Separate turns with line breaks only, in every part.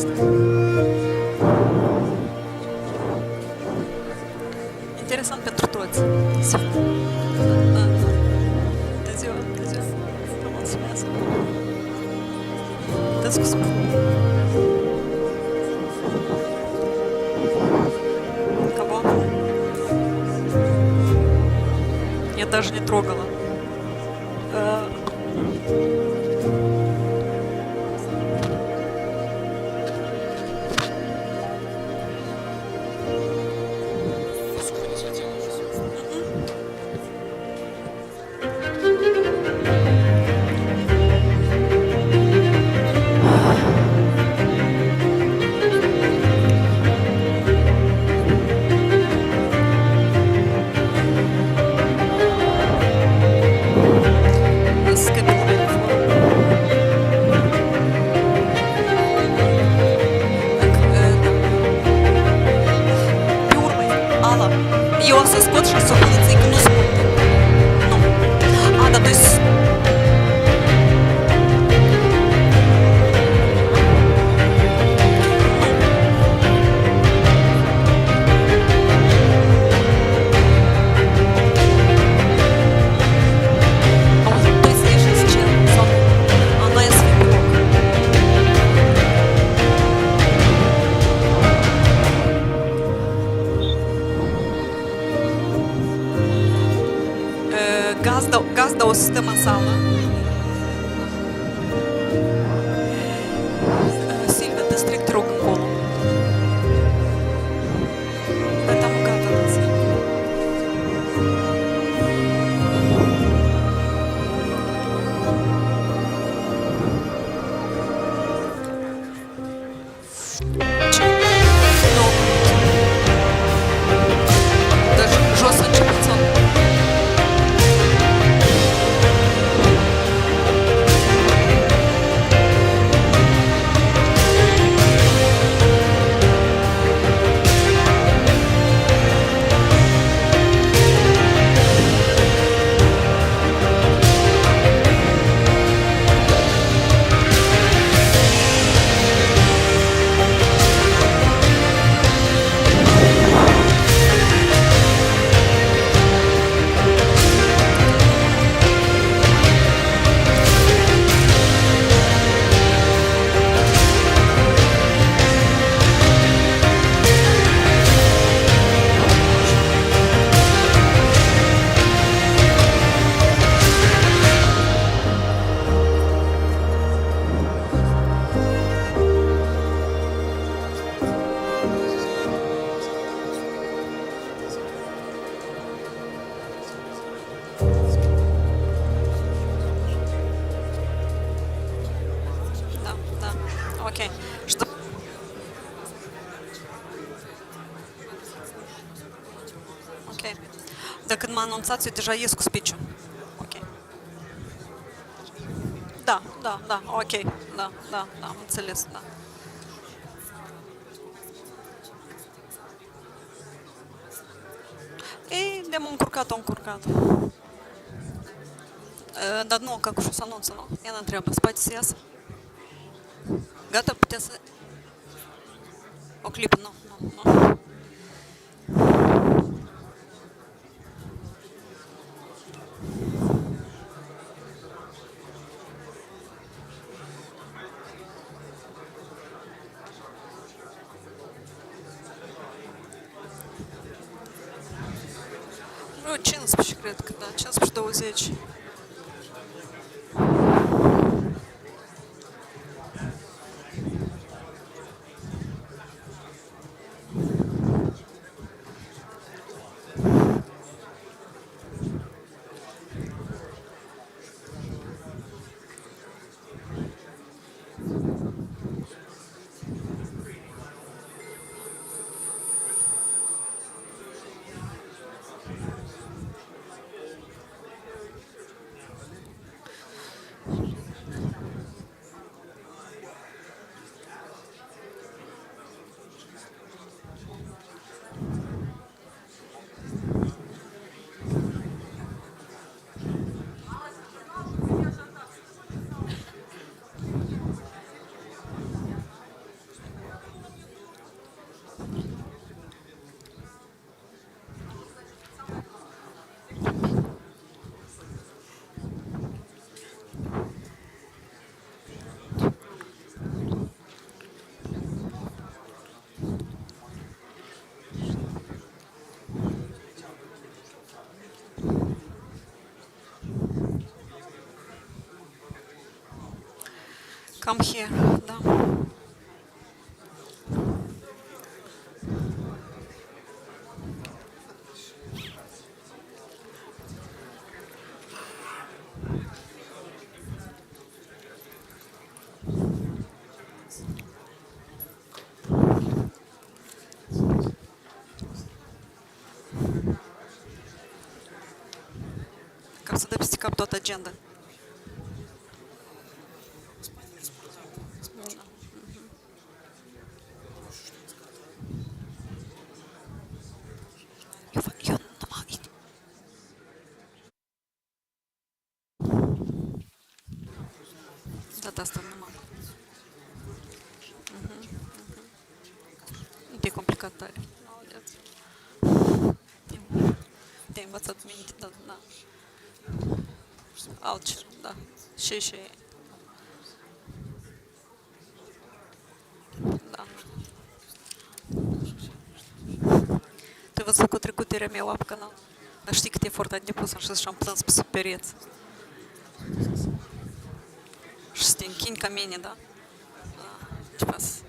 asta. Interesant pentru toți. Da, da, da. De ziua, de ziua. Vă mulțumesc. Dați cu spune. Кого? Я даже не трогала. Eu o să scot și o să o poliției, că nu spun. Nu. A, dar tu Gazda o să stăm în sală. Silvia, te strict rog încolo. Dar te-am gata, da, zi. Ce? Nu. Deci jos a început să... Ok. Что? Ok. Dar când m-a anunțat, eu deja ies cu speech-ul. Ok. Da, da, da, ok. Da, da, da, am înțeles, da. Ei, de-am încurcat-o, încurcat. Dar nu, как уж с анонсом, nu? Я не треба. Спать сейчас. Gata, puteți să... O clipă, nu, nu, nu. Vreo 15, cred că, da, 15-20. Come here, da. Ca să dă peste cap toată agenda. Eu numai... Da, asta numai. E complicat tare. Te-ai învățat minte, da, da. Altceva, da. Și... Da. Ты văzut cu trecuterea mea pe canal? Dar știi cât efort am depus, am știut și am plâns pe sub pereți. Și să te închini ca mine, da? Ce pas?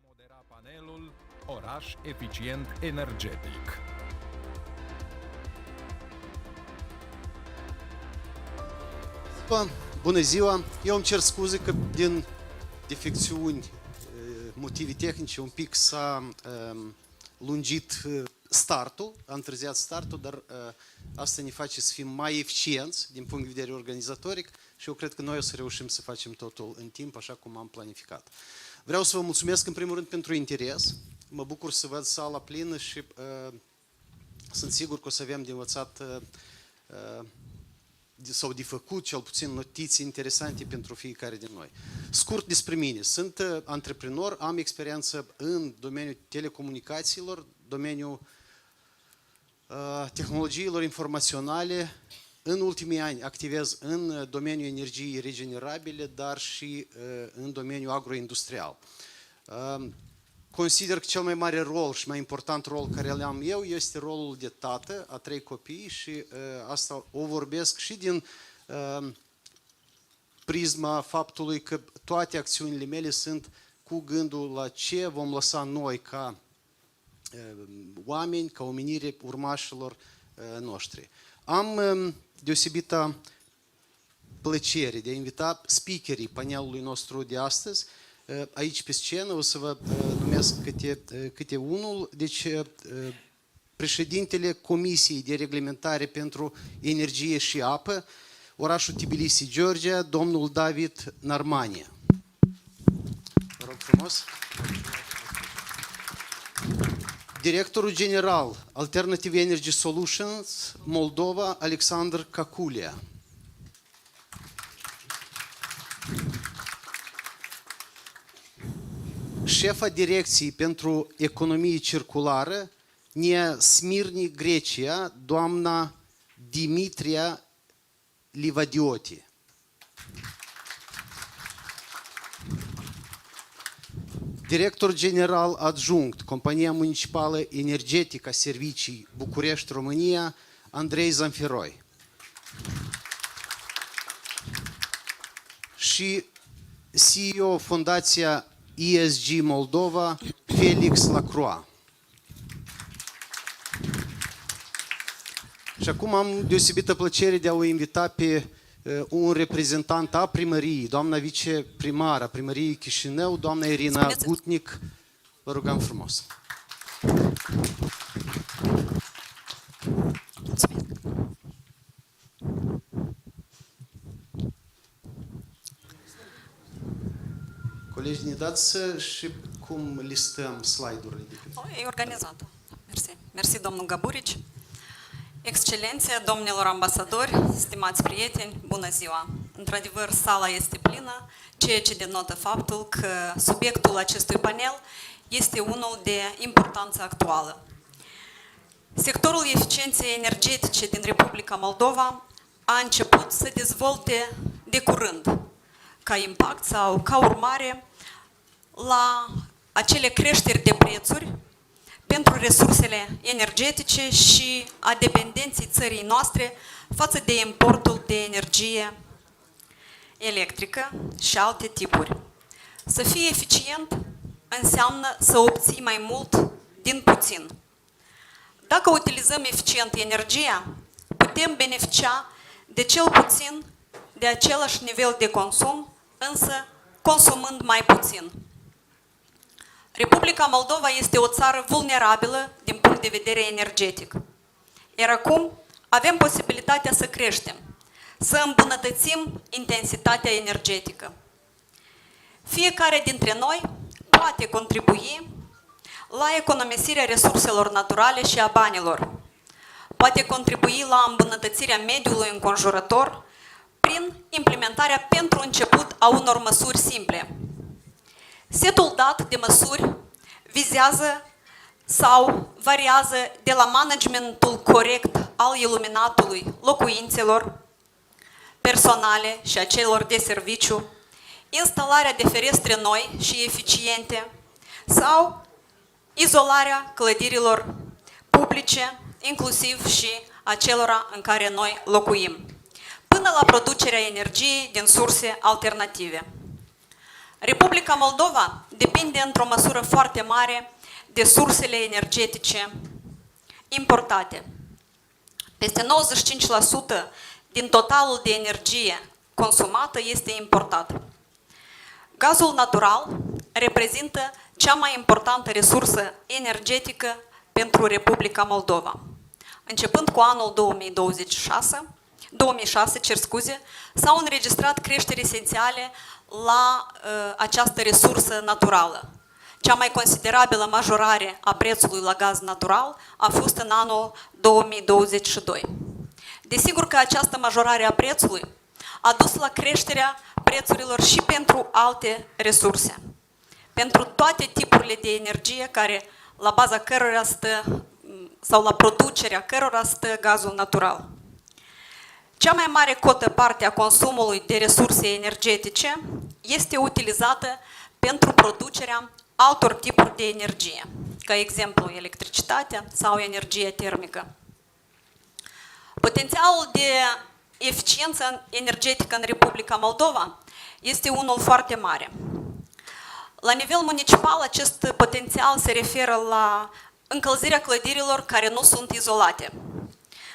Modera panelul Oraș eficient energetic.
Bună ziua! Eu îmi cer scuze că din defecțiuni, motive tehnice, un pic s-a lungit startul, a întârziat startul, dar asta ne face să fim mai eficienți din punct de vedere organizatoric și eu cred că noi o să reușim să facem totul în timp, așa cum am planificat. Vreau să vă mulțumesc în primul rând pentru interes. Mă bucur să văd sala plină și sunt sigur că o să avem de învățat sau de făcut cel puțin notiții interesante pentru fiecare din noi. Scurt despre mine. Sunt antreprenor, am experiență în domeniul telecomunicațiilor, domeniul tehnologiilor informaționale. În ultimii ani activez în domeniul energiei regenerabile, dar și în domeniul agroindustrial. Consider că cel mai mare rol și mai important rol care îl am eu este rolul de tată a 3 copii și asta o vorbesc și din prisma faptului că toate acțiunile mele sunt cu gândul la ce vom lăsa noi ca oameni, ca omenire urmașilor noștri. Am deosebită plăcere de a invita speakerii panelului nostru de astăzi aici pe scenă. O să vă numesc câte unul. Deci, președintele Comisiei de Reglementare pentru Energie și Apă, orașul Tbilisi, Georgia, domnul David Narmania. Vă rog frumos. Directorul general Alternative Energy Solutions, Moldova, Alexander Caculia. Șefa Direcției pentru Economie Circulară, Nia Smirni, Grecia, doamna Dimitria Livadioti. Director general adjunct, Compania Municipală Energetică Servicii București, România, Andrei Zamfiroi. Și CEO Fundația ESG Moldova, Felix Lacroix. Și acum am deosebită plăcere de a o invita pe un reprezentant a primăriei, doamna viceprimar a primăriei Chișinău, doamna Irina Gutnic. Vă rugăm frumos. Colegi, ne dați și cum listăm slide-urile?
E organizată. Mersi. Mersi, domnul Gaburici. Excelențe, domnilor ambasadori, stimați prieteni, bună ziua! Într-adevăr, sala este plină, ceea ce denotă faptul că subiectul acestui panel este unul de importanță actuală. Sectorul eficienței energetice din Republica Moldova a început să dezvolte de curând, ca impact sau ca urmare la acele creșteri de prețuri pentru resursele energetice și a dependenței țării noastre față de importul de energie electrică și alte tipuri. Să fii eficient înseamnă să obții mai mult din puțin. Dacă utilizăm eficient energia, putem beneficia de cel puțin de același nivel de consum, însă consumând mai puțin. Republica Moldova este o țară vulnerabilă din punct de vedere energetic. Iar acum avem posibilitatea să creștem, să îmbunătățim intensitatea energetică. Fiecare dintre noi poate contribui la economisirea resurselor naturale și a banilor. Poate contribui la îmbunătățirea mediului înconjurător prin implementarea pentru început a unor măsuri simple. Setul dat de măsuri vizează sau variază de la managementul corect al iluminatului locuințelor personale și a celor de serviciu, instalarea de ferestre noi și eficiente sau izolarea clădirilor publice, inclusiv și a celora în care noi locuim, până la producerea energiei din surse alternative. Republica Moldova depinde într-o măsură foarte mare de sursele energetice importate. Peste 95% din totalul de energie consumată este importat. Gazul natural reprezintă cea mai importantă resursă energetică pentru Republica Moldova. Începând cu anul 2006, s-au înregistrat creșteri esențiale la această resursă naturală. Cea mai considerabilă majorare a prețului la gaz natural a fost în anul 2022. Desigur că această majorare a prețului a dus la creșterea prețurilor și pentru alte resurse, pentru toate tipurile de energie care, la baza cărora stă, sau la producerea cărora stă gazul natural. Cea mai mare cotă parte a consumului de resurse energetice este utilizată pentru producerea altor tipuri de energie, ca exemplu electricitatea sau energia termică. Potențialul de eficiență energetică în Republica Moldova este unul foarte mare. La nivel municipal, acest potențial se referă la încălzirea clădirilor care nu sunt izolate,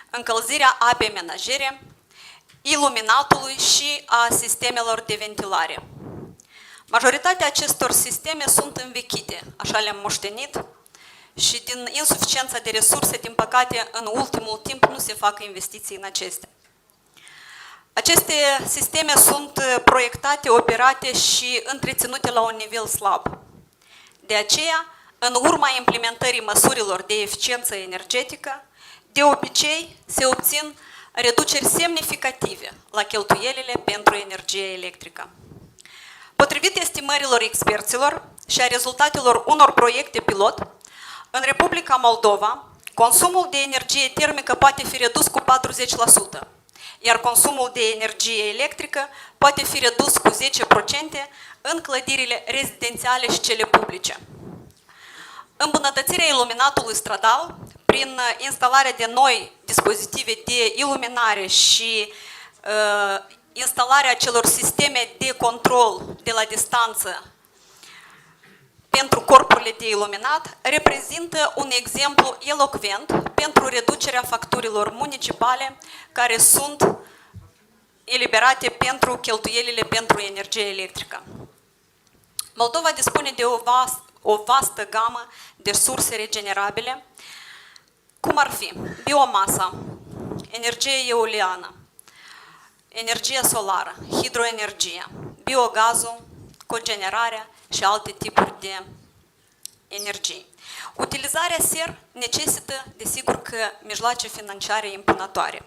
încălzirea apei menajere, iluminatului și a sistemelor de ventilare. Majoritatea acestor sisteme sunt învechite, așa le-am moștenit, și din insuficiența de resurse, din păcate, în ultimul timp nu se fac investiții în acestea. Aceste sisteme sunt proiectate, operate și întreținute la un nivel slab. De aceea, în urma implementării măsurilor de eficiență energetică, de obicei se obțin reduceri semnificative la cheltuielile pentru energie electrică. Potrivit estimărilor experților și a rezultatelor unor proiecte pilot, în Republica Moldova, consumul de energie termică poate fi redus cu 40%, iar consumul de energie electrică poate fi redus cu 10% în clădirile rezidențiale și cele publice. Îmbunătățirea iluminatului stradal, prin instalarea de noi dispozitive de iluminare și instalarea celor sisteme de control de la distanță pentru corpurile de iluminat, reprezintă un exemplu elocvent pentru reducerea facturilor municipale care sunt eliberate pentru cheltuielile pentru energie electrică. Moldova dispune de o vastă gamă de surse regenerabile, cum ar fi biomasa, energie eoliană, energia solară, hidroenergia, biogazul, cogenerarea și alte tipuri de energie. Utilizarea SER necesită, desigur, că mijloace financiare impunătoare.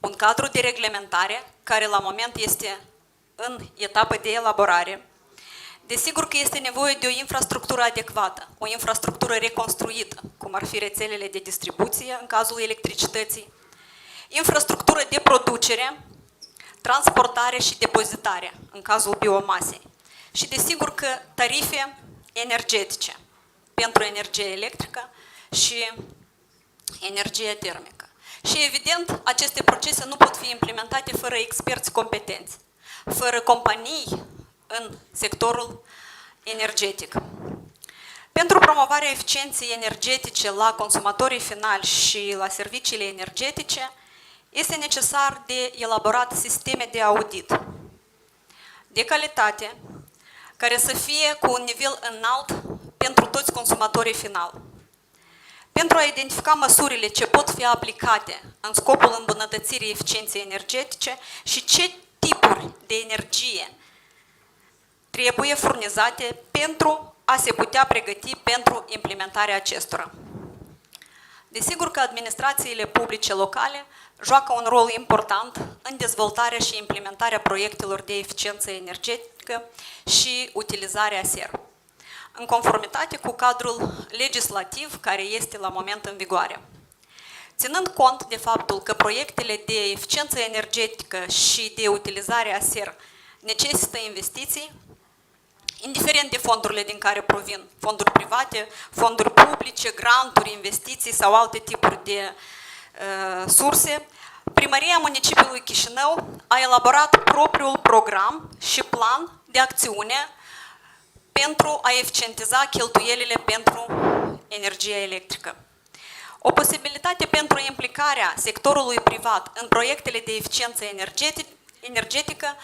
Un cadru de reglementare, care la moment este în etapă de elaborare. Desigur că este nevoie de o infrastructură adecvată, o infrastructură reconstruită, cum ar fi rețelele de distribuție în cazul electricității, infrastructură de producere, transportare și depozitare în cazul biomasei și desigur că tarife energetice pentru energie electrică și energie termică. Și evident, aceste procese nu pot fi implementate fără experți competenți, fără companii în sectorul energetic. Pentru promovarea eficienței energetice la consumatorii finali și la serviciile energetice, este necesar de elaborat sisteme de audit de calitate, care să fie cu un nivel înalt pentru toți consumatorii finali. Pentru a identifica măsurile ce pot fi aplicate în scopul îmbunătățirii eficienței energetice și ce tipuri de energie trebuie furnizate pentru a se putea pregăti pentru implementarea acestora. Desigur că administrațiile publice locale joacă un rol important în dezvoltarea și implementarea proiectelor de eficiență energetică și utilizarea SER, în conformitate cu cadrul legislativ care este la moment în vigoare. Ținând cont de faptul că proiectele de eficiență energetică și de utilizare a SER necesită investiții, indiferent de fondurile din care provin, fonduri private, fonduri publice, granturi, investiții sau alte tipuri de surse, Primăria Municipiului Chișinău a elaborat propriul program și plan de acțiune pentru a eficientiza cheltuielile pentru energia electrică. O posibilitate pentru implicarea sectorului privat în proiectele de eficiență energetică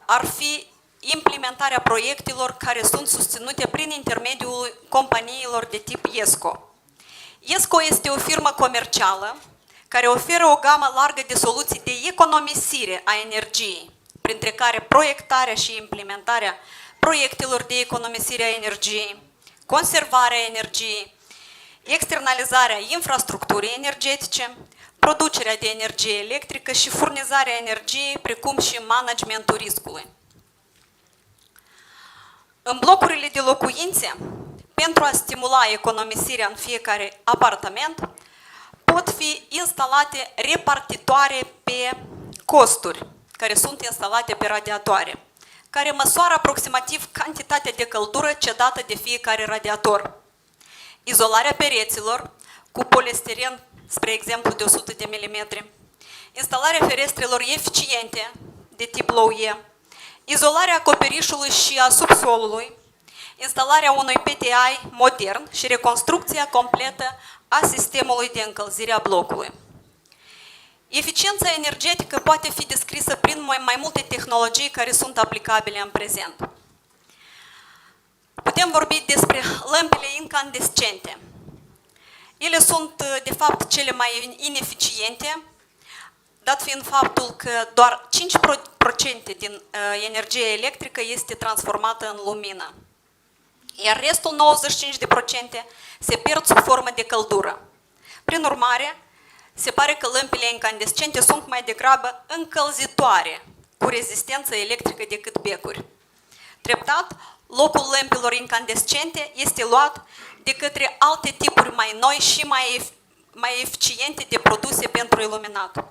ar fi implementarea proiectelor care sunt susținute prin intermediul companiilor de tip ESCO. ESCO este o firmă comercială care oferă o gamă largă de soluții de economisire a energiei, printre care proiectarea și implementarea proiectelor de economisire a energiei, conservarea energiei, externalizarea infrastructurii energetice, producerea de energie electrică și furnizarea energiei, precum și managementul riscului. În blocurile de locuințe, pentru a stimula economisirea în fiecare apartament, pot fi instalate repartitoare pe costuri, care sunt instalate pe radiatoare, care măsoară aproximativ cantitatea de căldură cedată de fiecare radiator. Izolarea pereților cu polistiren, spre exemplu de 100 de mm, instalarea ferestrelor eficiente de tip low-E, izolarea acoperișului și a subsolului, instalarea unui PTI modern și reconstrucția completă a sistemului de încălzire a blocului. Eficiența energetică poate fi descrisă prin mai multe tehnologii care sunt aplicabile în prezent. Putem vorbi despre lămpile incandescente. Ele sunt, de fapt, cele mai ineficiente, dat fiind faptul că doar 5% din energia electrică este transformată în lumină, iar restul 95% se pierd sub formă de căldură. Prin urmare, se pare că lămpile incandescente sunt mai degrabă încălzitoare, cu rezistență electrică decât becuri. Treptat, locul lămpilor incandescente este luat de către alte tipuri mai noi și mai eficiente de produse pentru iluminat.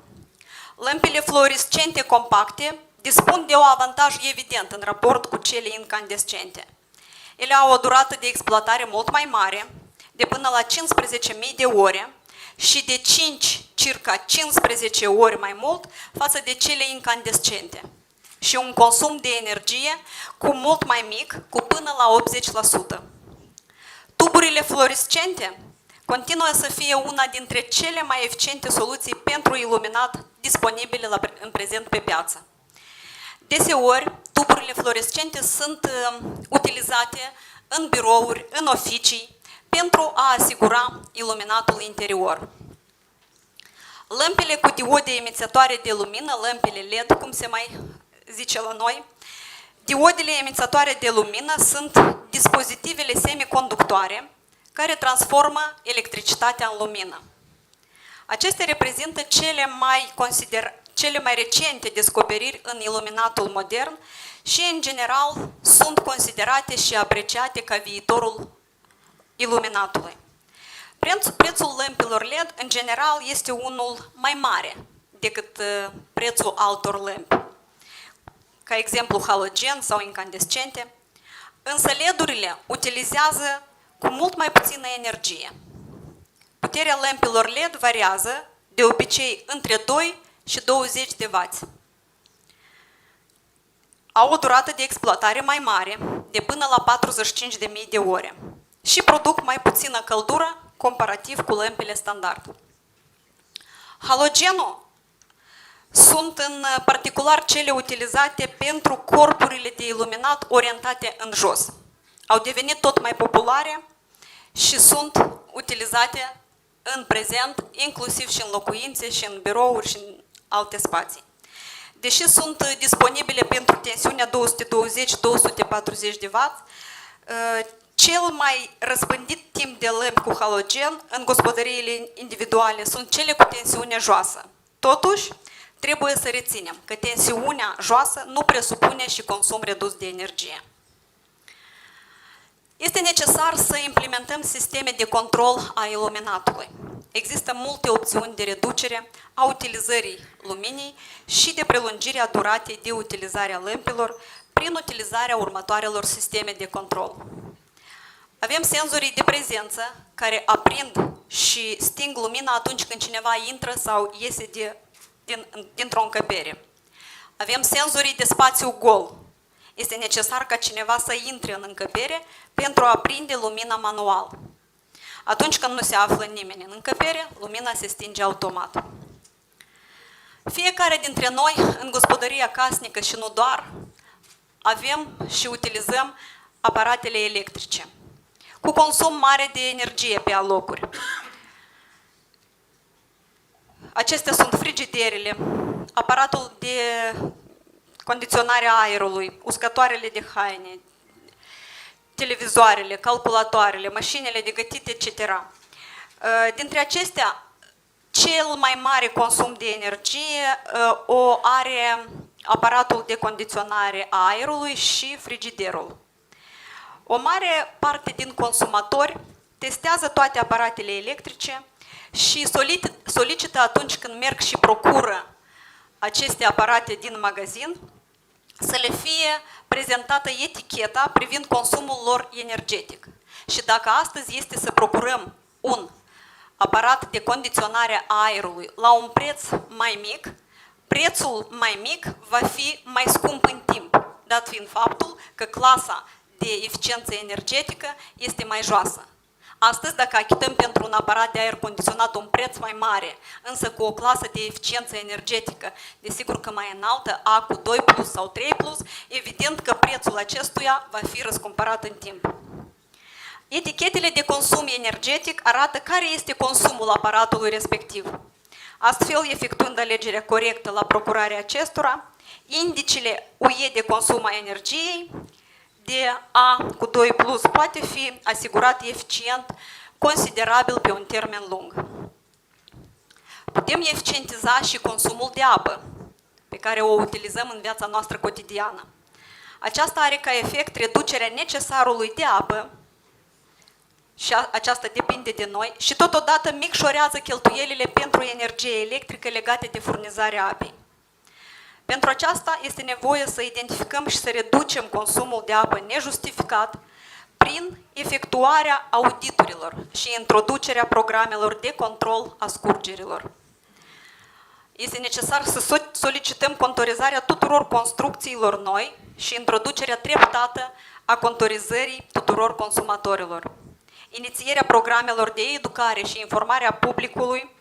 Lămpile fluorescente compacte dispun de un avantaj evident în raport cu cele incandescente. Ele au o durată de exploatare mult mai mare, de până la 15.000 de ore și de circa 15 ori mai mult față de cele incandescente și un consum de energie cu mult mai mic, cu până la 80%. Tuburile fluorescente continuă să fie una dintre cele mai eficiente soluții pentru iluminat disponibile în prezent pe piață. Deseori, tuburile fluorescente sunt utilizate în birouri, în oficii, pentru a asigura iluminatul interior. Lămpile cu diode emițătoare de lumină, lămpile LED, cum se mai zice la noi, diodele emițătoare de lumină sunt dispozitivele semiconductoare care transformă electricitatea în lumină. Acestea reprezintă cele mai recente descoperiri în iluminatul modern și, în general, sunt considerate și apreciate ca viitorul iluminatului. Prețul lămpilor LED, în general, este unul mai mare decât prețul altor lămpi, ca exemplu halogen sau incandescente, însă LED-urile utilizează cu mult mai puțină energie. Puterea lămpilor LED variază, de obicei, între 2 și 20 de W. Au o durată de exploatare mai mare, de până la 45.000 de ore, și produc mai puțină căldură comparativ cu lămpile standard. Halogenul sunt în particular cele utilizate pentru corpurile de iluminat orientate în jos. Au devenit tot mai populare și sunt utilizate în prezent, inclusiv și în locuințe, și în birouri, și în alte spații. Deși sunt disponibile pentru tensiunea 220-240 de W, cel mai răspândit tip de lămpi cu halogen în gospodăriile individuale sunt cele cu tensiune joasă. Totuși, trebuie să reținem că tensiunea joasă nu presupune și consum redus de energie. Este necesar să implementăm sisteme de control a iluminatului. Există multe opțiuni de reducere a utilizării luminii și de prelungirea duratei de utilizare a lămpilor prin utilizarea următoarelor sisteme de control. Avem senzorii de prezență care aprind și sting lumina atunci când cineva intră sau iese dintr-o încăpere. Avem senzorii de spațiu gol. Este necesar ca cineva să intre în încăpere pentru a aprinde lumina manual. Atunci când nu se află nimeni în încăpere, lumina se stinge automat. Fiecare dintre noi, în gospodăria casnică și nu doar, avem și utilizăm aparatele electrice, cu consum mare de energie pe alocuri. Acestea sunt frigiderele, aparatul de condiționare a aerului, uscătoarele de haine, televizoarele, calculatoarele, mașinile de gătit, etc. Dintre acestea, cel mai mare consum de energie o are aparatul de condiționare a aerului și frigiderul. O mare parte din consumatori testează toate aparatele electrice și solicită atunci când merg și procură aceste aparate din magazin să le fie prezentată eticheta privind consumul lor energetic. Și dacă astăzi este să procurăm un aparat de condiționare a aerului la un preț mai mic, prețul mai mic va fi mai scump în timp, dat fiind faptul că clasa de eficiență energetică este mai joasă. Astăzi, dacă achităm pentru un aparat de aer condiționat un preț mai mare, însă cu o clasă de eficiență energetică, desigur că mai înaltă, A cu 2+, sau 3+, evident că prețul acestuia va fi răscumpărat în timp. Etichetele de consum energetic arată care este consumul aparatului respectiv. Astfel, efectuând alegerea corectă la procurarea acestora, indicele UE de consum a energiei de A cu 2+, poate fi asigurat eficient, considerabil pe un termen lung. Putem eficientiza și consumul de apă, pe care o utilizăm în viața noastră cotidiană. Aceasta are ca efect reducerea necesarului de apă, și aceasta depinde de noi, și totodată micșorează cheltuielile pentru energie electrică legate de furnizarea apei. Pentru aceasta este nevoie să identificăm și să reducem consumul de apă nejustificat prin efectuarea auditurilor și introducerea programelor de control a scurgerilor. Este necesar să solicităm contorizarea tuturor construcțiilor noi și introducerea treptată a contorizării tuturor consumatorilor. Inițierea programelor de educare și informarea publicului,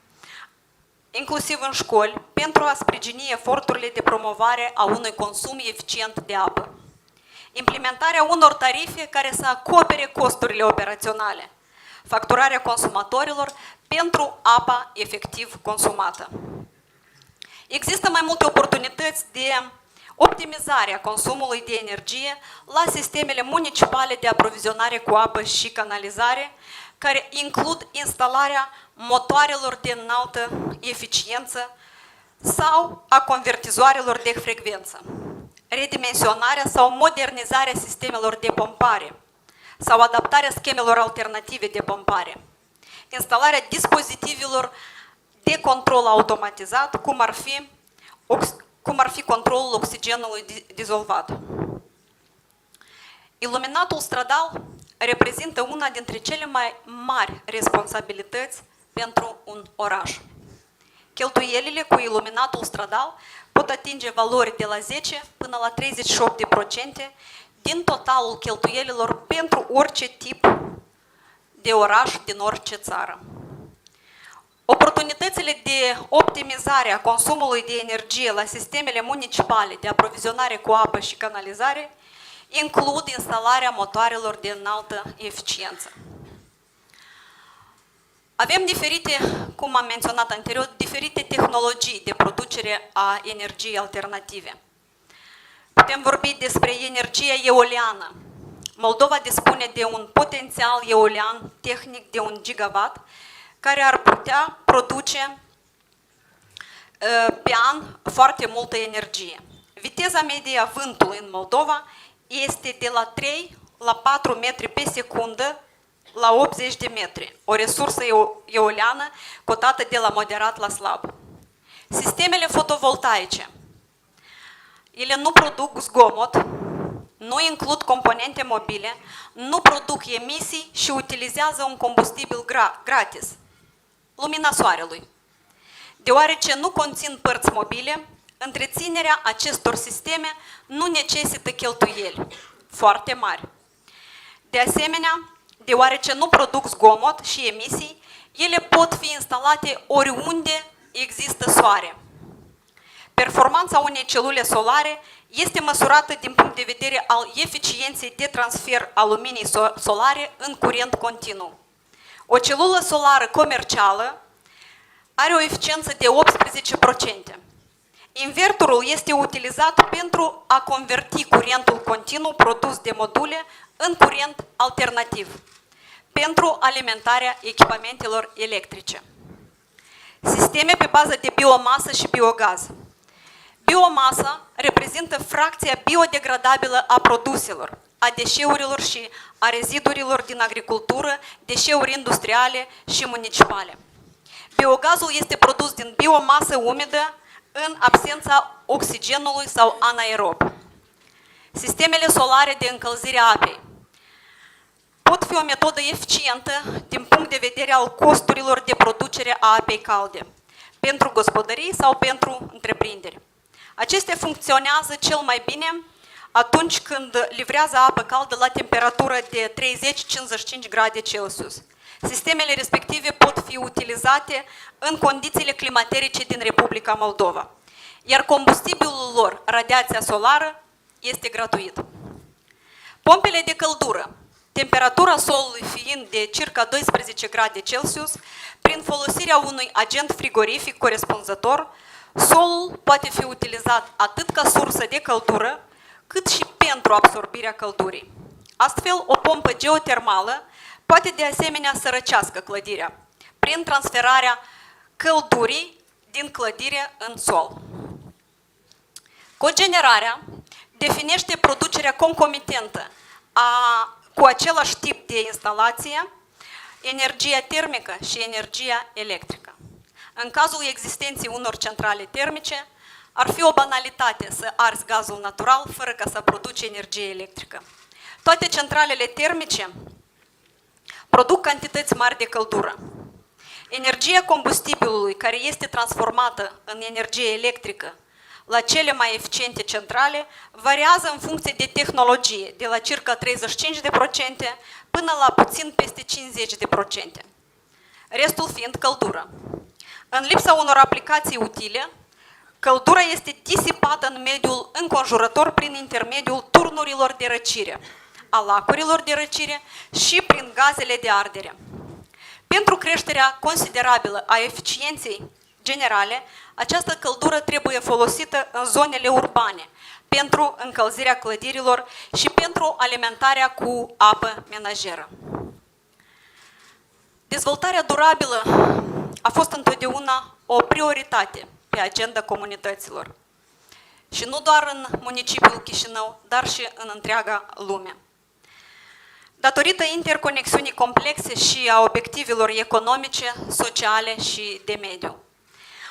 inclusiv în școli, pentru a sprijini eforturile de promovare a unui consum eficient de apă. Implementarea unor tarife care să acopere costurile operaționale. Facturarea consumatorilor pentru apa efectiv consumată. Există mai multe oportunități de optimizare a consumului de energie la sistemele municipale de aprovizionare cu apă și canalizare, care includ instalarea motoarelor de înaltă eficiență sau a convertizoarelor de frecvență, redimensionarea sau modernizarea sistemelor de pompare sau adaptarea schemelor alternative de pompare, instalarea dispozitivelor de control automatizat, cum ar fi controlul oxigenului dizolvat. Iluminatul stradal reprezintă una dintre cele mai mari responsabilități pentru un oraș. Cheltuielile cu iluminatul stradal pot atinge valori de la 10 până la 38% din totalul cheltuielilor pentru orice tip de oraș din orice țară. Oportunitățile de optimizare a consumului de energie la sistemele municipale de aprovizionare cu apă și canalizare includ instalarea motoarelor de înaltă eficiență. Avem diferite, cum am menționat anterior, diferite tehnologii de producere a energiei alternative. Putem vorbi despre energia eoliană. Moldova dispune de un potențial eolian tehnic de 1 gigawatt, care ar putea produce pe an foarte multă energie. Viteza medie a vântului în Moldova este de la 3 la 4 metri pe secundă la 80 de metri, o resursă eoliană cotată de la moderat la slab. Sistemele fotovoltaice. Ele nu produc zgomot, nu includ componente mobile, nu produc emisii și utilizează un combustibil gratis, lumina soarelui. Deoarece nu conțin părți mobile, întreținerea acestor sisteme nu necesită cheltuieli foarte mari. De asemenea, deoarece nu produc zgomot și emisii, ele pot fi instalate oriunde există soare. Performanța unei celule solare este măsurată din punct de vedere al eficienței de transfer a luminii solare în curent continuu. O celulă solară comercială are o eficiență de 18%. Invertorul este utilizat pentru a converti curentul continuu produs de module în curent alternativ pentru alimentarea echipamentelor electrice. Sisteme pe bază de biomasă și biogaz. Biomasa reprezintă fracția biodegradabilă a produselor, a deșeurilor și a rezidurilor din agricultură, deșeuri industriale și municipale. Biogazul este produs din biomasă umedă în absența oxigenului sau anaerob. Sistemele solare de încălzire a apei pot fi o metodă eficientă din punct de vedere al costurilor de producere a apei calde pentru gospodării sau pentru întreprinderi. Acestea funcționează cel mai bine atunci când livrează apă caldă la temperatură de 30-55 grade Celsius. Sistemele respective pot fi utilizate în condițiile climaterice din Republica Moldova, iar combustibilul lor, radiația solară, este gratuit. Pompele de căldură, temperatura solului fiind de circa 12 grade Celsius, prin folosirea unui agent frigorific corespunzător, solul poate fi utilizat atât ca sursă de căldură, cât și pentru absorbirea căldurii. Astfel, o pompă geotermală poate de asemenea să răcească clădirea, prin transferarea căldurii din clădire în sol. Cogenerarea definește producerea concomitentă cu același tip de instalație, energia termică și energia electrică. În cazul existenței unor centrale termice, ar fi o banalitate să arzi gazul natural fără ca să produci energie electrică. Toate centralele termice produc cantități mari de căldură. Energia combustibilului care este transformată în energie electrică la cele mai eficiente centrale variază în funcție de tehnologie, de la circa 35% până la puțin peste 50%. Restul fiind căldură. În lipsa unor aplicații utile, căldura este disipată în mediul înconjurător prin intermediul turnurilor de răcire, a lacurilor de răcire și prin gazele de ardere. Pentru creșterea considerabilă a eficienței generale, această căldură trebuie folosită în zonele urbane, pentru încălzirea clădirilor și pentru alimentarea cu apă menajeră. Dezvoltarea durabilă a fost întotdeauna o prioritate pe agenda comunităților. Și nu doar în municipiul Chișinău, dar și în întreaga lume. Datorită interconexiunii complexe și a obiectivelor economice, sociale și de mediu.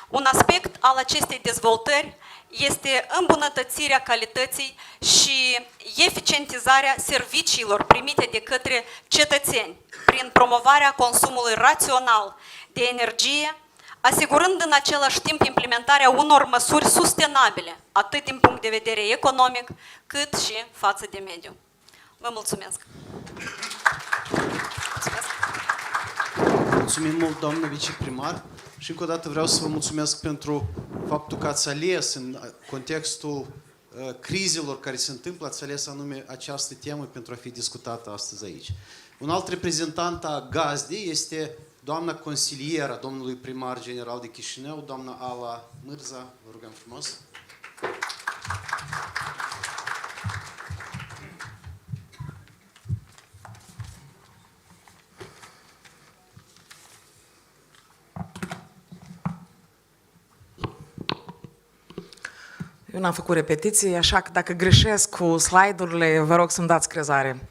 Un aspect al acestei dezvoltări este îmbunătățirea calității și eficientizarea serviciilor primite de către cetățeni prin promovarea consumului rațional de energie, asigurând în același timp implementarea unor măsuri sustenabile, atât din punct de vedere economic, cât și față de mediu. Vă mulțumesc!
Mulțumim mult, doamnă viceprimar, și încă o dată vreau să vă mulțumesc pentru faptul că ați ales în contextul crizelor care se întâmplă, ați ales anume această temă pentru a fi discutată astăzi aici. Un alt reprezentant a gazdei este doamna consilieră a domnului primar general de Chișinău, doamna Ala Mârza. Vă rugăm frumos.
Eu n-am făcut repetiții, așa că dacă greșesc cu slide-urile, vă rog să-mi dați crezare.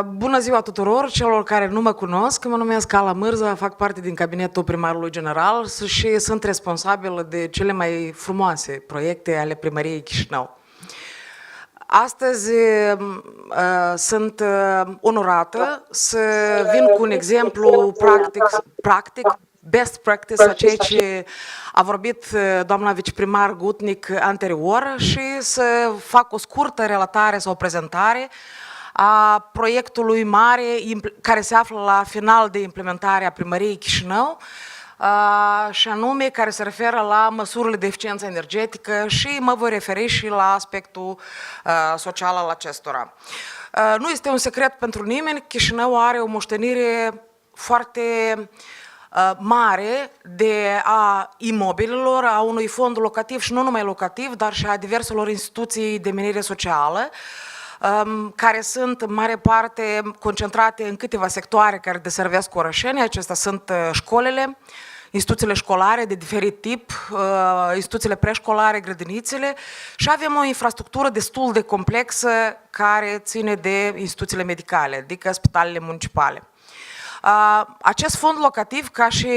Bună ziua tuturor celor care nu mă cunosc, mă numesc Ala Mârza, fac parte din cabinetul primarului general și sunt responsabilă de cele mai frumoase proiecte ale Primăriei Chișinău. Astăzi sunt onorată să vin cu un exemplu practic, best practice a ceea ce a vorbit doamna viceprimar Gutnic anterior și să fac o scurtă relatare sau o prezentare a proiectului mare care se află la final de implementare a Primăriei Chișinău și anume care se referă la măsurile de eficiență energetică și mă voi referi și la aspectul social al acestora. Nu este un secret pentru nimeni, Chișinău are o moștenire foarte mare a imobililor, a unui fond locativ și nu numai locativ, dar și a diverselor instituții de menire socială, care sunt în mare parte concentrate în câteva sectoare care deservesc orășenii. Acestea sunt școlile, instituțiile școlare de diferit tip, instituțiile preșcolare, grădinițele și avem o infrastructură destul de complexă care ține de instituțiile medicale, adică spitalele municipale. Acest fond locativ, ca și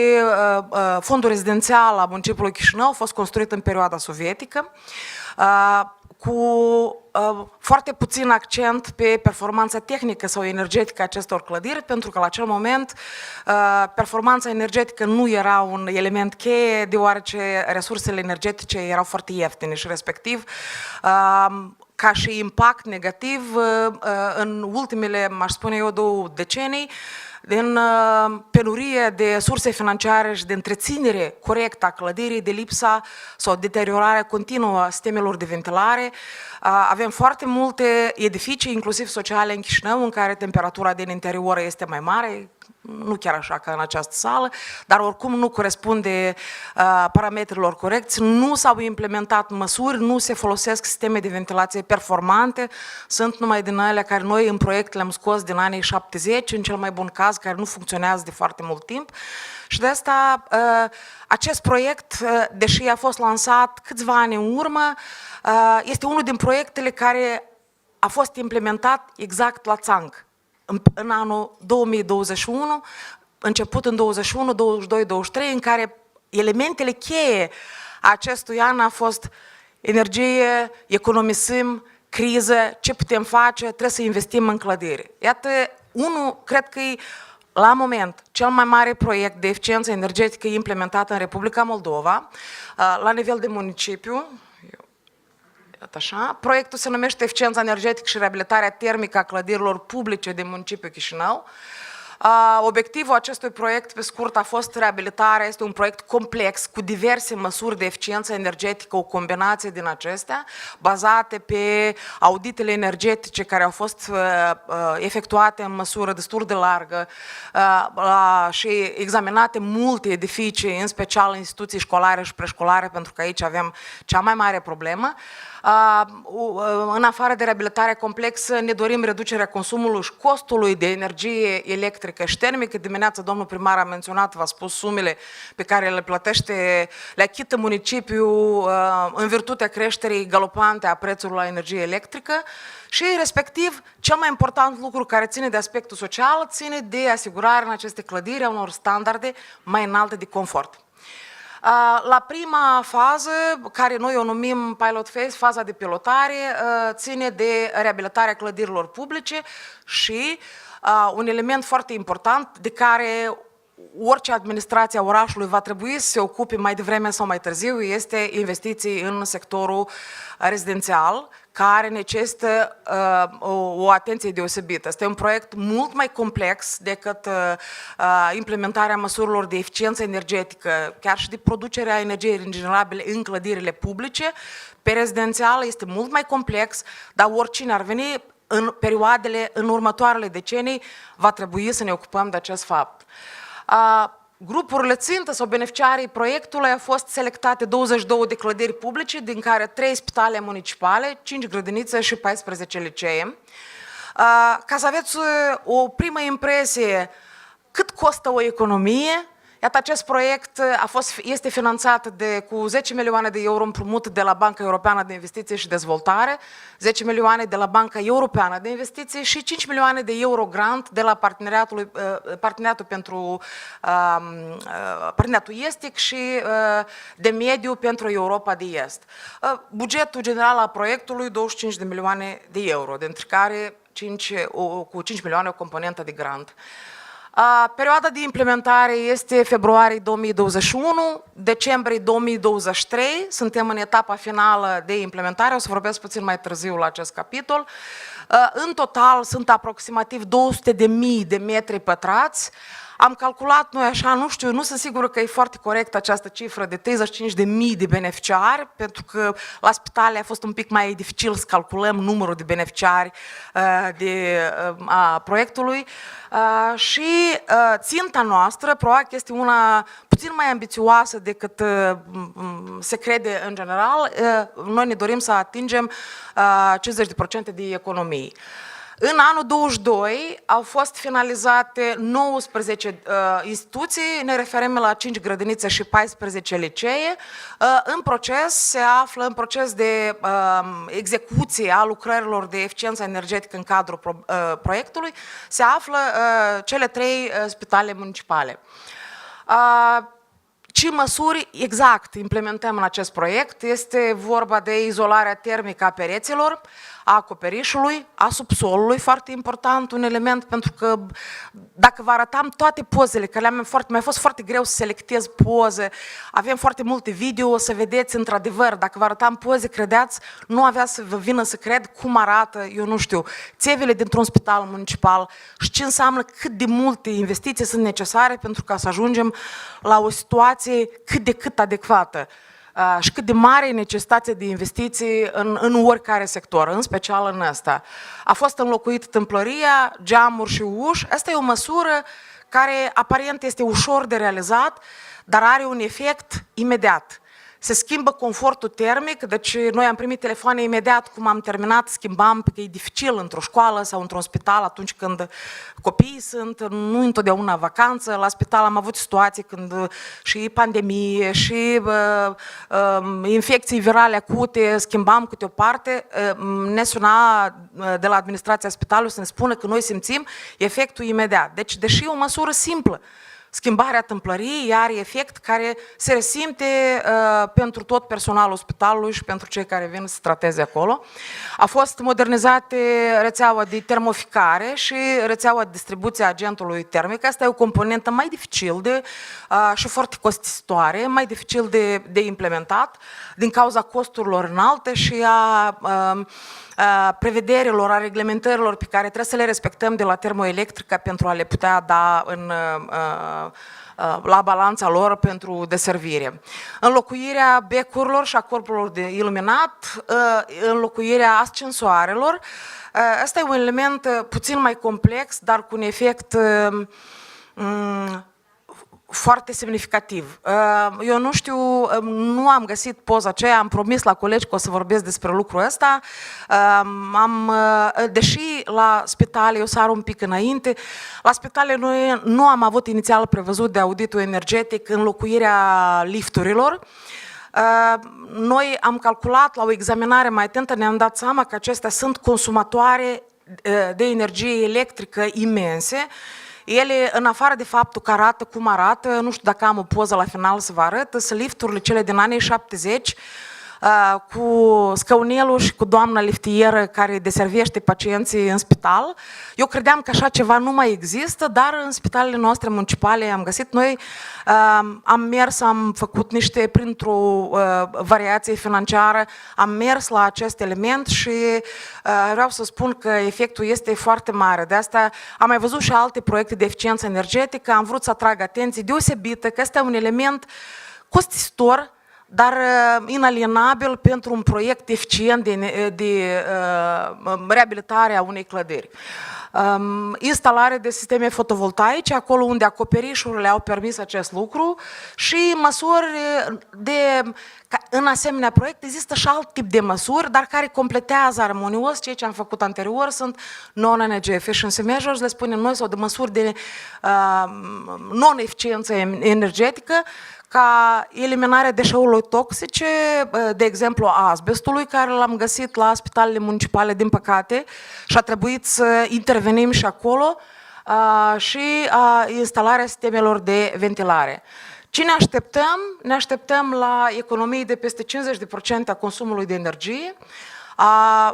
fondul rezidențial al municipiului Chișinău, a fost construit în perioada sovietică, cu foarte puțin accent pe performanța tehnică sau energetică a acestor clădiri, pentru că la acel moment performanța energetică nu era un element cheie, deoarece resursele energetice erau foarte ieftine și respectiv ca și impact negativ în ultimele, aș spune eu, 2 decenii, din penurie de surse financiare și de întreținere corectă a clădirii, de lipsa sau deteriorarea continuă a sistemelor de ventilare. Avem foarte multe edificii, inclusiv sociale, în Chișinău, în care temperatura din interior este mai mare, nu chiar așa ca în această sală, dar oricum nu corespunde parametrilor corecți, nu s-au implementat măsuri, nu se folosesc sisteme de ventilație performante, sunt numai din alea care noi în proiect le-am scos din anii 70, în cel mai bun caz, care nu funcționează de foarte mult timp. Și de asta acest proiect, deși a fost lansat câțiva ani în urmă, este unul din proiectele care a fost implementat exact la țanc. În anul 2021, început în 21, 22, 23, în care elementele cheie a acestui an a fost energie, economisim, criză, ce putem face, trebuie să investim în clădire. Iată, cred că e la moment cel mai mare proiect de eficiență energetică implementat în Republica Moldova, la nivel de municipiu. Așa. Proiectul se numește Eficiența energetică și reabilitarea termică a clădirilor publice din municipiul Chișinău. Obiectivul acestui proiect, pe scurt, a fost reabilitarea. Este un proiect complex cu diverse măsuri de eficiență energetică, o combinație din acestea, bazate pe auditele energetice care au fost efectuate în măsură destul de largă și examinate multe edificii, în special instituții școlare și preșcolare, pentru că aici avem cea mai mare problemă. În afară de reabilitarea complexă, ne dorim reducerea consumului și costului de energie electrică și termică. Dimineața domnul primar a menționat, v-a spus sumele pe care le plătește, le achită municipiul în virtutea creșterii galopante a prețului la energie electrică și, respectiv, cel mai important lucru care ține de aspectul social, ține de asigurarea în aceste clădiri a unor standarde mai înalte de confort. La prima fază, care noi o numim pilot phase, faza de pilotare, ține de reabilitarea clădirilor publice și un element foarte important de care orice administrație a orașului va trebui să se ocupe mai devreme sau mai târziu este investiții în sectorul rezidențial, care necesită o atenție deosebită. Este un proiect mult mai complex decât implementarea măsurilor de eficiență energetică, chiar și de producerea energiei regenerabile în clădirile publice. Pe rezidențial este mult mai complex, dar oricine ar veni în următoarele decenii va trebui să ne ocupăm de acest fapt. Grupurile țintă sau beneficiarii proiectului au fost selectate 22 de clădiri publice, din care 3 spitale municipale, 5 grădinițe și 14 licee. Ca să aveți o primă impresie cât costă o economie, iată, acest proiect este finanțat cu 10 milioane de euro împrumut de la Banca Europeană de Investiții și Dezvoltare, 10 milioane de la Banca Europeană de Investiții și 5 milioane de euro grant de la Parteneriatul Estic și de Mediu pentru Europa de Est. Bugetul general al proiectului 25 de milioane de euro, dintre care cu 5 milioane o componentă de grant. Perioada de implementare este februarie 2021, decembrie 2023, suntem în etapa finală de implementare, o să vorbesc puțin mai târziu la acest capitol. În total sunt aproximativ 200.000 de metri pătrați. Am calculat noi așa, nu știu, nu sunt sigură că e foarte corectă această cifră de 35.000 de beneficiari, pentru că la spitale a fost un pic mai dificil să calculăm numărul de beneficiari a proiectului. Și ținta noastră, probabil că este una puțin mai ambițioasă decât se crede în general. Noi ne dorim să atingem 50% de economii. În anul 2022 au fost finalizate 19 instituții, ne referim la 5 grădinițe și 14 licee. În proces de execuție a lucrărilor de eficiență energetică în cadrul proiectului, se află cele 3 spitale municipale. Ce măsuri exact implementăm în acest proiect? Este vorba de izolarea termică a pereților, a acoperișului, a subsolului, foarte important, un element, pentru că dacă vă arătam toate pozele, că mi-a fost foarte greu să selectez poze, avem foarte multe video, o să vedeți într-adevăr, dacă vă arătam poze, credeați, nu avea să vă vină să cred cum arată, eu nu știu, țevele dintr-un spital municipal și ce înseamnă cât de multe investiții sunt necesare pentru ca să ajungem la o situație cât de cât adecvată. Și cât de mare e necesitatea de investiții în oricare sector, în special în ăsta. A fost înlocuit tâmplăria, geamuri și uși. Asta e o măsură care aparent este ușor de realizat, dar are un efect imediat. Se schimbă confortul termic, deci noi am primit telefoane imediat cum am terminat, schimbam, că e dificil într-o școală sau într-un spital atunci când copiii sunt, nu întotdeauna vacanță. La spital am avut situații când și pandemie și infecții virale acute, schimbam câte o parte, ne suna de la administrația spitalului să ne spună că noi simțim efectul imediat. Deci, deși e o măsură simplă, schimbarea tâmplăriei are efect care se resimte pentru tot personalul spitalului și pentru cei care vin să trateze acolo. A fost modernizată rețeaua de termoficare și rețeaua de distribuție a agentului termic. Asta e o componentă mai dificil și foarte costisitoare, mai dificil de implementat din cauza costurilor înalte și a prevederilor, a reglementărilor pe care trebuie să le respectăm de la termoelectrică pentru a le putea da la balanța lor pentru deservire. Înlocuirea becurilor și a corpurilor de iluminat, înlocuirea ascensoarelor. Asta e un element puțin mai complex, dar cu un efect foarte semnificativ. Eu nu știu, nu am găsit poza aceea, am promis la colegi că o să vorbesc despre lucrul ăsta. Deși la spitale, eu sar un pic înainte, la spitale noi nu am avut inițial prevăzut de auditul energetic înlocuirea lifturilor. Noi am calculat la o examinare mai atentă, ne-am dat seama că acestea sunt consumatoare de energie electrică imense. Ele, în afară de faptul că arată cum arată, nu știu dacă am o poză la final să vă arăt, sunt lifturile cele din anii 70, cu scăunelul și cu doamna liftieră care deservește pacienții în spital. Eu credeam că așa ceva nu mai există, dar în spitalele noastre municipale am găsit. Noi am mers, am făcut niște, printr-o variație financiară, am mers la acest element și vreau să spun că efectul este foarte mare. De asta am mai văzut și alte proiecte de eficiență energetică, am vrut să atrag atenție deosebită că este un element costisitor, dar inalienabil pentru un proiect eficient de reabilitare a unei clădiri. Instalare de sisteme fotovoltaice, acolo unde acoperișurile au permis acest lucru și măsuri în asemenea proiect există și alt tip de măsuri, dar care completează armonios ceea ce am făcut anterior, sunt non-energy efficiency measures, le spunem noi, sau de măsuri de non-eficiență energetică, ca eliminarea deșeurilor toxice, de exemplu a asbestului, care l-am găsit la spitalele municipale, din păcate, și a trebuit să intervenim și acolo, și instalarea sistemelor de ventilare. Ce ne așteptăm? Ne așteptăm la economii de peste 50% a consumului de energie,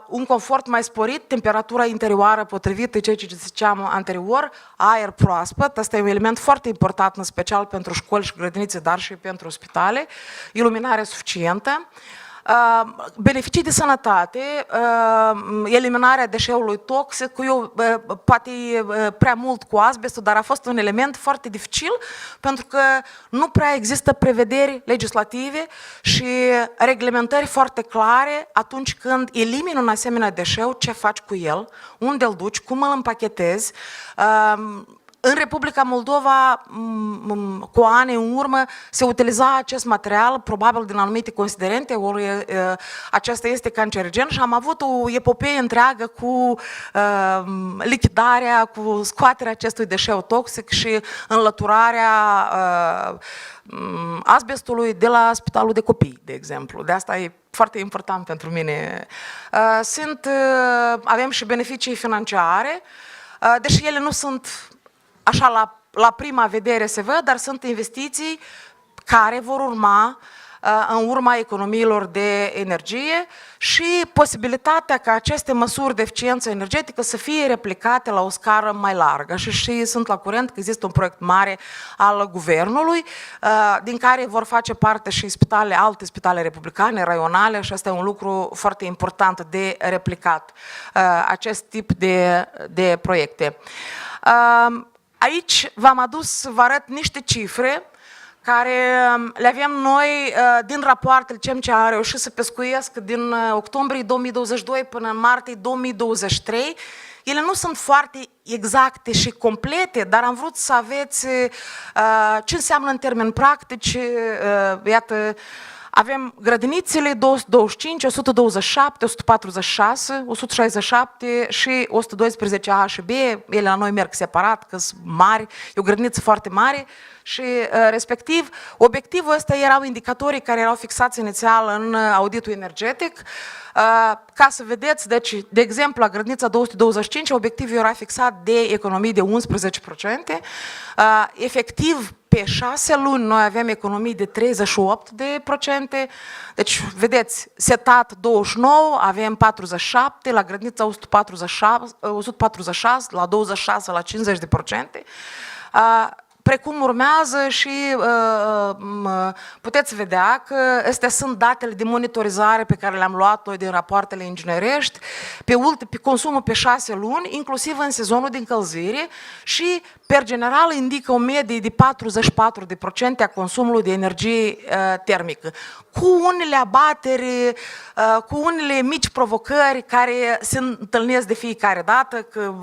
un confort mai sporit, temperatura interioară potrivită, ceea ce ziceam anterior, aer proaspăt, asta e un element foarte important, în special pentru școli și grădinițe, dar și pentru spitale, iluminare suficientă, beneficii de sănătate, eliminarea deșeului toxic, eu poate prea mult cu asbestul, dar a fost un element foarte dificil pentru că nu prea există prevederi legislative și reglementări foarte clare atunci când elimini un asemenea deșeu, ce faci cu el, unde îl duci, cum îl împachetezi. În Republica Moldova, cu ani în urmă, se utiliza acest material, probabil din anumite considerente, ori acesta este cancerigen și am avut o epopee întreagă cu lichidarea, cu scoaterea acestui deșeu toxic și înlăturarea asbestului de la spitalul de copii, de exemplu. De asta e foarte important pentru mine. Avem și beneficii financiare, deși ele nu sunt așa la prima vedere se văd, dar sunt investiții care vor urma în urma economiilor de energie și posibilitatea ca aceste măsuri de eficiență energetică să fie replicate la o scară mai largă. Și sunt la curent că există un proiect mare al guvernului, din care vor face parte și alte spitale republicane, raionale, și asta e un lucru foarte important de replicat, acest tip de proiecte. Aici v-am adus să vă arăt niște cifre care le avem noi din rapoartele ce am reușit să pescuiesc din octombrie 2022 până în martie 2023. Ele nu sunt foarte exacte și complete, dar am vrut să aveți ce înseamnă în termeni practici. Iată, avem grădinițele 225, 127, 146, 167 și 112 A și B. Ele la noi merg separat, că sunt mari, e o grădiniță foarte mare și respectiv obiectivul ăsta erau indicatorii care erau fixați inițial în auditul energetic. Ca să vedeți, deci, de exemplu, la grădinița 225, obiectivul era fixat de economii de 11%. Efectiv, pe 6 luni noi avem economii de 38%. Deci, vedeți, setat 29, avem 47, la grădinița 146, la 26, la 50%. Precum urmează și puteți vedea că astea sunt datele de monitorizare pe care le-am luat noi din rapoartele inginerești pe consumul pe 6 luni, inclusiv în sezonul de încălzire și, per general, indică o medie de 44% a consumului de energie termică, cu unele abateri, cu unele mici provocări care se întâlnesc de fiecare dată, că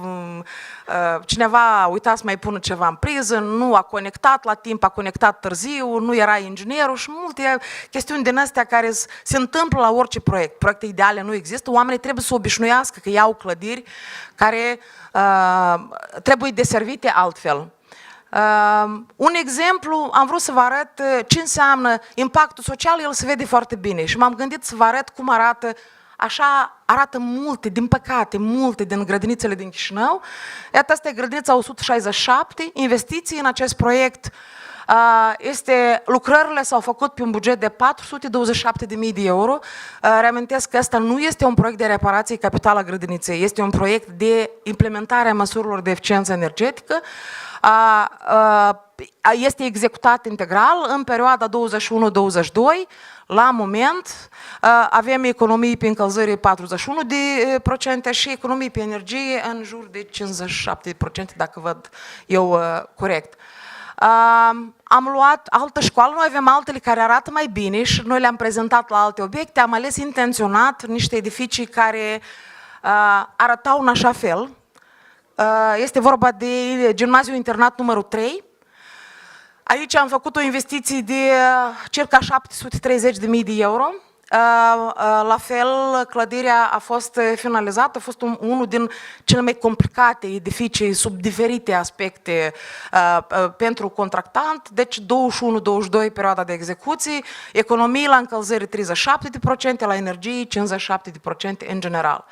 cineva a uitat să mai pună ceva în priză, nu a conectat la timp, a conectat târziu, nu era inginerul și multe chestiuni din astea care se întâmplă la orice proiect. Proiecte ideale nu există, oamenii trebuie să obișnuiască că iau clădiri care trebuie deservite altfel. Un exemplu, am vrut să vă arăt ce înseamnă impactul social, el se vede foarte bine și m-am gândit să vă arăt cum arată. Așa arată multe, din păcate, multe din grădinițele din Chișinău. Iată, asta e grădinița 167, investiții în acest proiect. Lucrările s-au făcut pe un buget de 427.000 de euro. Reamintesc că asta nu este un proiect de reparație capitală a grădiniței, este un proiect de implementare a măsurilor de eficiență energetică. Este executat integral în perioada 21-22. La moment avem economii pe încălzire 41% și economii pe energie în jur de 57%, dacă văd eu corect. Am luat altă școală, noi avem altele care arată mai bine și noi le-am prezentat la alte obiecte. Am ales intenționat niște edificii care arătau în așa fel. Este vorba de gimnaziul internat numărul 3. Aici am făcut o investiție de circa 730.000 de euro. La fel, clădirea a fost finalizată, a fost unul din cele mai complicate edificii sub diferite aspecte pentru contractant, deci 21-22 perioada de execuții, economii la încălzire 37%, la energie 57% în general.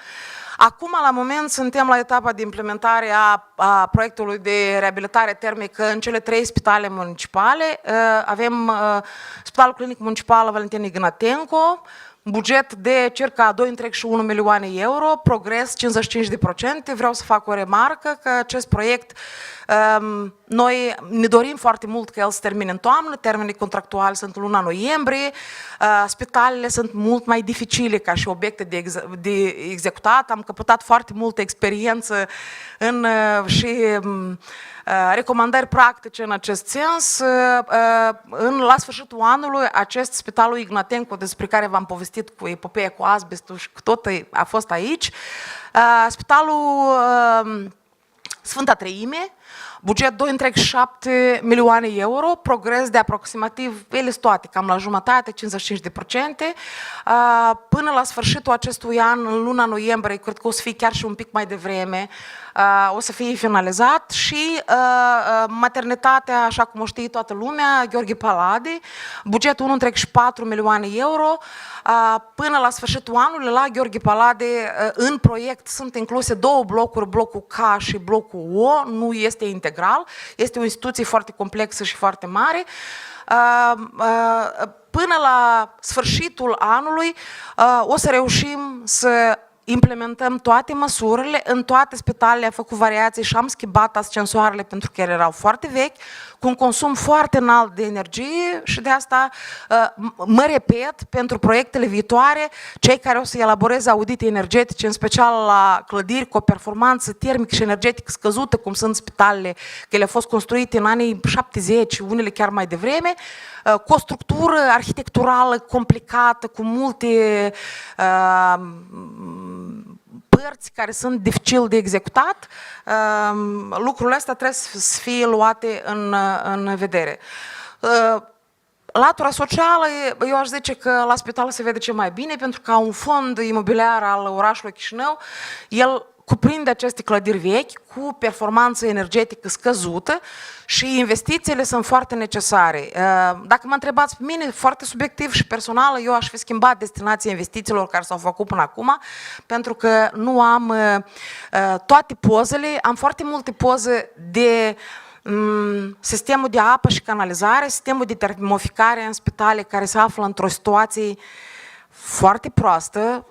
Acum, la moment, suntem la etapa de implementare a proiectului de reabilitare termică în cele 3 spitale municipale. Avem Spitalul Clinic Municipal Valentin Ignatenco, buget de circa 2,1 milioane euro, progres 55%. Vreau să fac o remarcă că acest proiect, noi ne dorim foarte mult că el se termine în toamnă, termenii contractuali sunt în luna noiembrie, spitalele sunt mult mai dificile ca și obiecte de executat, am căpătat foarte multă experiență și recomandări practice în acest sens. La sfârșitul anului, acest spitalul Ignatenco, despre care v-am povestit cu epopeea cu asbestul și tot a fost aici, spitalul Sfânta Treime, buget 2,7 milioane euro, progres de aproximativ, ele toate, cam la jumătate, 55%. Până la sfârșitul acestui an, în luna noiembrie, cred că o să fie chiar și un pic mai devreme, o să fie finalizat și maternitatea, așa cum o știe toată lumea, Gheorghe Palade, bugetul 1,4 milioane euro. Până la sfârșitul anului, la Gheorghe Palade, în proiect sunt incluse 2 blocuri, blocul K și blocul O, nu este integral, este o instituție foarte complexă și foarte mare. până la sfârșitul anului o să reușim să implementăm toate măsurile, în toate spitalele am făcut variații și am schimbat ascensoarele pentru că ele erau foarte vechi, cu un consum foarte înalt de energie și de asta mă repet, pentru proiectele viitoare, cei care o să elaboreze audite energetice, în special la clădiri cu o performanță termică și energetică scăzută, cum sunt spitalele, că ele au fost construite în anii 70, unele chiar mai devreme, cu o structură arhitecturală complicată, cu multe părți care sunt dificil de executat, lucrurile astea trebuie să fie luate în vedere. Latura socială, eu aș zice că la spital se vede cel mai bine, pentru că un fond imobiliar al orașului Chișinău, el cuprinde aceste clădiri vechi cu performanță energetică scăzută și investițiile sunt foarte necesare. Dacă mă întrebați pe mine, foarte subiectiv și personal, eu aș fi schimbat destinația investițiilor care s-au făcut până acum, pentru că nu am toate pozele, am foarte multe poze de sistemul de apă și canalizare, sistemul de termoficare în spitale care se află într-o situație foarte proastă,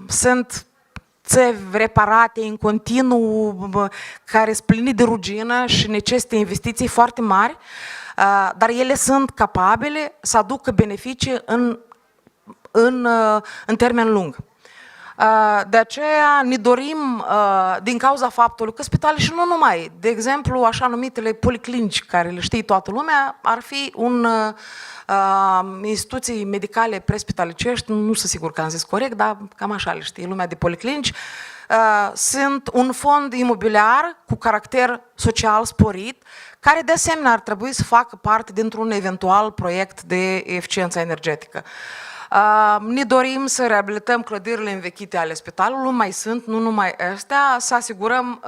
sunt țevi reparate în continuu, care sunt pline de rugină și necesită investiții foarte mari, dar ele sunt capabile să aducă beneficii în termen lung. De aceea ne dorim, din cauza faptului că spitale și nu numai, de exemplu, așa numitele policlinici, care le știe toată lumea, ar fi instituții medicale prespitalicești, nu sunt sigur că am zis corect, dar cam așa le știe lumea de policlinici, sunt un fond imobiliar cu caracter social sporit, care de asemenea ar trebui să facă parte dintr-un eventual proiect de eficiență energetică. Ne dorim să reabilităm clădirile învechite ale spitalului, mai sunt, nu numai astea, să asigurăm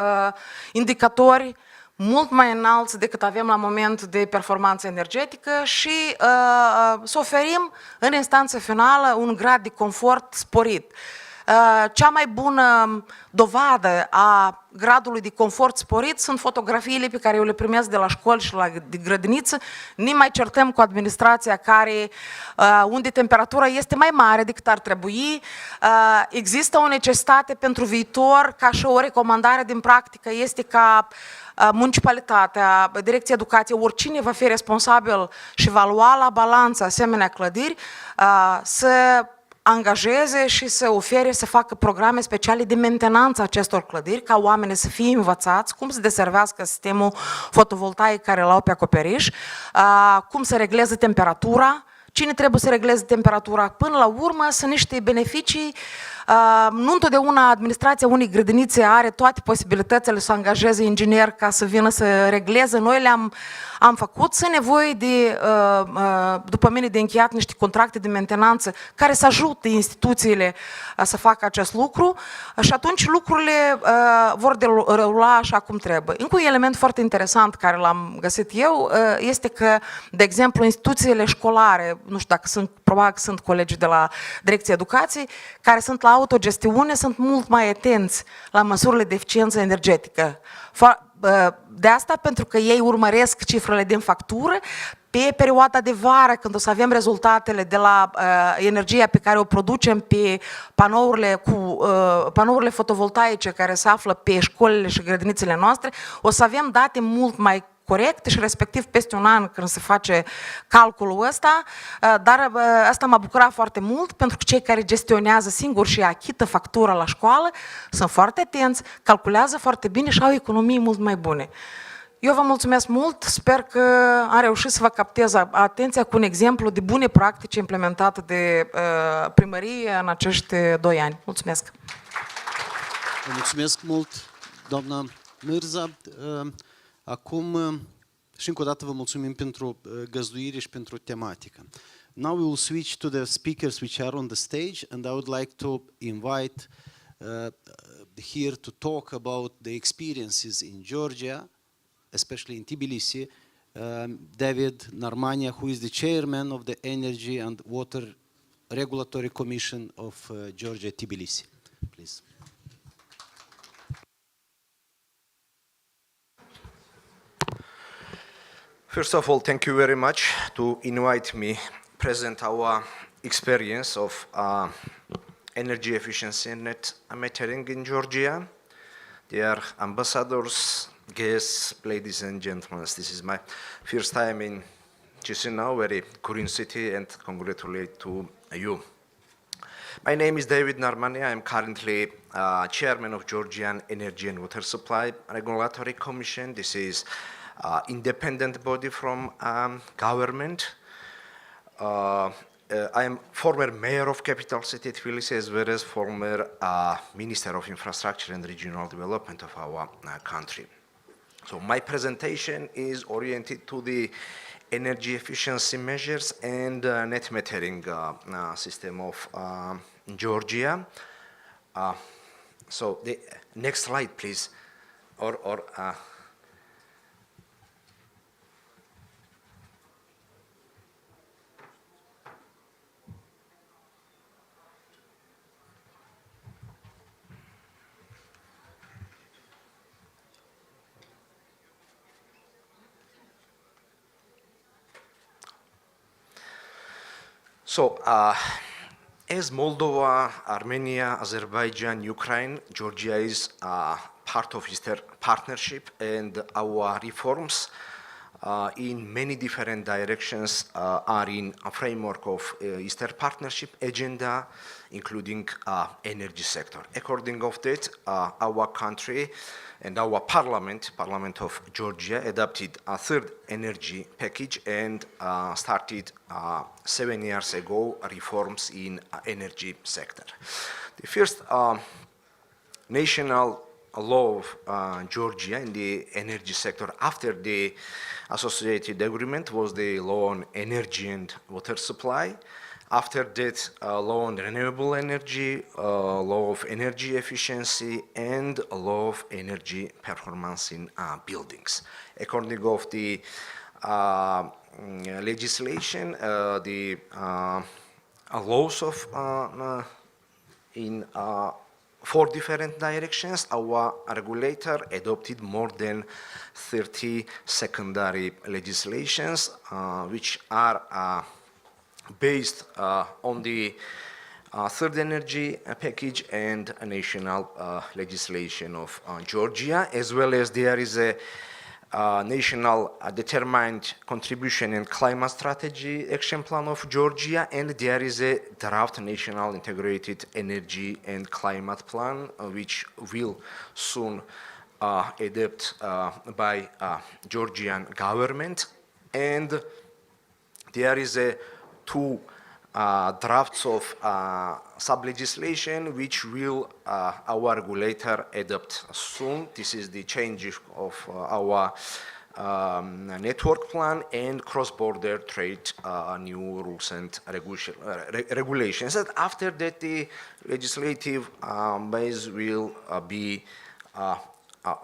indicatori mult mai înalți decât avem la moment de performanță energetică și să oferim în instanță finală un grad de confort sporit. Cea mai bună dovadă a gradului de confort sporit sunt fotografiile pe care eu le primesc de la școli și de grădiniță. Ne mai certăm cu administrația unde temperatura este mai mare decât ar trebui. Există o necesitate pentru viitor, ca și o recomandare din practică, este ca municipalitatea, Direcția Educației, oricine va fi responsabil și va lua la balanță asemenea clădiri, să angajeze și să ofere, să facă programe speciale de mentenanță acestor clădiri, ca oamenii să fie învățați cum să deservească sistemul fotovoltaic care l-au pe acoperiș, cum să regleze temperatura, cine trebuie să regleze temperatura. Până la urmă sunt niște beneficii. Nu întotdeauna administrația unei grădinițe are toate posibilitățile să angajeze inginer ca să vină să regleze. Noi le-am făcut, sunt nevoie de, după mine, de încheiat niște contracte de mentenanță care să ajute instituțiile să facă acest lucru și atunci lucrurile vor derula așa cum trebuie. Încă un element foarte interesant care l-am găsit eu este că, de exemplu, instituțiile școlare, nu știu dacă sunt, probabil că sunt colegi de la Direcția Educației, care sunt la autogestiune, sunt mult mai atenți la măsurile de eficiență energetică. De asta, pentru că ei urmăresc cifrele din factură, pe perioada de vară, când o să avem rezultatele de la energia pe care o producem pe panourile fotovoltaice care se află pe școlile și grădinițele noastre, o să avem date mult mai corecte și respectiv peste un an când se face calculul ăsta, dar asta m-a bucurat foarte mult pentru că cei care gestionează singuri și achită factura la școală sunt foarte atenți, calculează foarte bine și au economii mult mai bune. Eu vă mulțumesc mult, sper că am reușit să vă captez atenția cu un exemplu de bune practici implementate de primărie în acești 2 ani. Mulțumesc!
Vă mulțumesc mult, doamna Mârza. Acum, și încă o dată vă mulțumim pentru găzduire și pentru tematică. Now we will switch to the speakers which are on the stage, and I would like to invite here to talk about the experiences in Georgia, especially in Tbilisi, David Narmania, who is the chairman of the Energy and Water Regulatory Commission of Georgia, Tbilisi. Please.
First of all, thank you very much to invite me present our experience of energy efficiency and net metering in Georgia. Dear ambassadors, guests, ladies and gentlemen, this is my first time in Chișinău, very green city, and congratulate to you. My name is David Narmani. I am currently chairman of Georgian Energy and Water Supply Regulatory Commission. This is independent body from government. I am former mayor of capital city Tbilisi, as well as former minister of infrastructure and regional development of our country. So my presentation is oriented to the energy efficiency measures and net metering system of Georgia. So the next slide, please. So, as Moldova, Armenia, Azerbaijan, Ukraine, Georgia is part of Eastern Partnership, and our reforms in many different directions are in a framework of Eastern Partnership agenda, including energy sector. According of that, our country and our Parliament of Georgia, adopted a third energy package and started 7 years ago reforms in energy sector. The first national law of Georgia in the energy sector after the associated agreement was the law on energy and water supply. After that, law on renewable energy, law of energy efficiency, and a law of energy performance in buildings. According of the legislation, the laws of in 4 different directions, our regulator adopted more than 30 secondary legislations, which are based on the third energy package and a national legislation of Georgia, as well as there is a national determined contribution and climate strategy action plan of Georgia, and there is a draft national integrated energy and climate plan, which will soon adopt by Georgian government. And there is a 2 drafts of sub-legislation which will our regulator adopt soon. This is the change of our network plan and cross-border trade new rules and regulations. And after that, the legislative base will be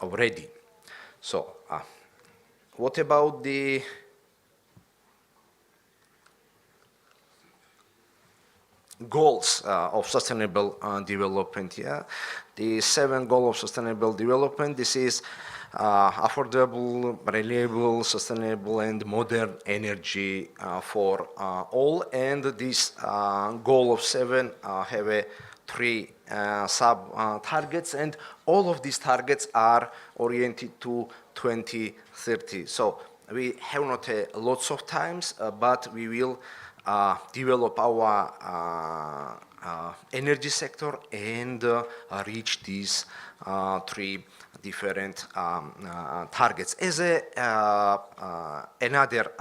ready. So, what about the goals of sustainable development? Yeah, the 7 goals of sustainable development. This is affordable, reliable, sustainable, and modern energy for all. And this goal of 7 have 3 sub targets, and all of these targets are oriented to 2030. So we have not lots of times, but we will develop our energy sector and reach these 3 different targets as another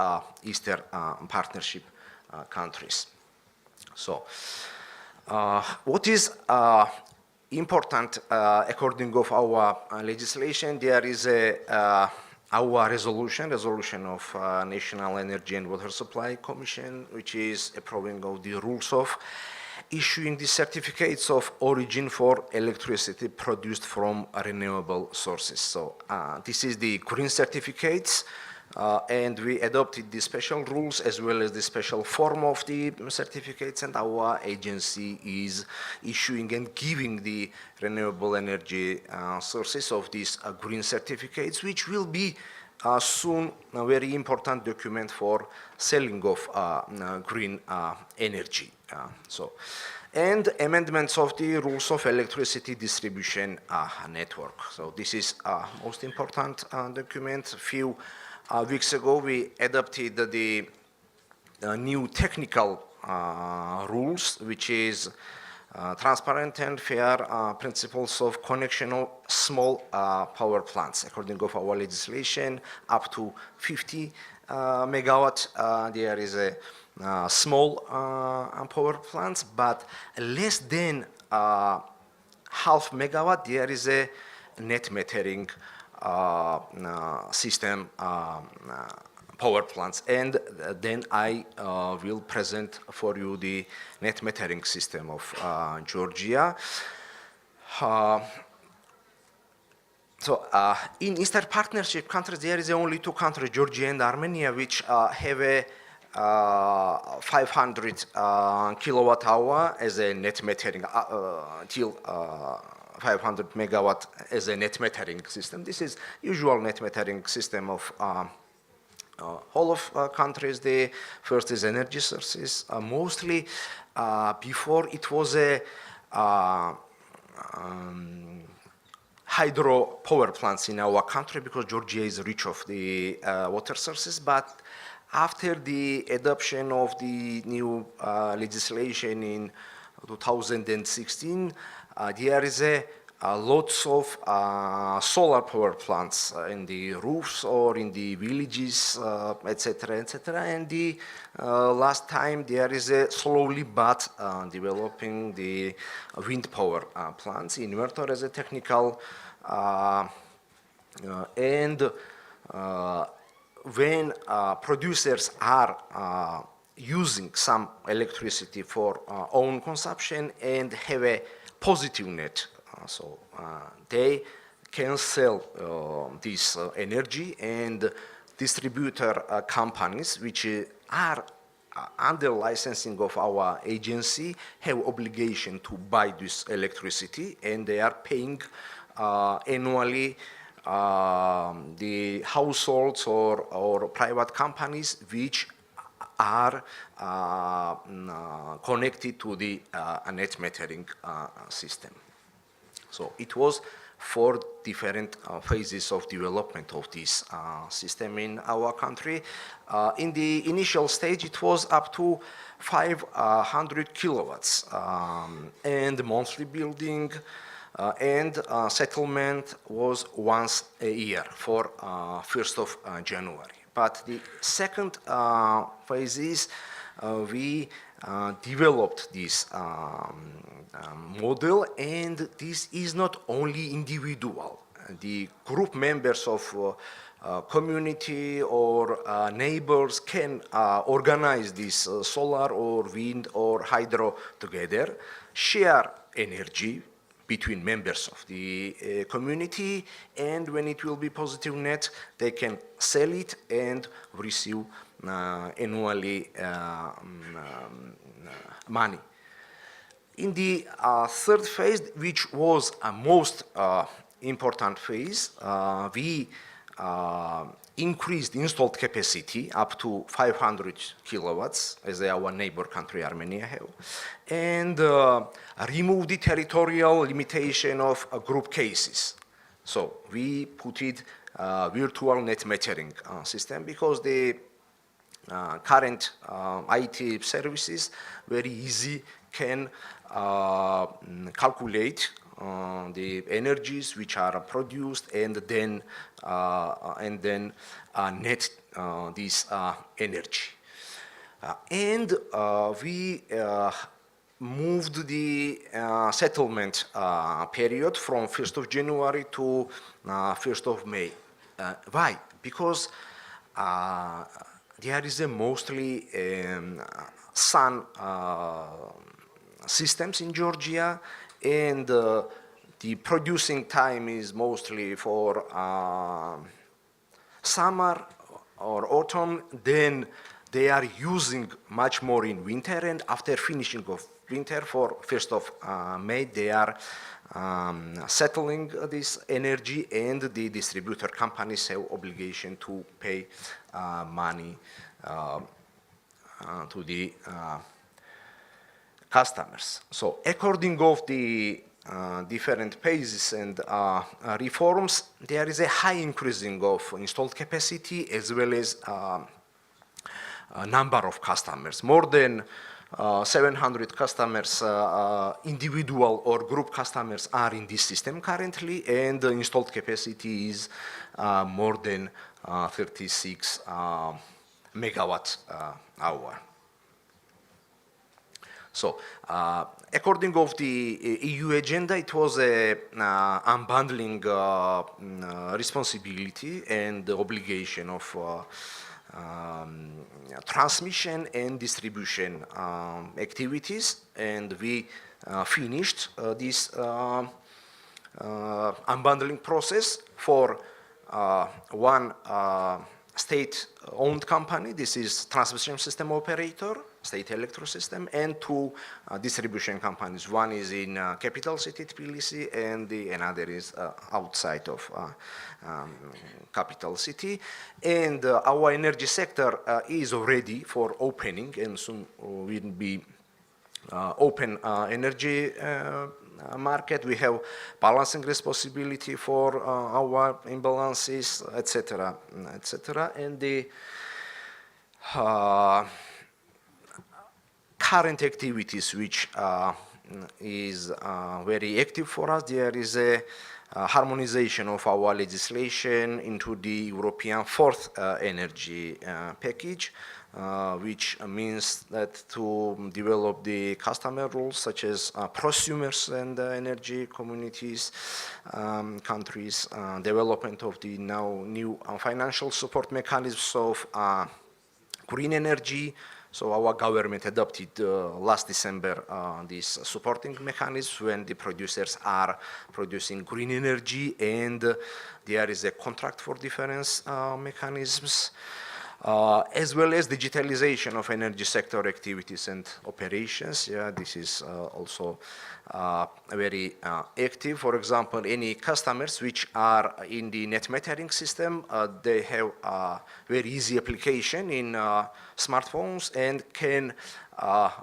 Eastern Partnership countries. So, what is important according of our legislation? There is our resolution of National Energy and Water Supply Commission, which is approving of the rules of issuing the certificates of origin for electricity produced from renewable sources. So this is the green certificates, and we adopted the special rules as well as the special form of the certificates, and our agency is issuing and giving the renewable energy sources of these green certificates, which will be soon a very important document for selling of green energy. And amendments of the rules of electricity distribution network. So this is most important document. A few weeks ago, we adopted the new technical rules, which is transparent and fair principles of connection of small power plants. According to our legislation, up to 50 megawatt, there is a small power plants, but less than half megawatt, there is a net metering system power plants, and then I will present for you the net metering system of Georgia. In Eastern Partnership countries, there is only two countries, Georgia and Armenia, which have a 500 kilowatt hour as a net metering till 500 megawatt as a net metering system. This is usual net metering system of all of countries. The first is energy sources. Mostly before it was a hydro power plants in our country because Georgia is rich of the water sources, but after the adoption of the new legislation in 2016, there is lots of solar power plants in the roofs or in the villages, etc., etc. And the last time there is a slowly but developing the wind power plants, inverter as a technical, and when producers are using some electricity for own consumption and have a positive net, so they can sell this energy, and distributor companies which are under licensing of our agency have obligation to buy this electricity, and they are paying annually the households or private companies which are connected to the net metering system. So it was 4 different phases of development of this system in our country. In the initial stage, it was up to 500 kilowatts, and monthly building and settlement was once a year for 1st of January. But the second phase is we developed this model, and this is not only individual. The group members of community or neighbors can organize this solar or wind or hydro together, share energy between members of the community, and when it will be positive net, they can sell it and receive annually money. In the third phase, which was a most important phase, we increased installed capacity up to 500 kilowatts, as our neighbor country Armenia have, and removed the territorial limitation of group cases. So we put it virtual net metering system, because the current IT services very easy can calculate the energies which are produced and then net this energy. And we moved the settlement period from 1st of January to 1st of May. Why? Because there is a mostly sun systems in Georgia, and the producing time is mostly for summer or autumn. Then they are using much more in winter, and after finishing of winter for 1st of May, they are settling this energy, and the distributor companies have obligation to pay money to the customers. So according of the different phases and reforms, there is a high increasing of installed capacity as well as number of customers. More than 700 customers, individual or group customers are in this system currently, and the installed capacity is more than 36 megawatt hour. So, according of the EU agenda, it was a unbundling responsibility and the obligation of transmission and distribution activities, and we finished this unbundling process for one state-owned company. This is transmission system operator, state electro system, and two distribution companies. One is in capital city Tbilisi, and the another is outside of capital city. And our energy sector is ready for opening, and soon will be open energy market. We have balancing responsibility for our imbalances, etc., etc. And the current activities which is very active for us, there is a harmonization of our legislation into the European fourth energy package, which means that to develop the customer rules such as prosumers and energy communities, countries, development of the now new financial support mechanisms of green energy. So our government adopted last December these supporting mechanisms when the producers are producing green energy, and there is a contract for difference mechanisms, as well as digitalization of energy sector activities and operations. Yeah, this is also very active. For example, any customers which are in the net metering system, they have a very easy application in smartphones and can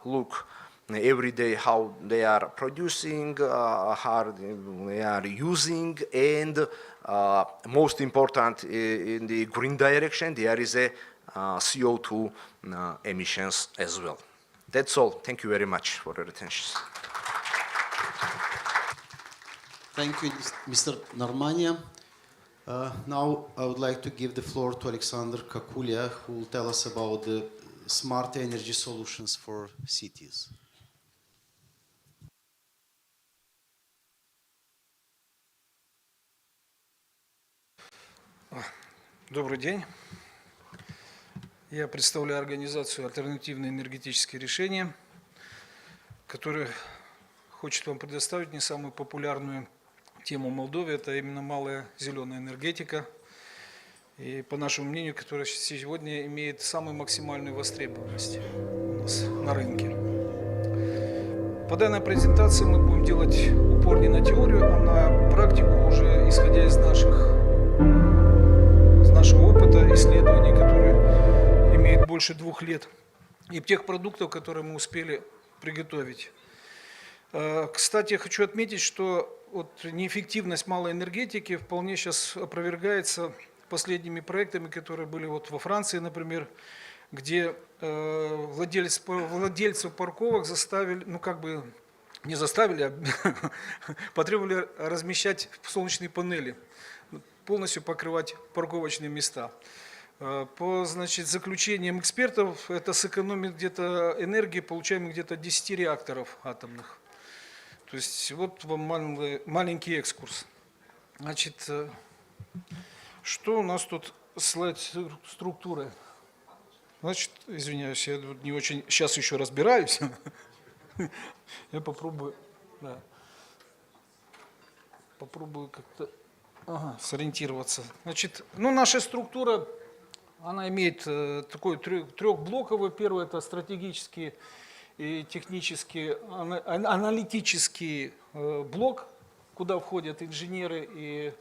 look every day how they are producing, how they are using, and most important in the green direction, there is a CO2 emissions as well. That's all. Thank you very much for your attention.
Thank you, Mr. Normania. Now I would like to give the floor to Alexander Kakulia, who will tell us about the smart energy solutions for cities.
Добрый день. Я представляю организацию «Альтернативные энергетические решения», которая хочет вам предоставить не самую популярную тему в Молдове. Это именно малая зеленая энергетика. И по нашему мнению, которая сегодня имеет самую максимальную востребованность у нас на рынке. По данной презентации мы будем делать упор не на теорию, а на практику, уже исходя из нашего опыта, исследований, которые имеют больше 2 лет, и тех продуктов, которые мы успели приготовить. Кстати, я хочу отметить, что неэффективность малой энергетики вполне сейчас опровергается последними проектами, которые были во Франции, например, где владельцев парковок заставили, не заставили, а потребовали размещать солнечные панели, полностью покрывать парковочные места. По заключениям экспертов, это сэкономит где-то энергии, получаемой где-то 10 реакторов атомных. То есть вот вам маленький экскурс. Значит, что у нас тут слайд структуры? Значит, извиняюсь, я не очень сейчас еще разбираюсь. Я попробую, да, как-то сориентироваться. Значит, наша структура, она имеет такой трехблоковый. Первый — это стратегический и технический, аналитический блок, куда входят инженеры и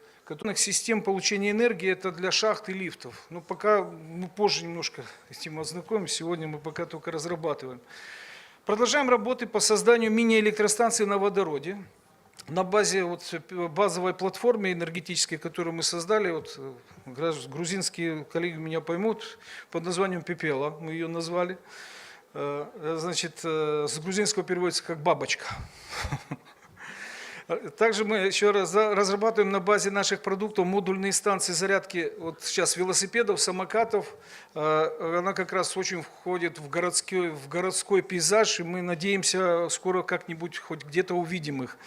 систем получения энергии, это для шахт и лифтов. Но пока мы позже немножко с этим ознакомимся, сегодня мы пока только разрабатываем. Продолжаем работы по созданию мини-электростанции на водороде. На базе базовой платформы энергетической, которую мы создали, грузинские коллеги меня поймут, под названием Пепела мы ее назвали. Значит, с грузинского переводится как «бабочка». Также мы еще раз разрабатываем на базе наших продуктов модульные станции зарядки сейчас велосипедов, самокатов. Она как раз очень входит в городской пейзаж, и мы надеемся скоро как-нибудь хоть где-то увидим их.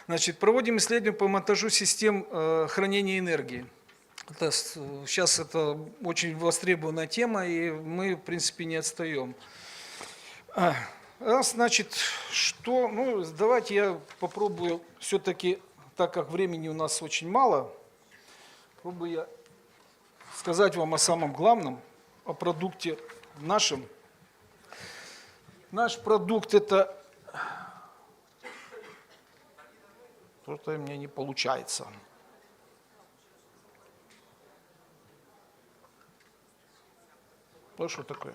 Значит, проводим исследования по монтажу систем хранения энергии. Сейчас это очень востребованная тема, и мы, в принципе, не отстаем. Значит, что? Ну, давайте я попробую все-таки, так как времени у нас очень мало, попробую я сказать вам о самом главном, о продукте нашем. Наш продукт это... Что-то у меня не получается. Что такое?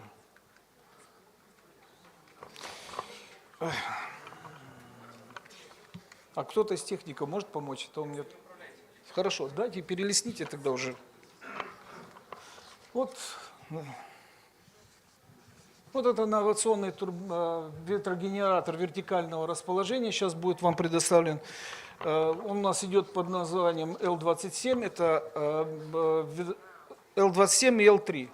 А кто-то из техников может помочь? Это у меня... Хорошо, дайте, перелистните тогда уже. Вот это инновационный ветрогенератор вертикального расположения. Сейчас будет вам предоставлен. Он у нас идет под названием L27. Это L27 и L3.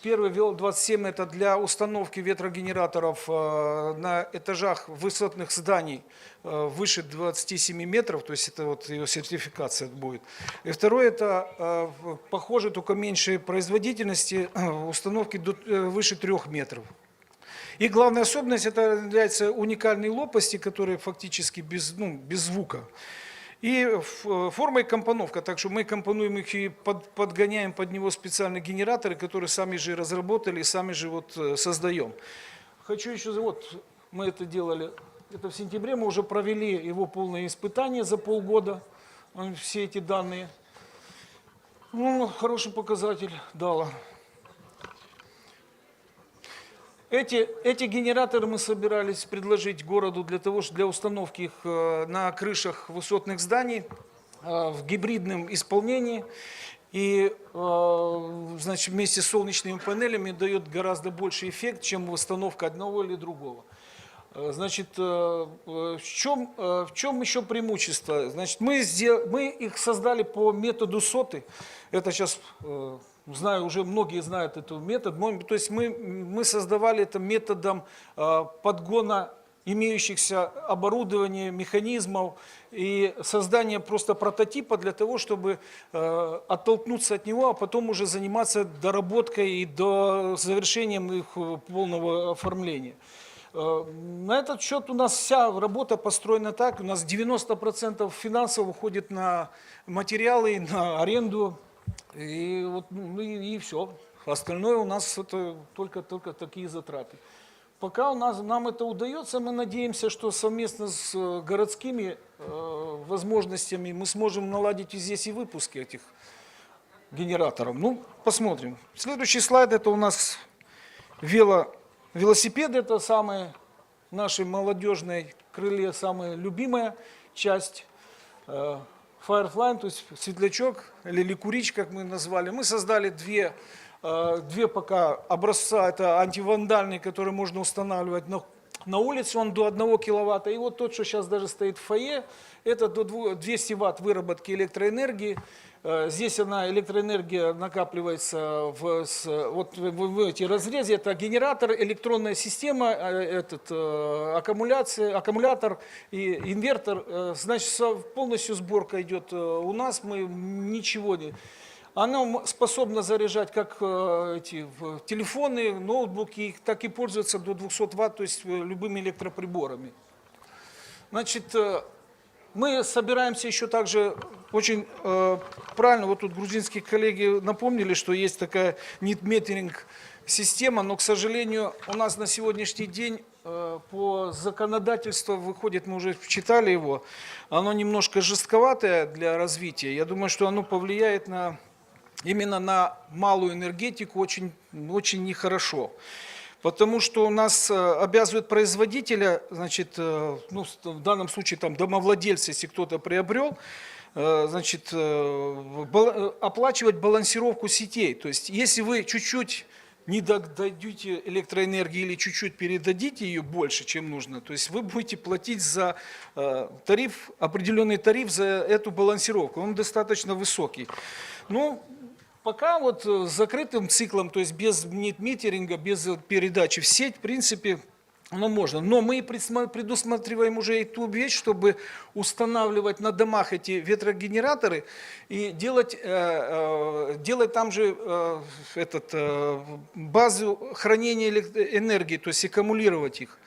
Первый L27 это для установки ветрогенераторов на этажах высотных зданий выше 27 метров, то есть это вот ее сертификация будет. И второй это похоже, только меньшей производительности, установки выше 3 метров. И главная особенность это является уникальные лопасти, которые фактически без звука. И форма и компоновка, так что мы компонуем их и подгоняем под него специальные генераторы, которые сами же разработали и сами же создаем. Хочу еще, мы это делали, это в сентябре, мы уже провели его полное испытание за полгода, все эти данные. Ну, хороший показатель дало. Эти генераторы мы собирались предложить городу для установки их на крышах высотных зданий в гибридном исполнении. И значит, вместе с солнечными панелями дает гораздо больший эффект, чем установка одного или другого. Значит, в чем еще преимущество? Значит, мы их создали по методу соты. Это сейчас... Знаю, уже многие знают этот метод. То есть мы создавали это методом подгона имеющихся оборудования, механизмов и создания просто прототипа для того, чтобы оттолкнуться от него, а потом уже заниматься доработкой и до завершением их полного оформления. На этот счет у нас вся работа построена так. У нас 90% финансов уходит на материалы, на аренду. И все. Остальное у нас это только такие затраты. Пока нам это удается, мы надеемся, что совместно с городскими возможностями мы сможем наладить и здесь и выпуски этих генераторов. Ну, посмотрим. Следующий слайд это у нас велосипеды. Это самые нашей молодежной крыле, самая любимая часть. Firefly, то есть светлячок или ликурич, как мы назвали. Мы создали две пока образца, это антивандальные, которые можно устанавливать на улице, он до 1 киловатта. И вот тот, что сейчас даже стоит в фойе, это до 200 ватт выработки электроэнергии. Здесь электроэнергия накапливается в эти разрезе. Это генератор, электронная система, аккумулятор и инвертор. Значит, полностью сборка идет у нас. Мы ничего не... Она способна заряжать как телефоны, ноутбуки, так и пользоваться до 200 ватт, то есть любыми электроприборами. Значит, мы собираемся еще также очень правильно, вот тут грузинские коллеги напомнили, что есть такая need-metering система, но, к сожалению, у нас на сегодняшний день по законодательству выходит, мы уже читали его, оно немножко жестковатое для развития. Я думаю, что оно повлияет именно на малую энергетику очень, очень нехорошо. Потому что у нас обязывают производителя, значит, ну, в данном случае там домовладельца, если кто-то приобрел, значит, оплачивать балансировку сетей. То есть, если вы чуть-чуть не дадите электроэнергии или чуть-чуть передадите ее больше, чем нужно, то есть вы будете платить за тариф, определенный тариф за эту балансировку. Он достаточно высокий. Ну, пока вот с закрытым циклом, то есть без митеринга, без передачи в сеть, в принципе, оно можно. Но мы предусматриваем уже и ту вещь, чтобы устанавливать на домах эти ветрогенераторы и делать там же базу хранения энергии, то есть аккумулировать их.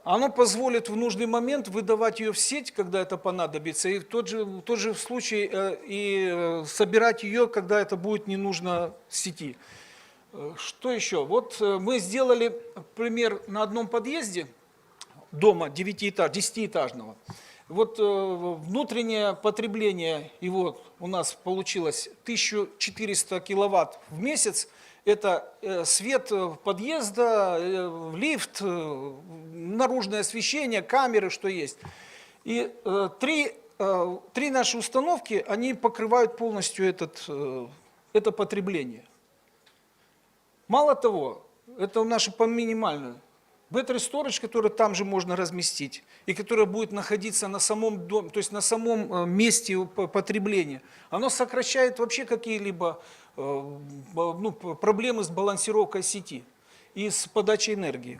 Оно позволит в нужный момент выдавать ее в сеть, когда это понадобится, и в тот же случай и собирать ее, когда это будет не нужно сети. Что еще? Вот мы сделали пример на одном подъезде дома 10-этажного. Вот внутреннее потребление его у нас получилось 1400 киловатт в месяц. Это свет подъезда, лифт, наружное освещение, камеры, что есть. И три наши установки, они покрывают полностью это потребление. Мало того, это наше по минимальному. Battery storage, который там же можно разместить, и который будет находиться на самом доме, то есть на самом месте потребления, оно сокращает вообще какие-либо проблемы с балансировкой сети и с подачей энергии.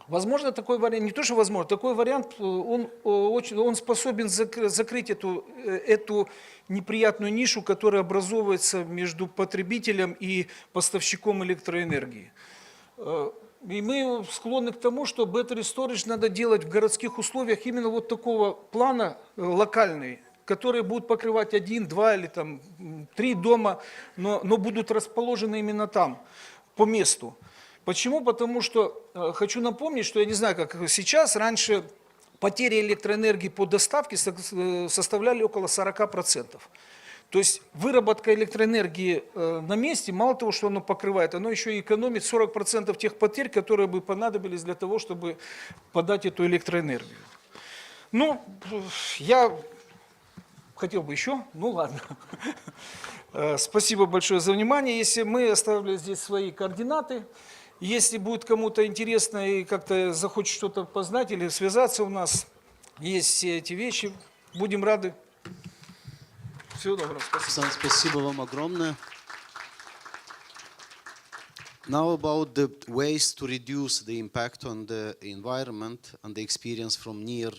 Возможно, такой вариант, не то что возможно, такой вариант, он способен закрыть эту неприятную нишу, которая образовывается между потребителем и поставщиком электроэнергии. И мы склонны к тому, что battery storage надо делать в городских условиях именно вот такого плана локальный, которые будут покрывать 1, 2 или там 3 дома, но будут расположены именно там, по месту. Почему? Потому что, хочу напомнить, что я не знаю, как сейчас, раньше потери электроэнергии по доставке составляли около 40%. То есть выработка электроэнергии на месте, мало того, что оно покрывает, оно еще и экономит 40% тех потерь, которые бы понадобились для того, чтобы подать эту электроэнергию. Ну, я хотел бы еще, ну ладно. Спасибо большое за внимание. Если мы оставили здесь свои координаты, если будет кому-то интересно и как-то захочет что-то познать или связаться, у нас есть все эти вещи, будем рады. Всего доброго. Спасибо.
Спасибо вам огромное. Now about the ways to reduce the impact on the environment and the experience from near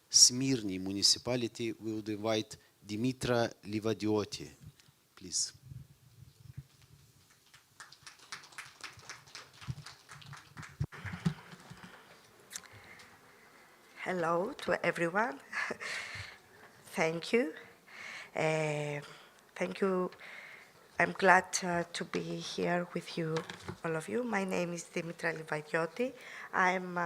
Smyrni municipality, we would invite Dimitra Livadioti, please.
Hello to everyone. Thank you. Thank you. I'm glad to be here with you, all of you. My name is Dimitra Livadioti. I'm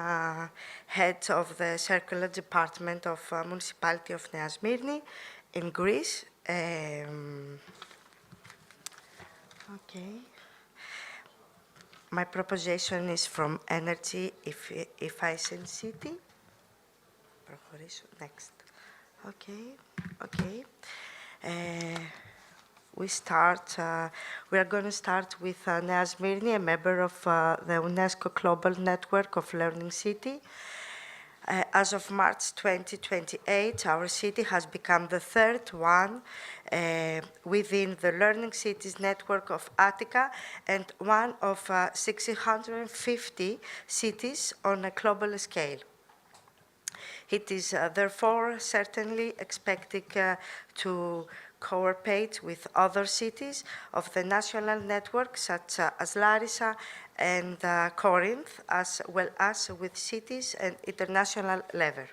head of the Circular Department of Municipality of Nea Smyrni in Greece. Okay. My proposition is from Energy Efficient City. Next. Okay. We are going to start with Nea Smyrni, a member of the UNESCO Global Network of Learning City. As of March 2028, our city has become the third one within the Learning Cities network of Attica and one of 650 cities on a global scale. It is therefore certainly expected to cooperate with other cities of the national network, such as Larissa and Corinth, as well as with cities at international level.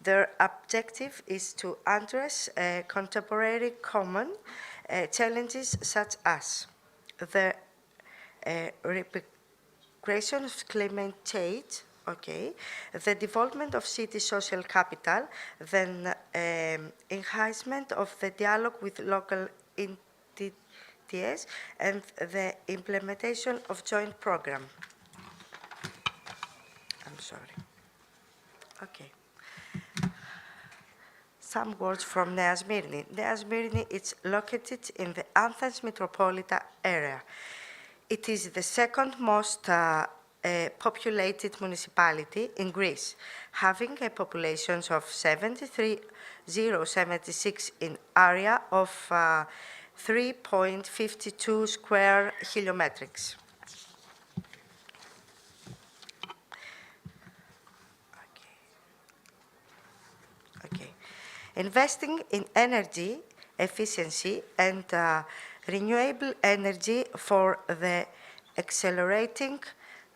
Their objective is to address contemporary common challenges such as the repercussions of climate change Okay, the development of city social capital, then enhancement of the dialogue with local entities, and the implementation of joint program. I'm sorry. Okay. Some words from Nea Smyrni. Nea Smyrni is located in the Athens metropolitan area. It is the second most populated municipality in Greece, having a population of 73,076 in area of 3.52 square kilometers. Okay. Investing in energy efficiency and renewable energy for the accelerating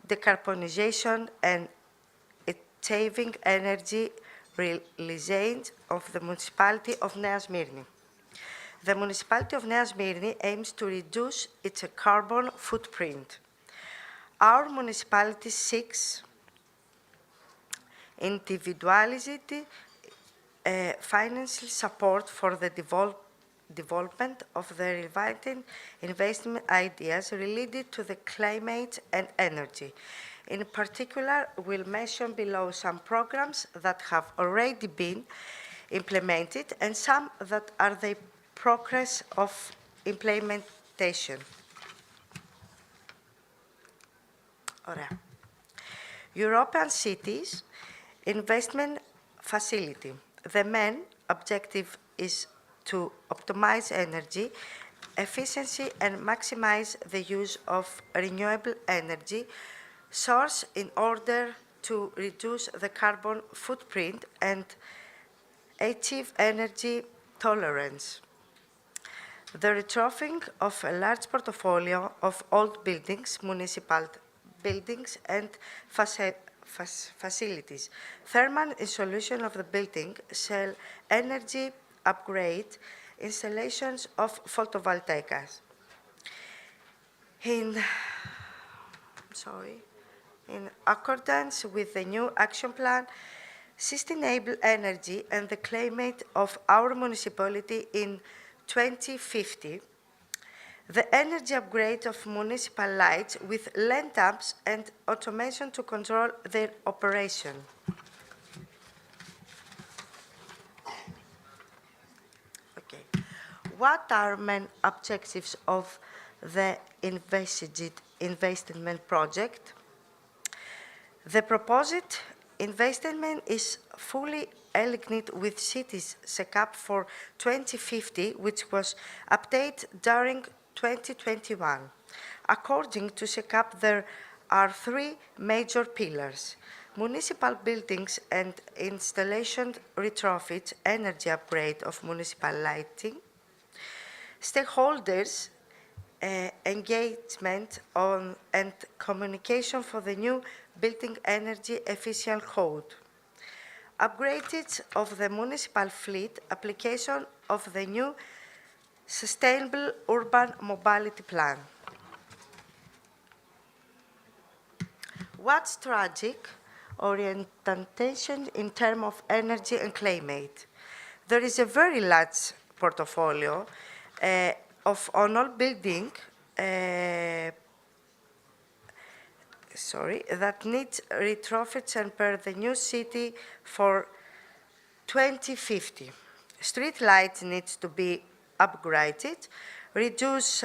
decarbonization and achieving energy realization of the municipality of Nea Smyrni. The municipality of Nea Smyrni aims to reduce its carbon footprint. Our municipality seeks individualized financial support for the development of the relevant investment ideas related to the climate and energy. In particular, we'll mention below some programs that have already been implemented and some that are the progress of implementation. Ωραία. European Cities Investment Facility. The main objective is to optimize energy efficiency and maximize the use of renewable energy source in order to reduce the carbon footprint and achieve energy tolerance. The retrofitting of a large portfolio of old buildings, municipal buildings, and facilities. Thermal insulation of the building, cell energy upgrade, installations of photovoltaics. In accordance with the new action plan, sustainable energy and the climate of our municipality in 2050, the energy upgrade of municipal lights with LED lamps and automation to control their operation. Okay. What are main objectives of the investment project? The proposed investment is fully aligned with cities SECAP for 2050, which was updated during 2021. According to SECAP, there are three major pillars: municipal buildings and installation retrofit, energy upgrade of municipal lighting, stakeholders engagement on and communication for the new building energy efficient code, upgraded of the municipal fleet, application of the new sustainable urban mobility plan. What strategic orientation in terms of energy and climate? There is a very large portfolio of on all building that needs retrofits and per the new city for 2050. Street lights needs to be upgraded, reduce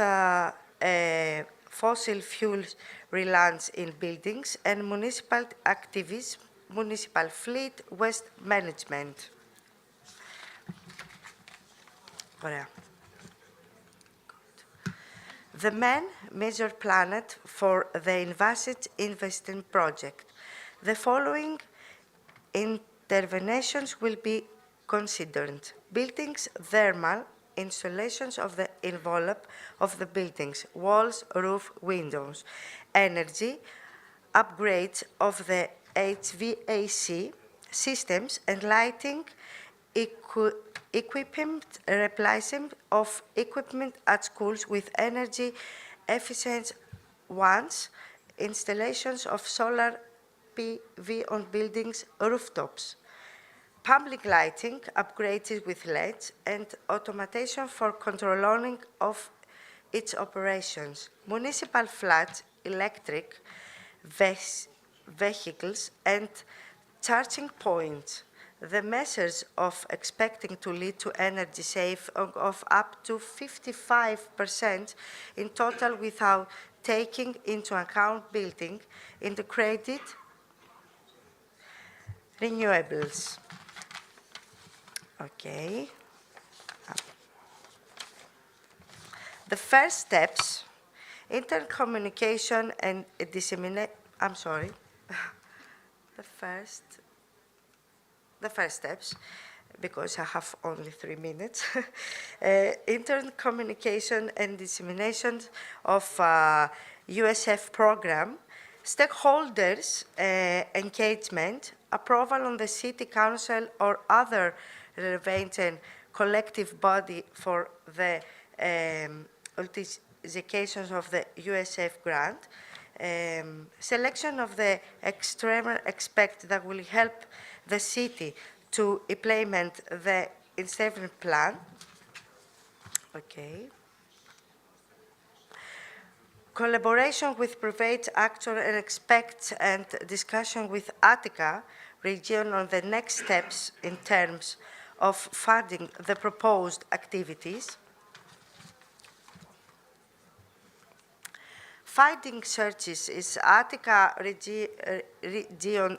fossil fuels reliance in buildings, and municipal activism, municipal fleet, waste management. The main major plan for the investment project. The following interventions will be considered: buildings, thermal insulations of the envelope of the buildings, walls, roof, windows, energy, upgrades of the HVAC systems and lighting, equipment, replacement of equipment at schools with energy efficient ones, installations of solar PV on buildings' rooftops, public lighting upgraded with LEDs, and automation for controlling of its operations, municipal floods, electric vehicles, and charging points. The measures of expecting to lead to energy saving of up to 55% in total without taking into account building integrated renewables. Okay. The first steps, intercommunication and dissemination, I'm sorry, the first steps, because I have only 3 minutes, intercommunication and dissemination of USF program, stakeholders engagement, approval on the city council or other relevant and collective body for the utilizations of the USF grant, selection of the external expert that will help the city to implement the investment plan. Okay. Collaboration with private actors and experts and discussion with Attica region on the next steps in terms of funding the proposed activities. Funding searches is Attica Region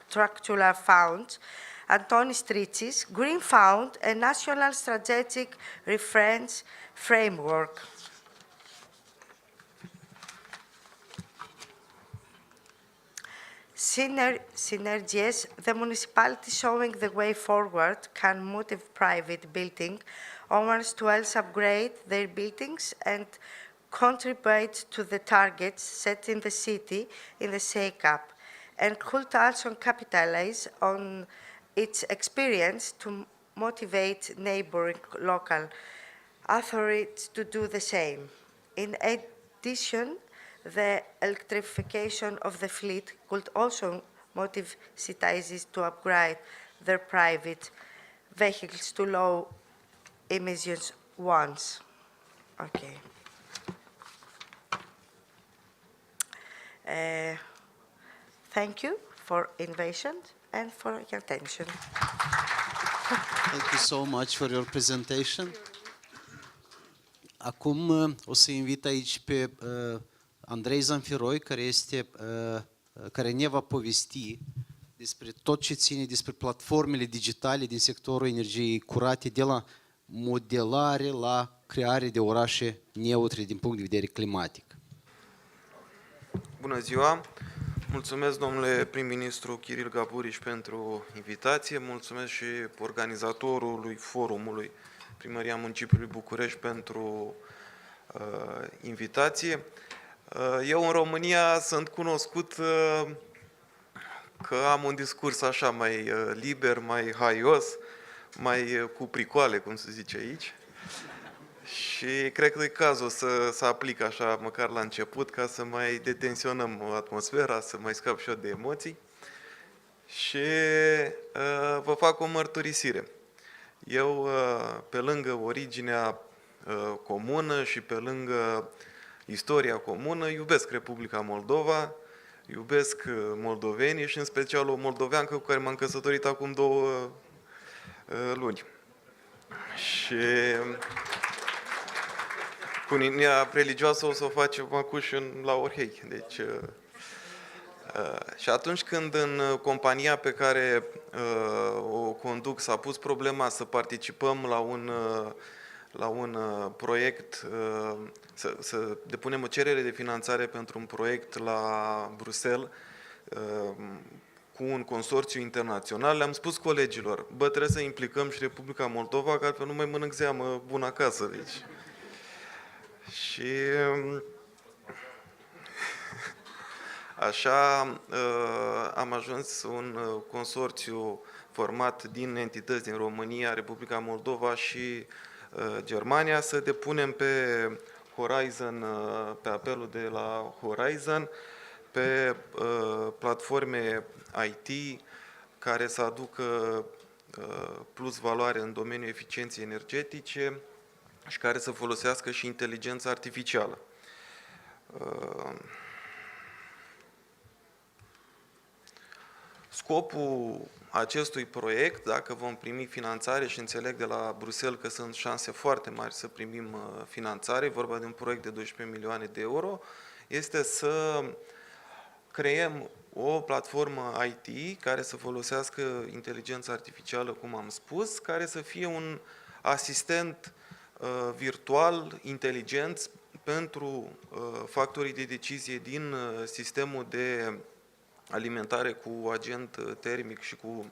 Structural Fund, Antoni Stricis, Green Fund, and National Strategic Reference Framework. Synergies, the municipality showing the way forward can motivate private building owners to also upgrade their buildings and contribute to the targets set in the city in the SACAP, and could also capitalize on its experience to motivate neighboring local authorities to do the same. In addition, the electrification of the fleet could also motivate cities to upgrade their private vehicles to low emissions ones. Okay. Thank you for invitation and for your attention.
Thank you so much for your presentation. Acum o să invit aici pe Andrei Zanfiroi, care ne va povesti despre tot ce ține despre platformele digitale din sectorul energiei curate, de la modelare la creare de orașe neutre din punct de vedere climatic.
Bună ziua! Mulțumesc, domnule prim-ministru Chiril Gaburiș, pentru invitație. Mulțumesc și organizatorului forumului Primăria Municipiului București pentru invitație. Eu în România sunt cunoscut că am un discurs așa mai liber, mai haios, mai cu pricoale, cum se zice aici. Și cred că e cazul să aplic așa, măcar la început, ca să mai detensionăm atmosfera, să mai scap și eu de emoții. Și vă fac o mărturisire. Eu, pe lângă originea comună și pe lângă istoria comună, iubesc Republica Moldova, iubesc moldovenii și în special o moldoveancă cu care m-am căsătorit acum 2 luni. Și cu linia religioasă o să o facem acum și la Orhei. Deci, și atunci când în compania pe care o conduc s-a pus problema să participăm la un proiect, să depunem o cerere de finanțare pentru un proiect la Bruxelles cu un consorțiu internațional, le-am spus colegilor, bă, trebuie să implicăm și Republica Moldova, că altfel nu mai mănânc zeamă bun acasă. Deci. Și așa am ajuns un consorțiu format din entități din România, Republica Moldova și Germania să depunem pe Horizon, pe apelul de la Horizon, pe platforme IT care să aducă plus valoare în domeniul eficienței energetice și care să folosească și inteligența artificială. Scopul acestui proiect, dacă vom primi finanțare, și înțeleg de la Bruxelles că sunt șanse foarte mari să primim finanțare, vorba de un proiect de 12 milioane de euro, este să creăm o platformă IT care să folosească inteligența artificială, cum am spus, care să fie un asistent virtual, inteligent pentru factorii de decizie din sistemul de alimentare cu agent termic și cu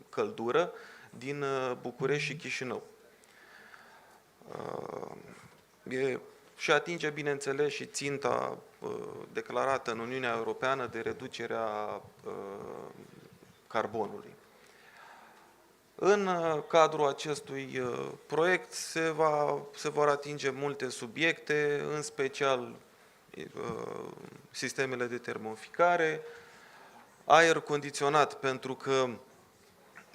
căldură din București și Chișinău. Și atinge, bineînțeles, și ținta declarată în Uniunea Europeană de reducerea carbonului. În cadrul acestui proiect se vor atinge multe subiecte, în special sistemele de termoficare, aer condiționat, pentru că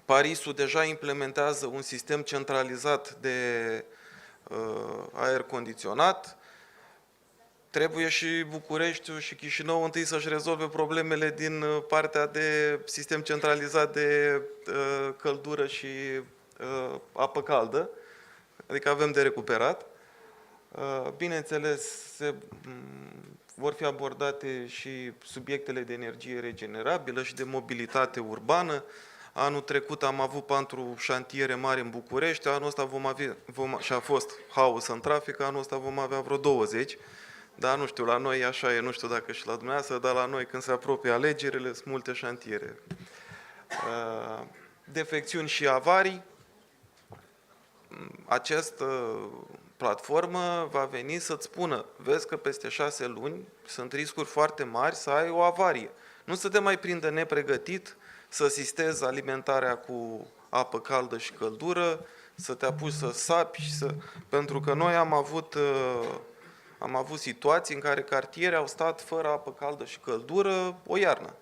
Parisul deja implementează un sistem centralizat de aer condiționat. Trebuie și Bucureștiul și Chișinău întâi să-și rezolve problemele din partea de sistem centralizat de căldură și apă caldă, adică avem de recuperat. Bineînțeles, vor fi abordate și subiectele de energie regenerabilă și de mobilitate urbană. Anul trecut am avut 4 șantiere mari în București, anul ăsta și a fost haos în trafic, anul ăsta vom avea vreo 20. Dar nu știu, la noi așa e, nu știu dacă și la dumneavoastră, dar la noi când se apropie alegerile sunt multe șantiere. Defecțiuni și avarii. Această platformă va veni să-ți spună, vezi că peste 6 luni sunt riscuri foarte mari să ai o avarie. Nu să te mai prindă nepregătit, să sistezi alimentarea cu apă caldă și căldură, să te apuci să sapi, pentru că noi am avut situații în care cartiere au stat fără apă caldă și căldură o iarnă,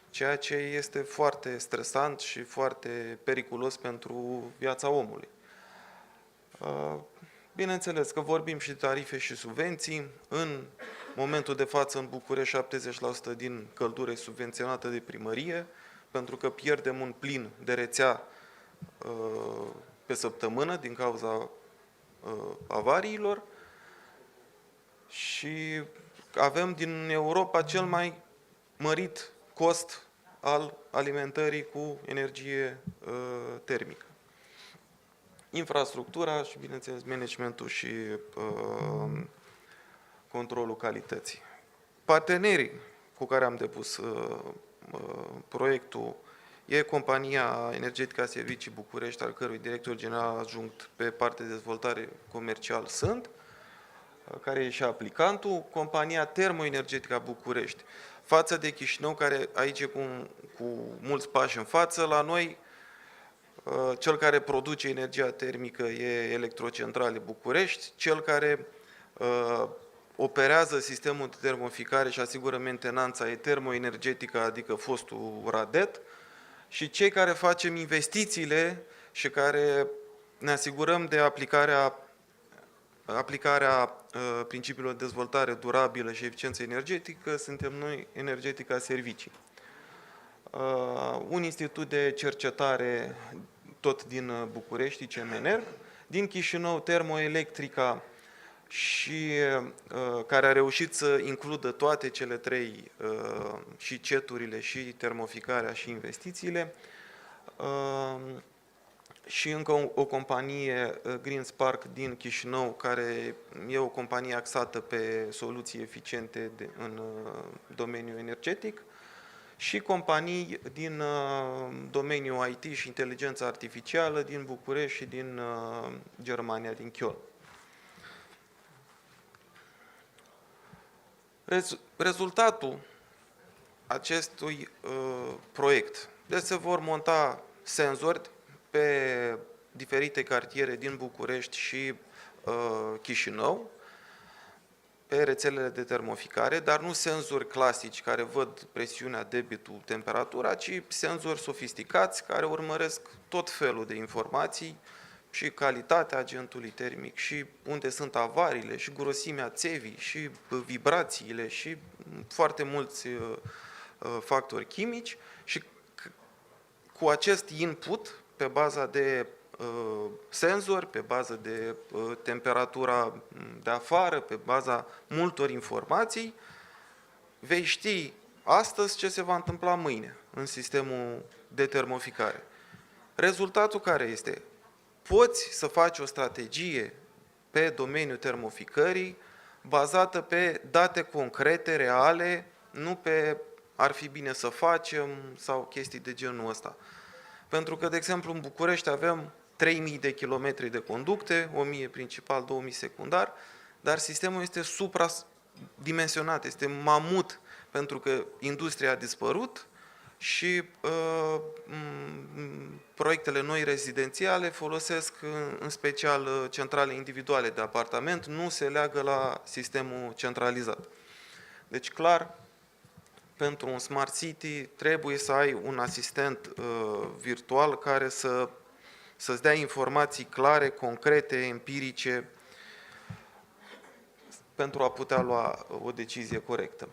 ceea ce este foarte stresant și foarte periculos pentru viața omului. Bineînțeles că vorbim și de tarife și subvenții. În momentul de față în București 70% din căldură e subvenționată de primărie, pentru că pierdem un plin de rețea pe săptămână din cauza avariilor și avem din Europa cel mai mărit cost al alimentării cu energie termică. Infrastructura și, bineînțeles, managementul și controlul calității. Partenerii cu care am depus proiectul e Compania Energetică a Servicii București, al cărui director general adjunct pe partea de dezvoltare comercial sunt, care e și aplicantul, Compania Termoenergetică a București. Față de Chișinău, care aici e cu mulți pași în față, la noi cel care produce energia termică e Electrocentrale București, cel care operează sistemul de termoficare și asigură mentenanța e Termoenergetică, adică fostul Radet, și cei care facem investițiile și care ne asigurăm de aplicarea principiilor de dezvoltare durabilă și eficiență energetică, suntem noi Energetica Servicii. Un institut de cercetare tot din București, CMNR, din Chișinău, Termoelectrica, și care a reușit să includă toate cele 3, și ceturile, și termoficarea, și investițiile, și încă o companie, Green Spark, din Chișinău, care e o companie axată pe soluții eficiente în domeniul energetic, și companii din domeniul IT și inteligența artificială din București și din Germania, din Köln. Rezultatul acestui proiect. Deci se vor monta senzori pe diferite cartiere din București și Chișinău. pe rețelele de termoficare, dar nu senzori clasici care văd presiunea, debitul, temperatura, ci senzori sofisticați care urmăresc tot felul de informații și calitatea agentului termic, și unde sunt avariile, și grosimea țevii, și vibrațiile, și foarte mulți factori chimici, și cu acest input, pe baza de senzori, pe bază de temperatura de afară, pe baza multor informații, vei ști astăzi ce se va întâmpla mâine în sistemul de termoficare. Rezultatul care este? Poți să faci o strategie pe domeniul termoficării bazată pe date concrete, reale, nu pe ar fi bine să facem sau chestii de genul ăsta. Pentru că, de exemplu, în București avem 3000 de kilometri de conducte, 1000 principal, 2000 secundar, dar sistemul este supradimensionat, este mamut, pentru că industria a dispărut și proiectele noi rezidențiale folosesc în special centrale individuale de apartament, nu se leagă la sistemul centralizat. Deci, clar, pentru un smart city trebuie să ai un asistent virtual care să-ți dea informații clare, concrete, empirice, pentru a putea lua o decizie corectă.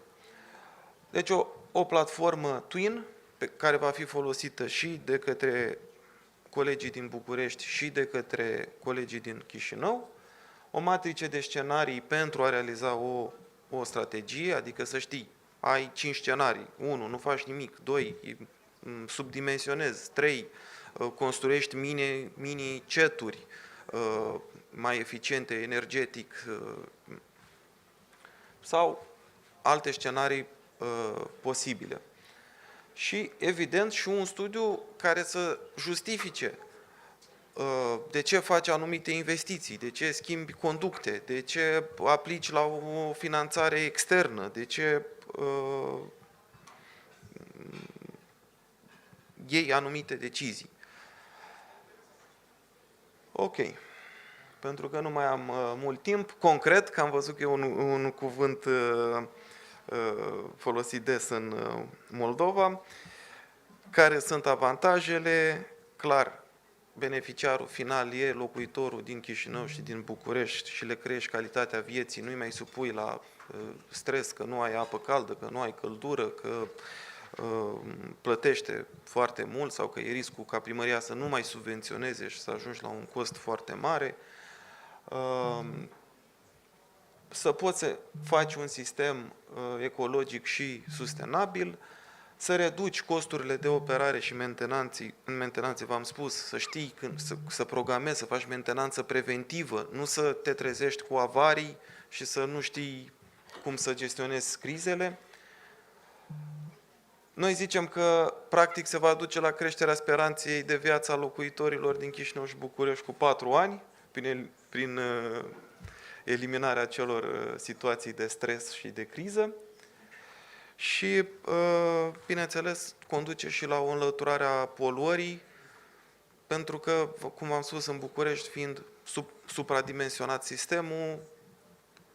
Deci o platformă Twin, care va fi folosită și de către colegii din București și de către colegii din Chișinău, o matrice de scenarii pentru a realiza o strategie, adică să știi, ai 5 scenarii, 1, nu faci nimic, 2, subdimensionezi, 3, construiești mini-ceturi mai eficiente energetic sau alte scenarii posibile. Și, evident, și un studiu care să justifice de ce faci anumite investiții, de ce schimbi conducte, de ce aplici la o finanțare externă, de ce iei anumite decizii. Ok. Pentru că nu mai am mult timp, concret, că am văzut că e un cuvânt folosit des în Moldova, care sunt avantajele, clar, beneficiarul final e locuitorul din Chișinău și din București și le crești calitatea vieții, nu-i mai supui la stres că nu ai apă caldă, că nu ai căldură, că plătește foarte mult sau că e riscul ca primăria să nu mai subvenționeze și să ajungi la un cost foarte mare. Să poți să faci un sistem ecologic și sustenabil, să reduci costurile de operare și mentenanțe, v-am spus, să știi când să programezi, să faci mentenanță preventivă, nu să te trezești cu avarii și să nu știi cum să gestionezi crizele. Noi zicem că, practic, se va duce la creșterea speranței de viață a locuitorilor din Chișinău și București cu 4 ani, prin eliminarea celor situații de stres și de criză și, bineînțeles, conduce și la o înlăturare a poluării, pentru că, cum am spus, în București, fiind supradimensionat sistemul,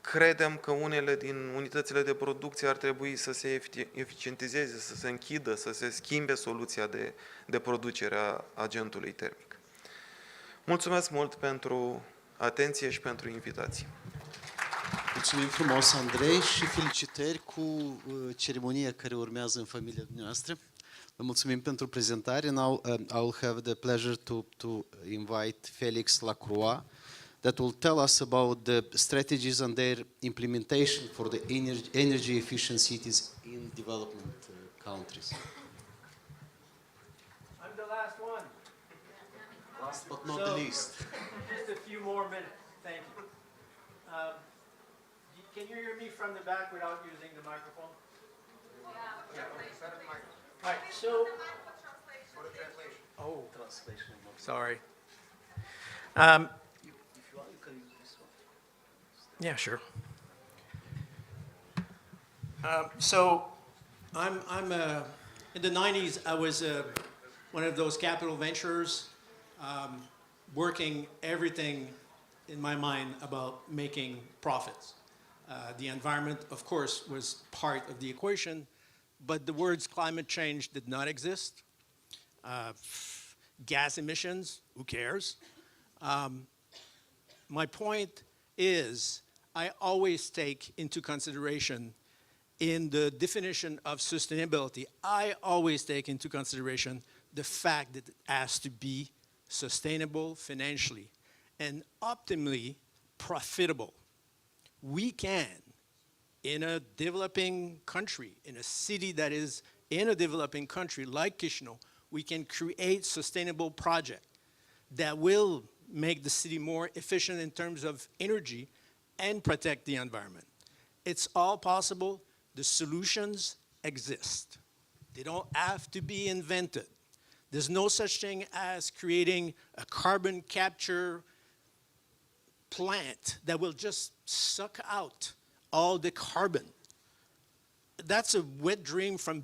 credem că unele din unitățile de producție ar trebui să se eficientizeze, să se închidă, să se schimbe soluția de producere a agentului termic. Mulțumesc mult pentru atenție și pentru invitație.
Mulțumim frumos, Andrei, și felicitări cu ceremonia care urmează în familia noastră. Vă mulțumim pentru prezentare. Now I will have the pleasure to invite Felix Lacroix that will tell us about the strategies and their implementation for the energy efficient cities in development countries.
I'm the last one.
Last but not the least.
Just a few more minutes. Thank you. Can you hear me from the back without using the microphone? Yeah. All right. So. Oh, translation. Sorry. Yeah, sure. So, I'm in the 90s. I was one of those capital ventures, working everything in my mind about making profits. The environment, of course, was part of the equation, but the words climate change did not exist. Gas emissions, who cares? My point is, I always take into consideration in the definition of sustainability, I always take into consideration the fact that it has to be sustainable financially and optimally profitable. We can, in a developing country, in a city that is in a developing country like Chișinău, we can create sustainable projects that will make the city more efficient in terms of energy and protect the environment. It's all possible. The solutions exist. They don't have to be invented. There's no such thing as creating a carbon capture plant that will just suck out all the carbon. That's a wet dream from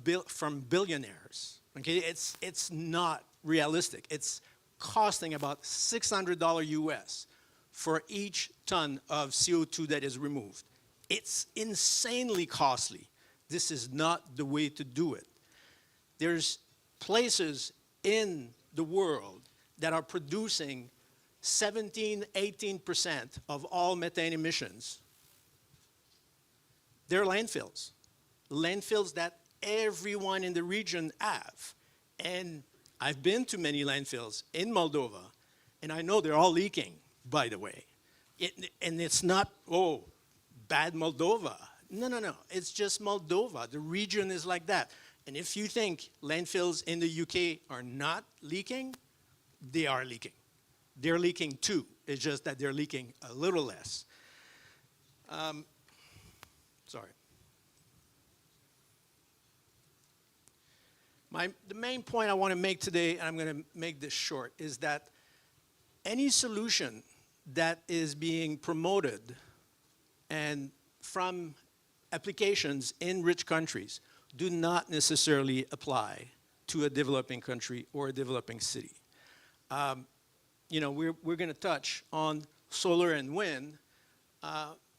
billionaires. Okay, it's not realistic. It's costing about $600 US for each ton of CO2 that is removed. It's insanely costly. This is not the way to do it. There's places in the world that are producing 17, 18% of all methane emissions. They're landfills. Landfills that everyone in the region have. And I've been to many landfills in Moldova, and I know they're all leaking, by the way. And it's not, oh, bad Moldova. No, no, no. It's just Moldova. The region is like that. And if you think landfills in the UK are not leaking, they are leaking. They're leaking too. It's just that they're leaking a little less. Sorry. The main point I want to make today, and I'm going to make this short, is that any solution that is being promoted and from applications in rich countries do not necessarily apply to a developing country or a developing city. You know, we're going to touch on solar and wind,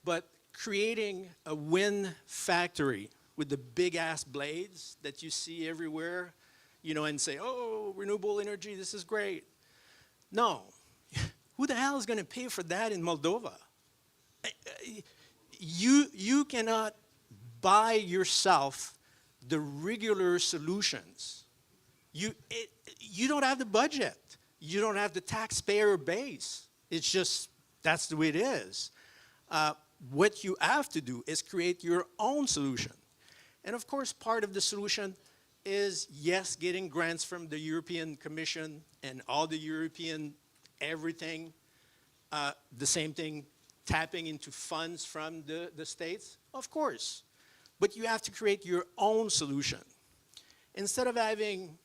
but creating a wind factory with the big-ass blades that you see everywhere, you know, and say, oh, renewable energy, this is great. No. Who the hell is going to pay for that in Moldova? You cannot buy yourself the regular solutions. You don't have the budget. You don't have the taxpayer base. It's just, that's the way it is. What you have to do is create your own solution. And of course, part of the solution is, yes, getting grants from the European Commission and all the European everything. The same thing, tapping into funds from the states, of course. But you have to create your own solution. Instead of having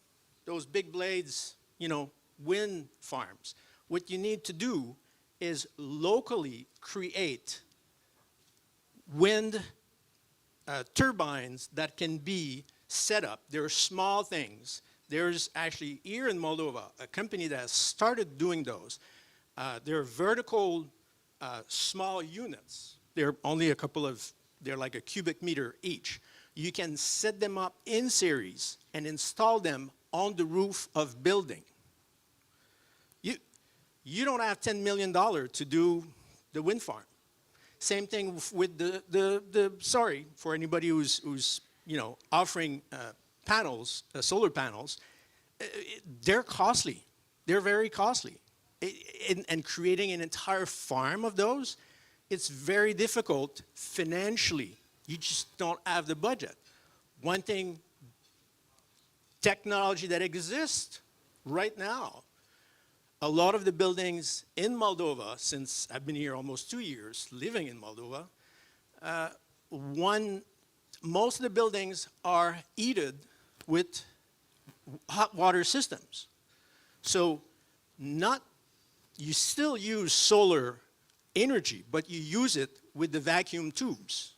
those big blades, you know, wind farms, what you need to do is locally create wind turbines that can be set up. There are small things. There's actually here in Moldova a company that has started doing those. They're vertical small units. They're only a couple of, they're like a cubic meter each. You can set them up in series and install them on the roof of building. You don't have $10 million to do the wind farm. Same thing with sorry, for anybody who's you know, offering panels, solar panels, they're costly. They're very costly. And creating an entire farm of those, it's very difficult financially. You just don't have the budget. One thing, technology that exists right now, a lot of the buildings in Moldova, since I've been here almost 2 years living in Moldova, most of the buildings are heated with hot water systems. So you still use solar energy, but you use it with the vacuum tubes.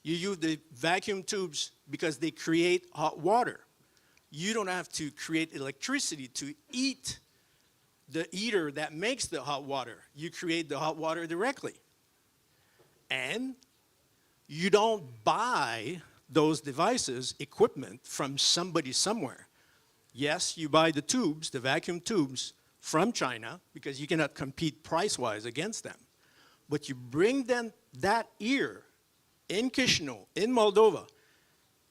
You use the vacuum tubes because they create hot water. You don't have to create electricity to heat the heater that makes the hot water. You create the hot water directly. And You don't buy those devices, equipment, from somebody somewhere. Yes, you buy the tubes, the vacuum tubes, from China, because you cannot compete price-wise against them. But you bring them that here, in Chișinău, in Moldova,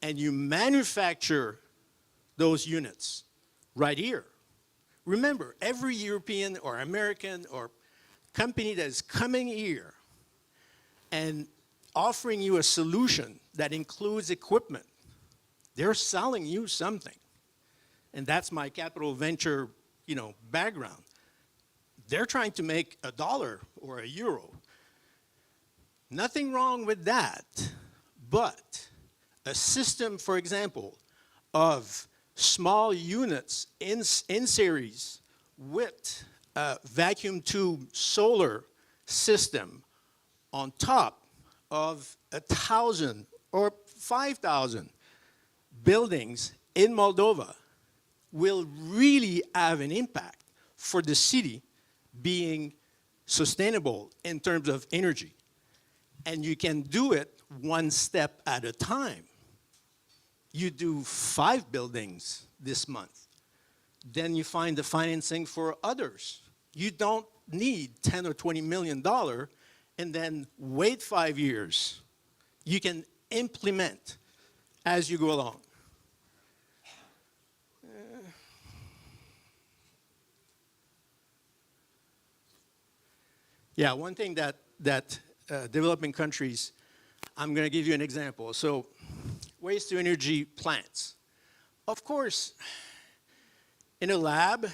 and you manufacture those units right here. Remember, every European or American or company that is coming here and offering you a solution that includes equipment, they're selling you something. And that's my capital venture, background. They're trying to make $1 or €1. Nothing wrong with that, but a system, for example, of small units in series with a vacuum tube solar system on top of 1,000 or 5,000 buildings in Moldova will really have an impact for the city being sustainable in terms of energy. And you can do it one step at a time. You do 5 buildings this month. Then you find the financing for others. You don't need $10 or $20 million and then wait 5 years. You can implement as you go along. Yeah, one thing that developing countries, I'm going to give you an example. So, waste to energy plants. Of course, in a lab,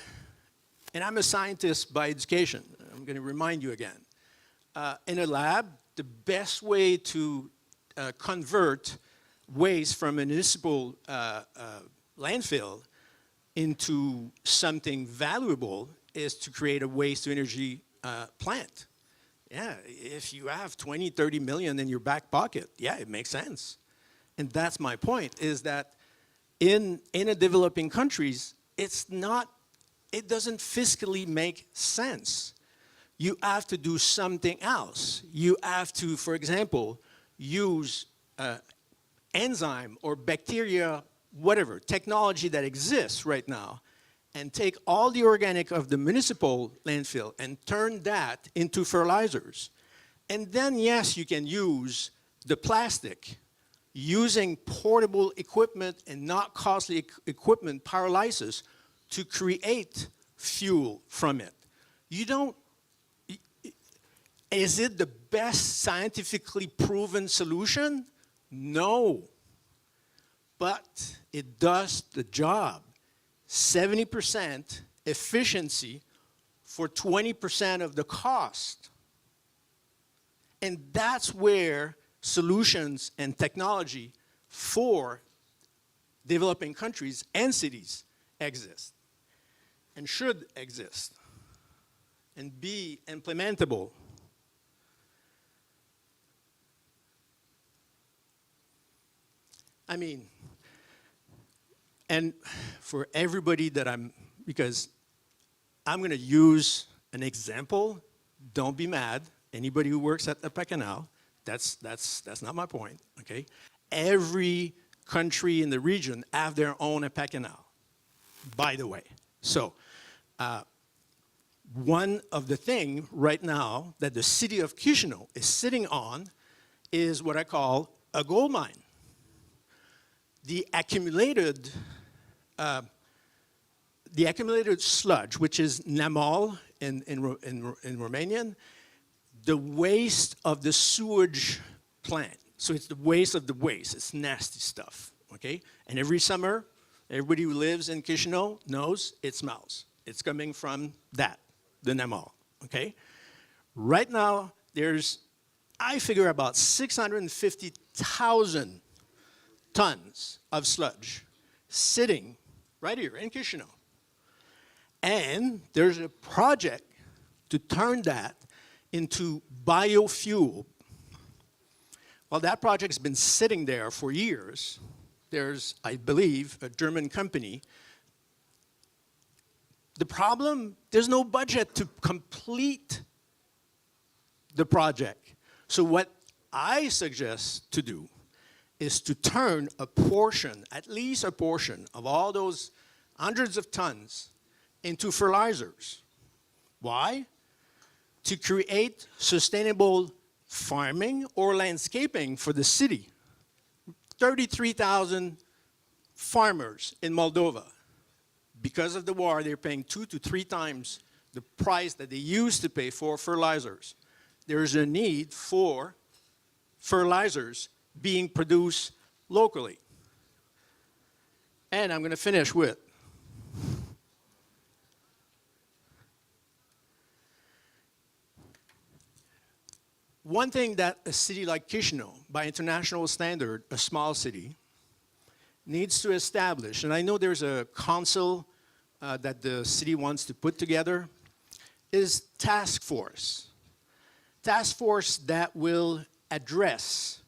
and I'm a scientist by education, I'm going to remind you again. In a lab, the best way to convert waste from a municipal landfill into something valuable is to create a waste to energy plant. Yeah, if you have 20, 30 million in your back pocket, yeah, it makes sense. And that's my point, is that in a developing countries, it doesn't fiscally make sense. You have to do something else. You have to, for example, use enzyme or bacteria, whatever, technology that exists right now, and take all the organic of the municipal landfill and turn that into fertilizers. And then, yes, you can use the plastic using portable equipment and not costly equipment, pyrolysis, to create fuel from it. Is it the best scientifically proven solution? No. But it does the job. 70% efficiency for 20% of the cost. And that's where solutions and technology for developing countries and cities exist and should exist and be implementable. I mean, and for everybody because I'm going to use an example, don't be mad. Anybody who works at the Canal, that's not my point, okay? Every country in the region have their own EPA Canal, by the way. So, one of the things right now that the city of Chișinău is sitting on is what I call a gold mine. The accumulated sludge, which is namol in Romanian, the waste of the sewage plant. So it's the waste of the waste. It's nasty stuff, okay? And every summer, everybody who lives in Chișinău knows it smells. It's coming from that, the namol, okay? Right now, I figure about 650,000 tons of sludge sitting right here in Chișinău. And there's a project to turn that into biofuel. Well, that project's been sitting there for years. There's, I believe, a German company. The problem, there's no budget to complete the project. So what I suggest to do is to turn a portion, at least a portion, of all those hundreds of tons into fertilizers. Why? To create sustainable farming or landscaping for the city. 33,000 farmers in Moldova. Because of the war, they're paying 2 to 3 times the price that they used to pay for fertilizers. There's a need for fertilizers being produced locally. And I'm going to finish with one thing that a city like Chișinău, by international standard, a small city, needs to establish, and I know there's a council that the city wants to put together, is task force. Task force that will address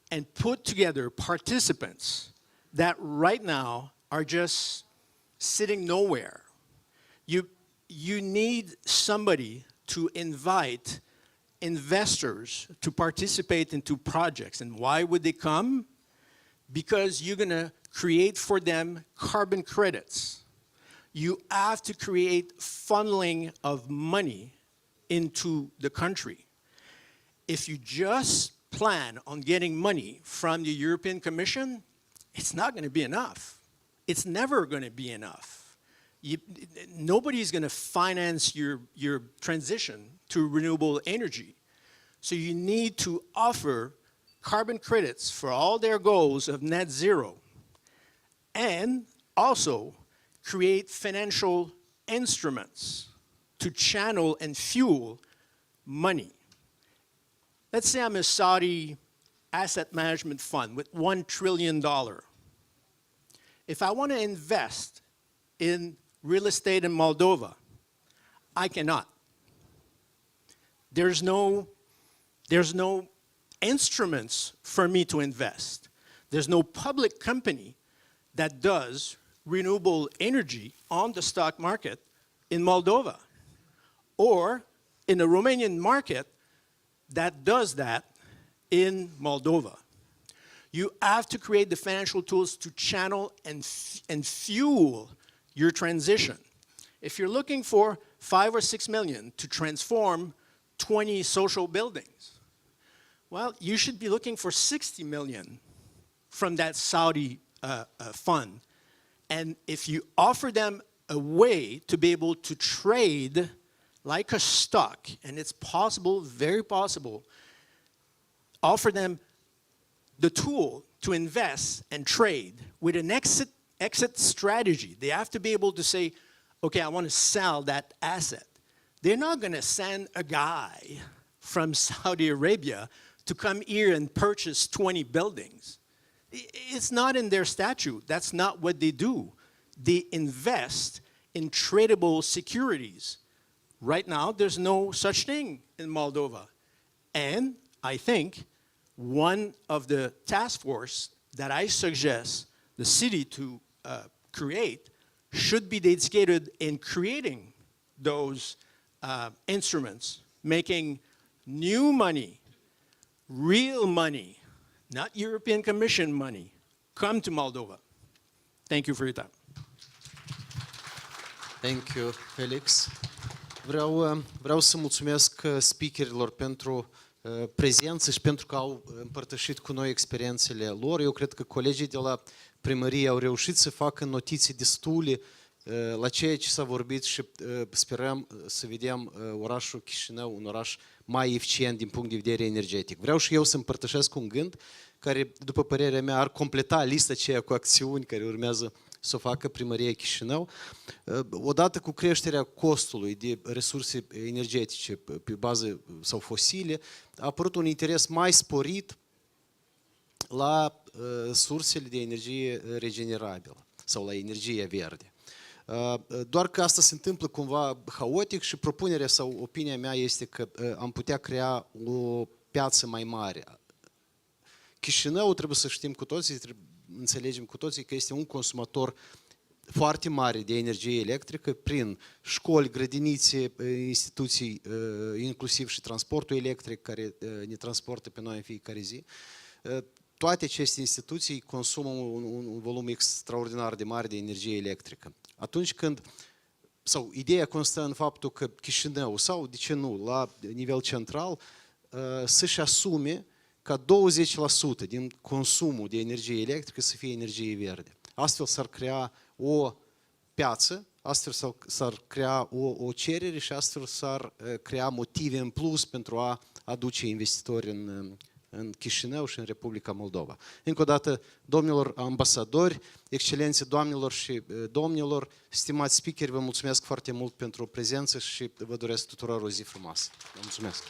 and put together participants that right now are just sitting nowhere. You need somebody to invite investors to participate into projects. And why would they come? Because you're going to create for them carbon credits. You have to create funneling of money into the country. If you just plan on getting money from the European Commission, it's not going to be enough. It's never going to be enough. Nobody's going to finance your transition to renewable energy. So you need to offer carbon credits for all their goals of net zero, and also create financial instruments to channel and fuel money. Let's say I'm a Saudi asset management fund with $1 trillion. If I want to invest in real estate in Moldova, I cannot. There's no instruments for me to invest. There's no public company that does renewable energy on the stock market in Moldova, or in the Romanian market that does that in Moldova. You have to create the financial tools to channel and fuel your transition. If you're looking for 5 or 6 million to transform 20 social buildings, well, you should be looking for 60 million from that Saudi fund. And if you offer them a way to be able to trade like a stock, and it's possible, very possible, offer them the tool to invest and trade with an exit strategy. They have to be able to say, okay, I want to sell that asset. They're not going to send a guy from Saudi Arabia to come here and purchase 20 buildings. It's not in their statute. That's not what they do. They invest in tradable securities. Right now, there's no such thing in Moldova. And I think one of the task force that I suggest the city to create should be dedicated in creating those instruments, making new money, real money, not European Commission money, come to Moldova. Thank you for your time.
Thank you, Felix. Vreau să mulțumesc speakerilor pentru prezență și pentru că au împărtășit cu noi experiențele lor. Eu cred că colegii de la Primărie au reușit să facă notiții destule la ceea ce s-a vorbit și sperăm să vedem orașul Chișinău un oraș mai eficient din punct de vedere energetic. Vreau și eu să împărtășesc un gând care, după părerea mea, ar completa lista aceea cu acțiuni care urmează să o facă Primăria Chișinău. Odată cu creșterea costului de resurse energetice pe bază sau fosile, a apărut un interes mai sporit la sursele de energie regenerabilă sau la energia verde. Doar că asta se întâmplă cumva haotic și propunerea sau opinia mea este că am putea crea o piață mai mare. Chișinău, trebuie să știm cu toții, înțelegem cu toții că este un consumator foarte mare de energie electrică prin școli, grădinițe, instituții, inclusiv și transportul electric care ne transportă pe noi în fiecare zi. Toate aceste instituții consumă un volum extraordinar de mare de energie electrică. Atunci când, sau ideea constă în faptul că Chișinău, sau de ce nu, la nivel central, să-și asume ca 20% din consumul de energie electrică să fie energie verde. Astfel s-ar crea o piață, astfel s-ar crea o cerere și astfel s-ar crea motive în plus pentru a aduce investitori în Chișinău și în Republica Moldova. Încă o dată, domnilor ambasadori, excelențe doamnelor și domnilor, stimați speakeri, vă mulțumesc foarte mult pentru prezență și vă doresc tuturor o zi frumoasă. Vă mulțumesc!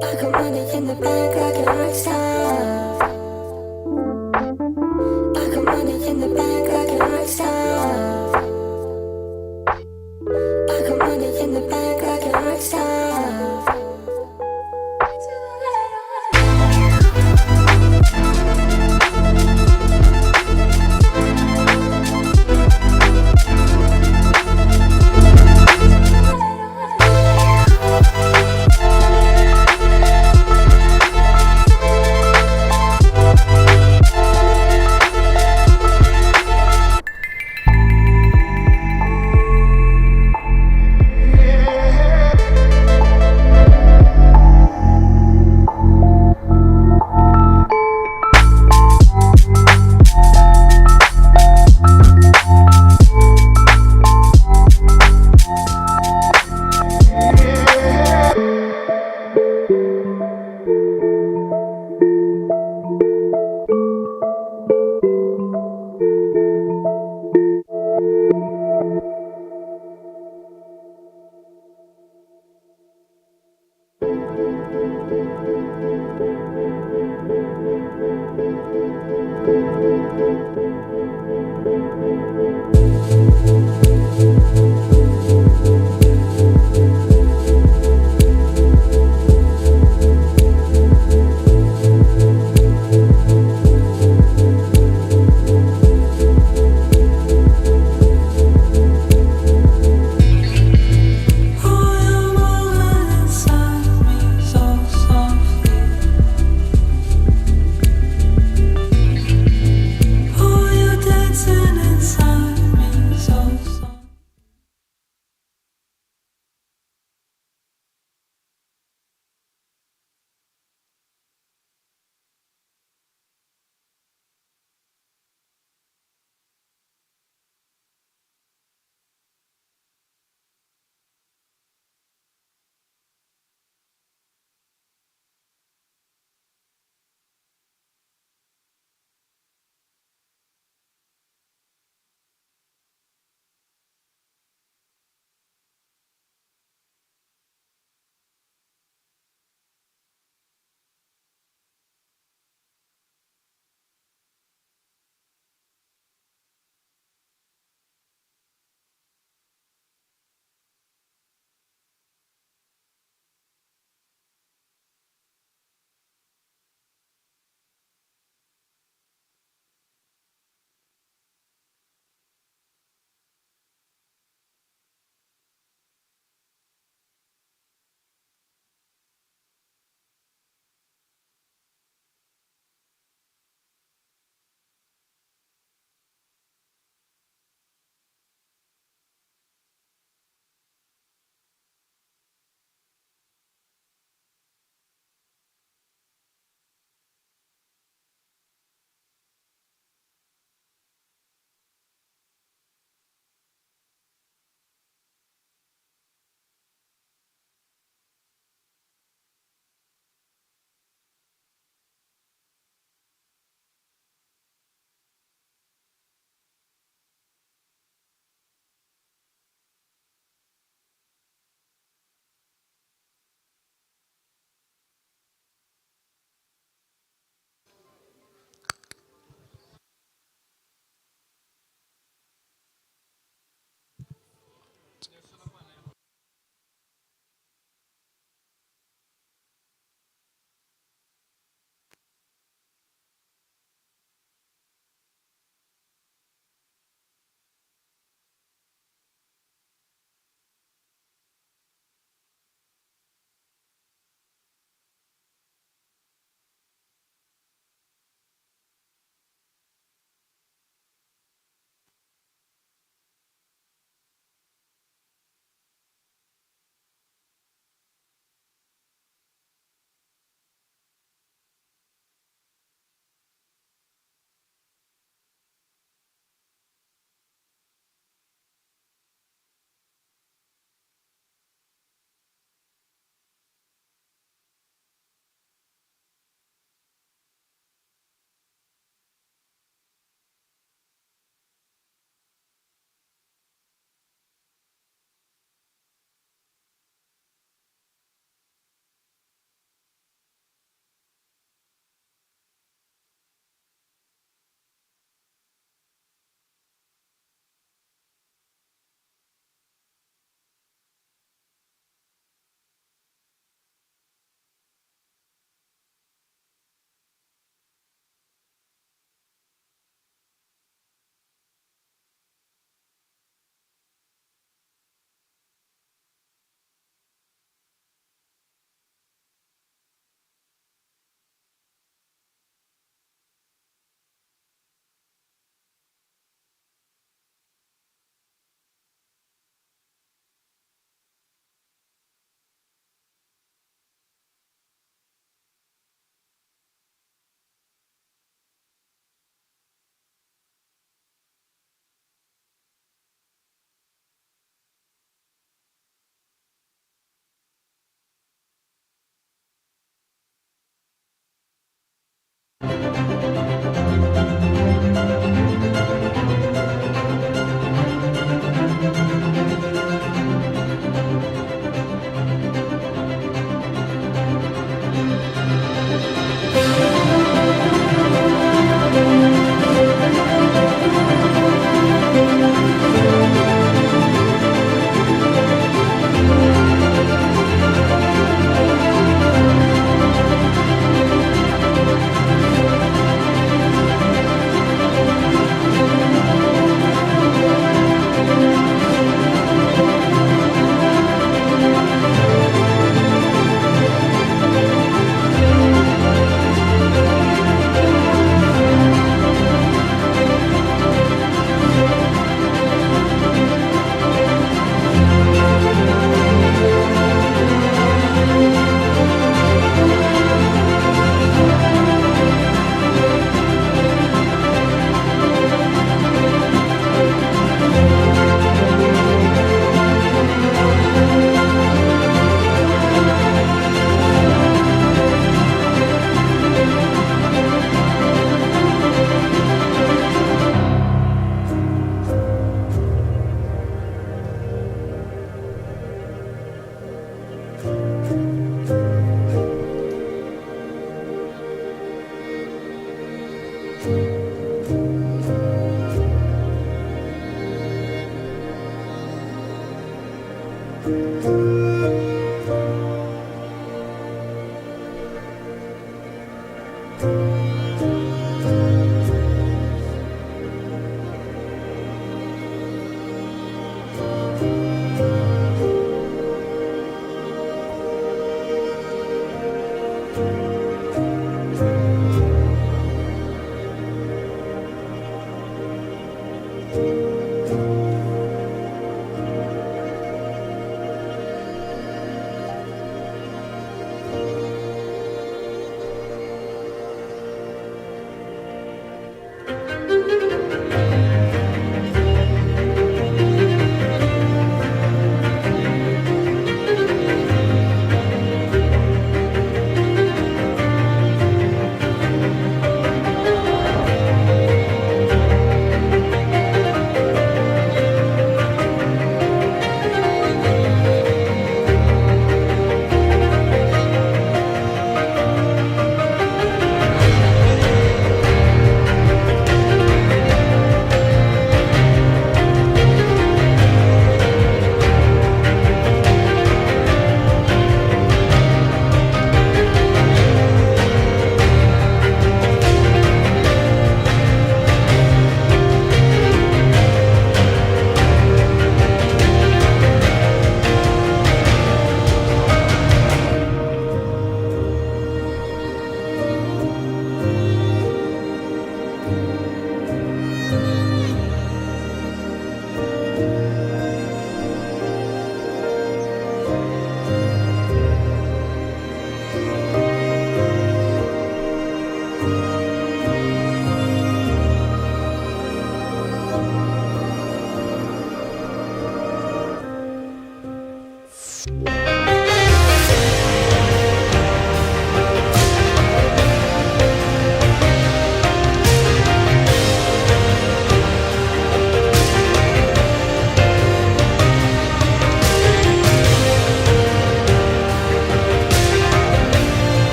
I got money in the bank like a rock star. I got money in the bank like a rock star. I got money in the bank like a rock star. Oh, you're moving inside me so soft.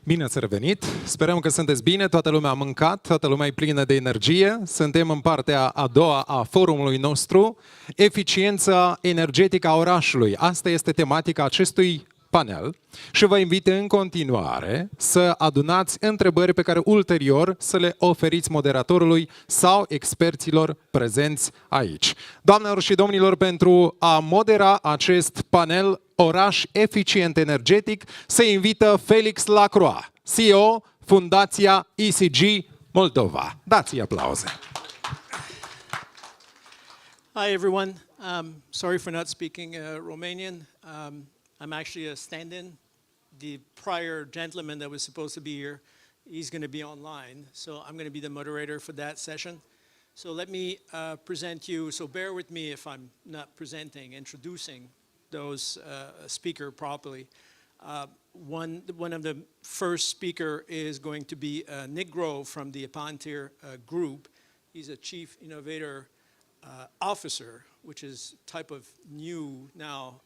Bine ați revenit! Sperăm că sunteți bine, toată lumea a mâncat, toată lumea e plină de energie. Suntem în partea a doua a forumului nostru, eficiența energetică a orașului. Asta este tematica acestui panel și vă invit în continuare să adunați întrebări pe care ulterior să le oferiți moderatorului sau experților prezenți aici. Doamnelor și domnilor, pentru a modera acest panel Oraș eficient energetic, se invită Felix Lacroix, CEO, Fundația ECG Moldova. Dați-i aplauze!
Hi, everyone. Sorry for not speaking Romanian. I'm actually a stand-in. The prior gentleman that was supposed to be here, he's going to be online. So I'm going to be the moderator for that session. So let me present you. So bear with me if I'm not introducing those speaker properly. One of the first speaker is going to be Nick Grove from the Apantir group. He's a chief innovator officer, which is type of new now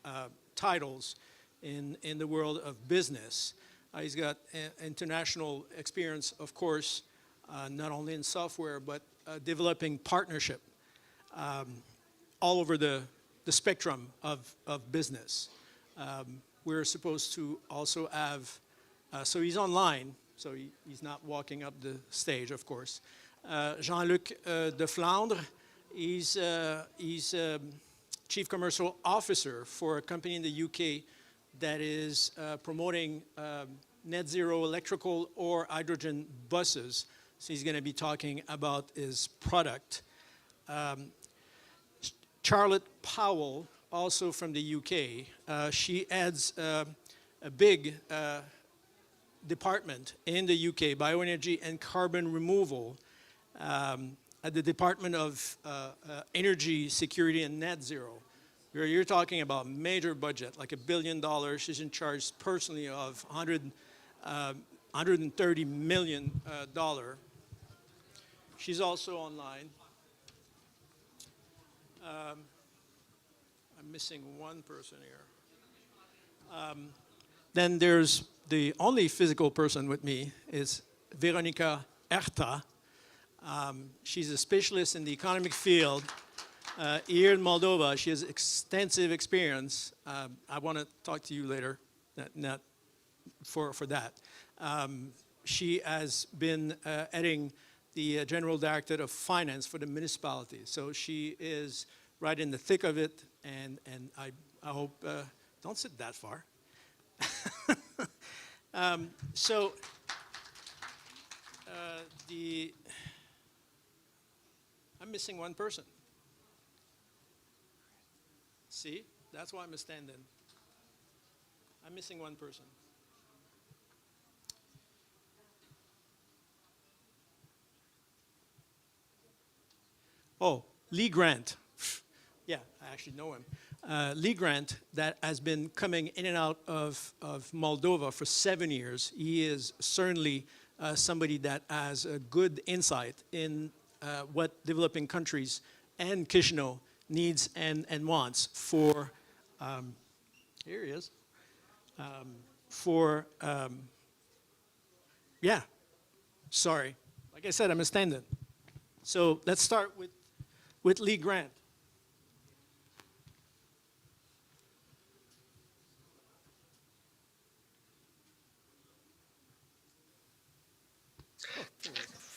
titles in the world of business. He's got international experience, of course, not only in software, but developing partnership all over the spectrum of business. We're supposed to also have, so he's online, so he's not walking up the stage, of course. Jean-Luc de Flandre He's Chief Commercial Officer for a company in the UK that is promoting net zero electrical or hydrogen buses. So he's going to be talking about his product. Charlotte Powell, also from the UK, she heads a big department in the UK, bioenergy and carbon removal, at the Department of Energy Security and Net Zero. You're talking about major budget, like $1 billion. She's in charge personally of $130 million. She's also online. I'm missing one person here. Then there's the only physical person with me is Veronika Erta. She's a specialist in the economic field here in Moldova. She has extensive experience. I want to talk to you later, not for that. She has been heading the General Directorate of Finance for the municipality. So she is right in the thick of it, and I hope, don't sit that far. I'm missing one person. See, that's why I'm standing. I'm missing one person. Oh, Lee Grant. Yeah, I actually know him. Lee Grant, that has been coming in and out of Moldova for 7 years. He is certainly somebody that has a good insight in what developing countries and Chișinău needs and wants for, here he is, yeah, sorry. Like I said, I'm a stand-in. So let's start with Lee Grant.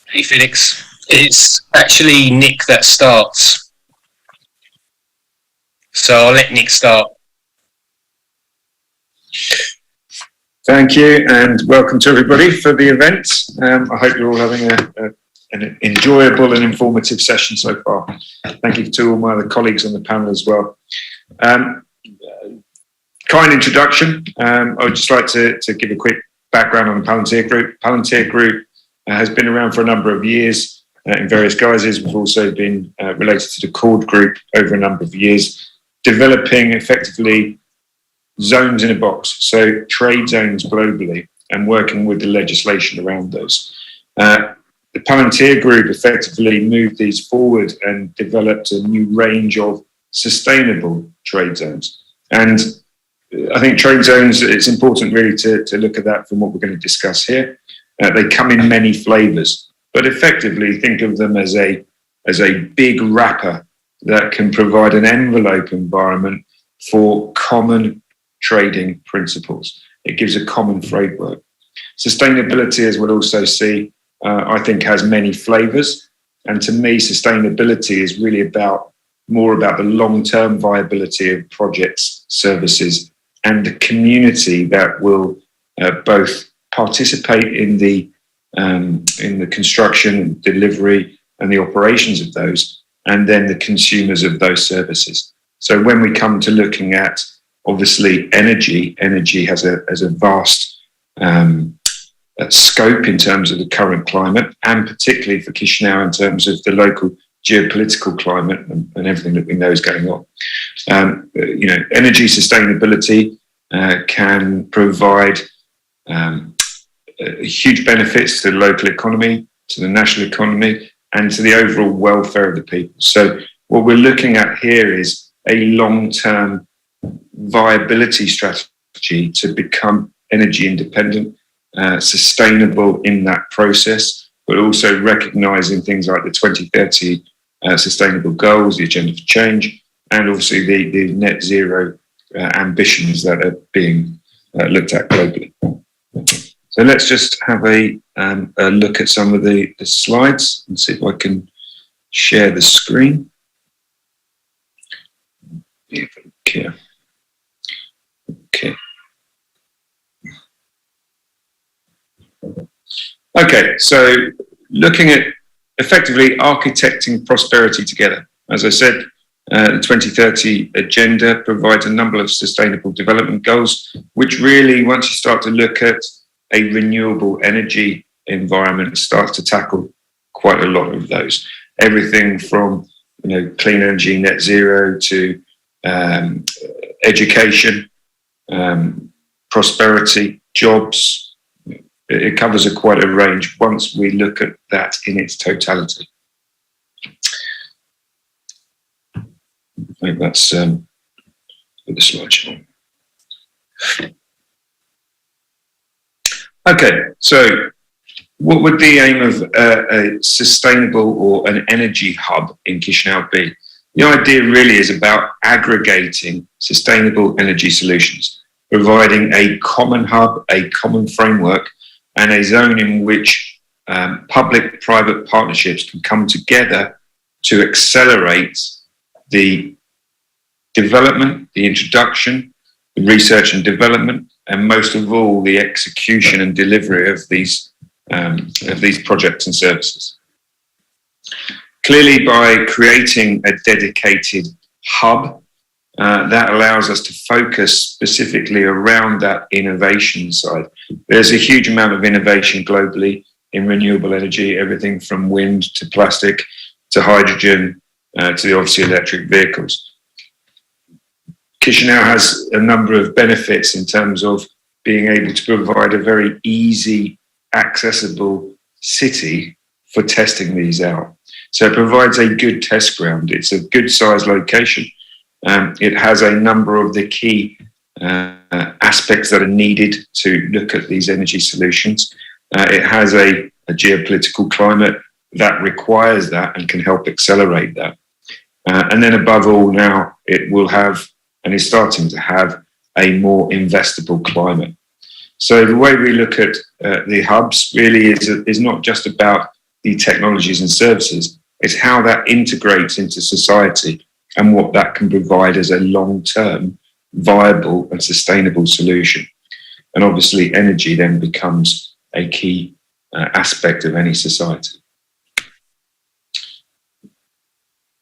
Hey Felix, it's actually Nick that starts. So I'll let Nick start.
Thank you and welcome to everybody for the event. I hope you're all having an enjoyable and informative session so far. Thank you to all my other colleagues on the panel as well. Kind introduction. I would just like to give a quick background on the Palantir Group. Palantir Group has been around for a number of years in various guises. We've also been related to the Cord Group over a number of years, developing effectively zones in a box, so trade zones globally, and working with the legislation around those. The Palantir Group effectively moved these forward and developed a new range of sustainable trade zones. And I think trade zones, it's important really to look at that from what we're going to discuss here. They come in many flavors, but effectively think of them as a big wrapper that can provide an envelope environment for common trading principles. It gives a common framework. Sustainability, as we'll also see, I think has many flavors. And to me, sustainability is really more about the long-term viability of projects, services, and the community that will both participate in the construction, delivery, and the operations of those, and then the consumers of those services. So when we come to looking at, obviously, energy has a vast scope in terms of the current climate, and particularly for Chișinău in terms of the local geopolitical climate and everything that we know is going on. Energy sustainability can provide huge benefits to the local economy, to the national economy, and to the overall welfare of the people. So what we're looking at here is a long-term viability strategy to become energy independent, sustainable in that process, but also recognizing things like the 2030 sustainable goals, the agenda for change, and obviously the net zero ambitions that are being looked at globally. So let's just have a look at some of the slides and see if I can share the screen. Here. Okay. Okay, so looking at effectively architecting prosperity together. As I said, the 2030 agenda provides a number of sustainable development goals, which really, once you start to look at a renewable energy environment, starts to tackle quite a lot of those. Everything from clean energy, net zero, to education, prosperity, jobs. It covers quite a range once we look at that in its totality. I think that's the slideshow. Okay, so what would the aim of a sustainable or an energy hub in Chișinău be? The idea really is about aggregating sustainable energy solutions, providing a common hub, a common framework, and a zone in which public-private partnerships can come together to accelerate the development, the introduction, the research and development, and most of all, the execution and delivery of these projects and services. Clearly, by creating a dedicated hub, that allows us to focus specifically around that innovation side. There's a huge amount of innovation globally in renewable energy, everything from wind to plastic to hydrogen to the obviously electric vehicles. Chișinău has a number of benefits in terms of being able to provide a very easy, accessible city for testing these out. So it provides a good test ground. It's a good size location. It has a number of the key aspects that are needed to look at these energy solutions. It has a geopolitical climate that requires that and can help accelerate that. And then above all now, it will have, and is starting to have, a more investable climate. So the way we look at the hubs really is not just about the technologies and services, it's how that integrates into society and what that can provide as a long-term viable and sustainable solution. And obviously energy then becomes a key aspect of any society.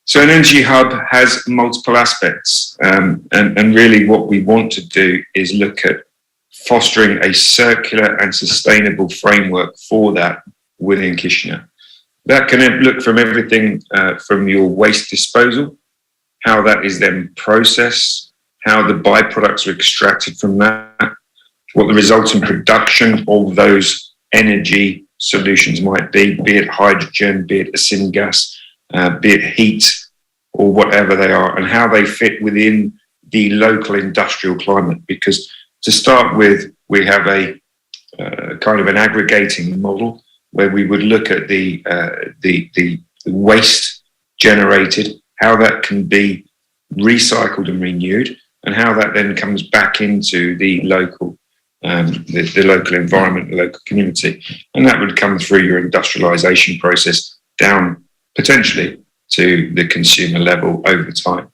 So an energy hub has multiple aspects, and really what we want to do is look at fostering a circular and sustainable framework for that within Chișinău. That can look from everything from your waste disposal, how that is then processed, how the byproducts are extracted from that, what the resulting production of those energy solutions might be it hydrogen, be it syngas, be it heat, or whatever they are, and how they fit within the local industrial climate. Because to start with, we have a kind of an aggregating model where we would look at the waste generated, how that can be recycled and renewed, and how that then comes back into the local local environment, the local community. And that would come through your industrialization process down potentially to the consumer level over time.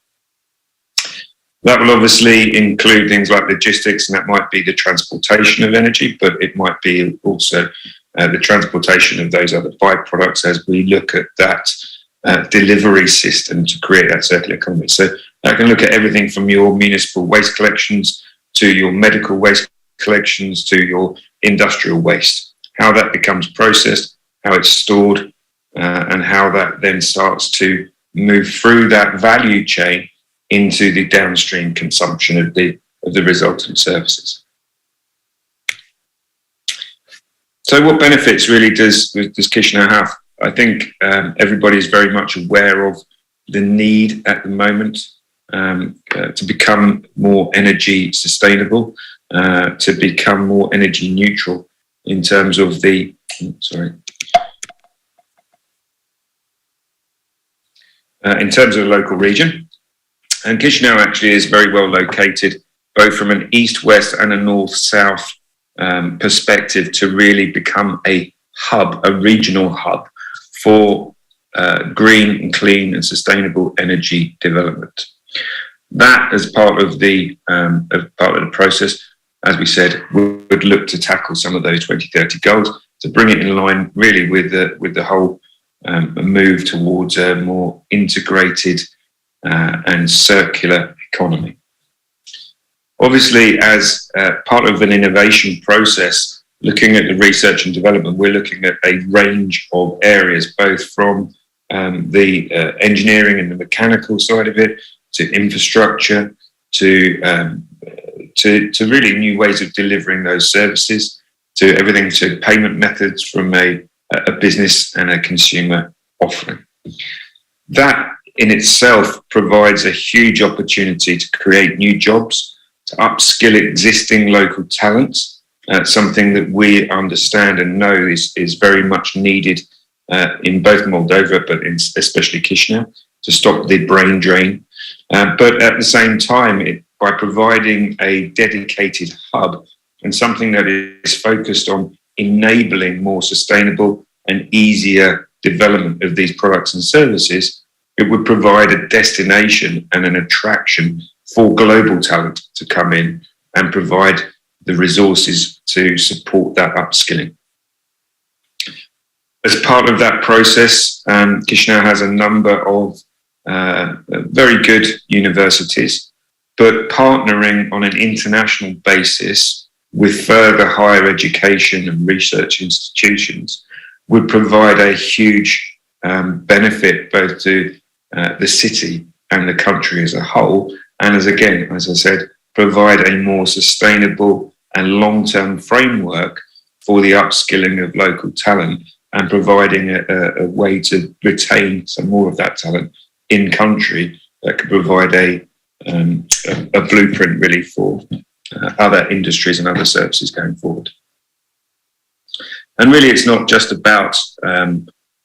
That will obviously include things like logistics, and that might be the transportation of energy, but it might be also the transportation of those other byproducts as we look at that delivery system to create that circular economy. So that can look at everything from your municipal waste collections to your medical waste collections to your industrial waste, how that becomes processed, how it's stored, and how that then starts to move through that value chain into the downstream consumption of the resultant services. So what benefits really does Chișinău have? I think everybody is very much aware of the need at the moment to become more energy sustainable, to become more energy neutral in terms of the, in terms of the local region. And Chișinău actually is very well located, both from an east-west and a north-south perspective, to really become a hub, a regional hub for green and clean and sustainable energy development. That, as part of the process, as we said, would look to tackle some of those 2030 goals to bring it in line really with the whole move towards a more integrated and circular economy. Obviously, as part of an innovation process, looking at the research and development, we're looking at a range of areas, both from the engineering and the mechanical side of it, to infrastructure, to really new ways of delivering those services, to everything to payment methods from a business and a consumer offering. That in itself provides a huge opportunity to create new jobs, to upskill existing local talents, something that we understand and know is very much needed in both Moldova, but especially Chișinău, to stop the brain drain. But at the same time, by providing a dedicated hub and something that is focused on enabling more sustainable and easier development of these products and services, it would provide a destination and an attraction for global talent to come in and provide the resources to support that upskilling. As part of that process, Chișinău has a number of very good universities, but partnering on an international basis with further higher education and research institutions would provide a huge benefit both to the city and the country as a whole, and as I said, provide a more sustainable and long-term framework for the upskilling of local talent and providing a way to retain some more of that talent in country that could provide a blueprint really for other industries and other services going forward. And really, it's not just about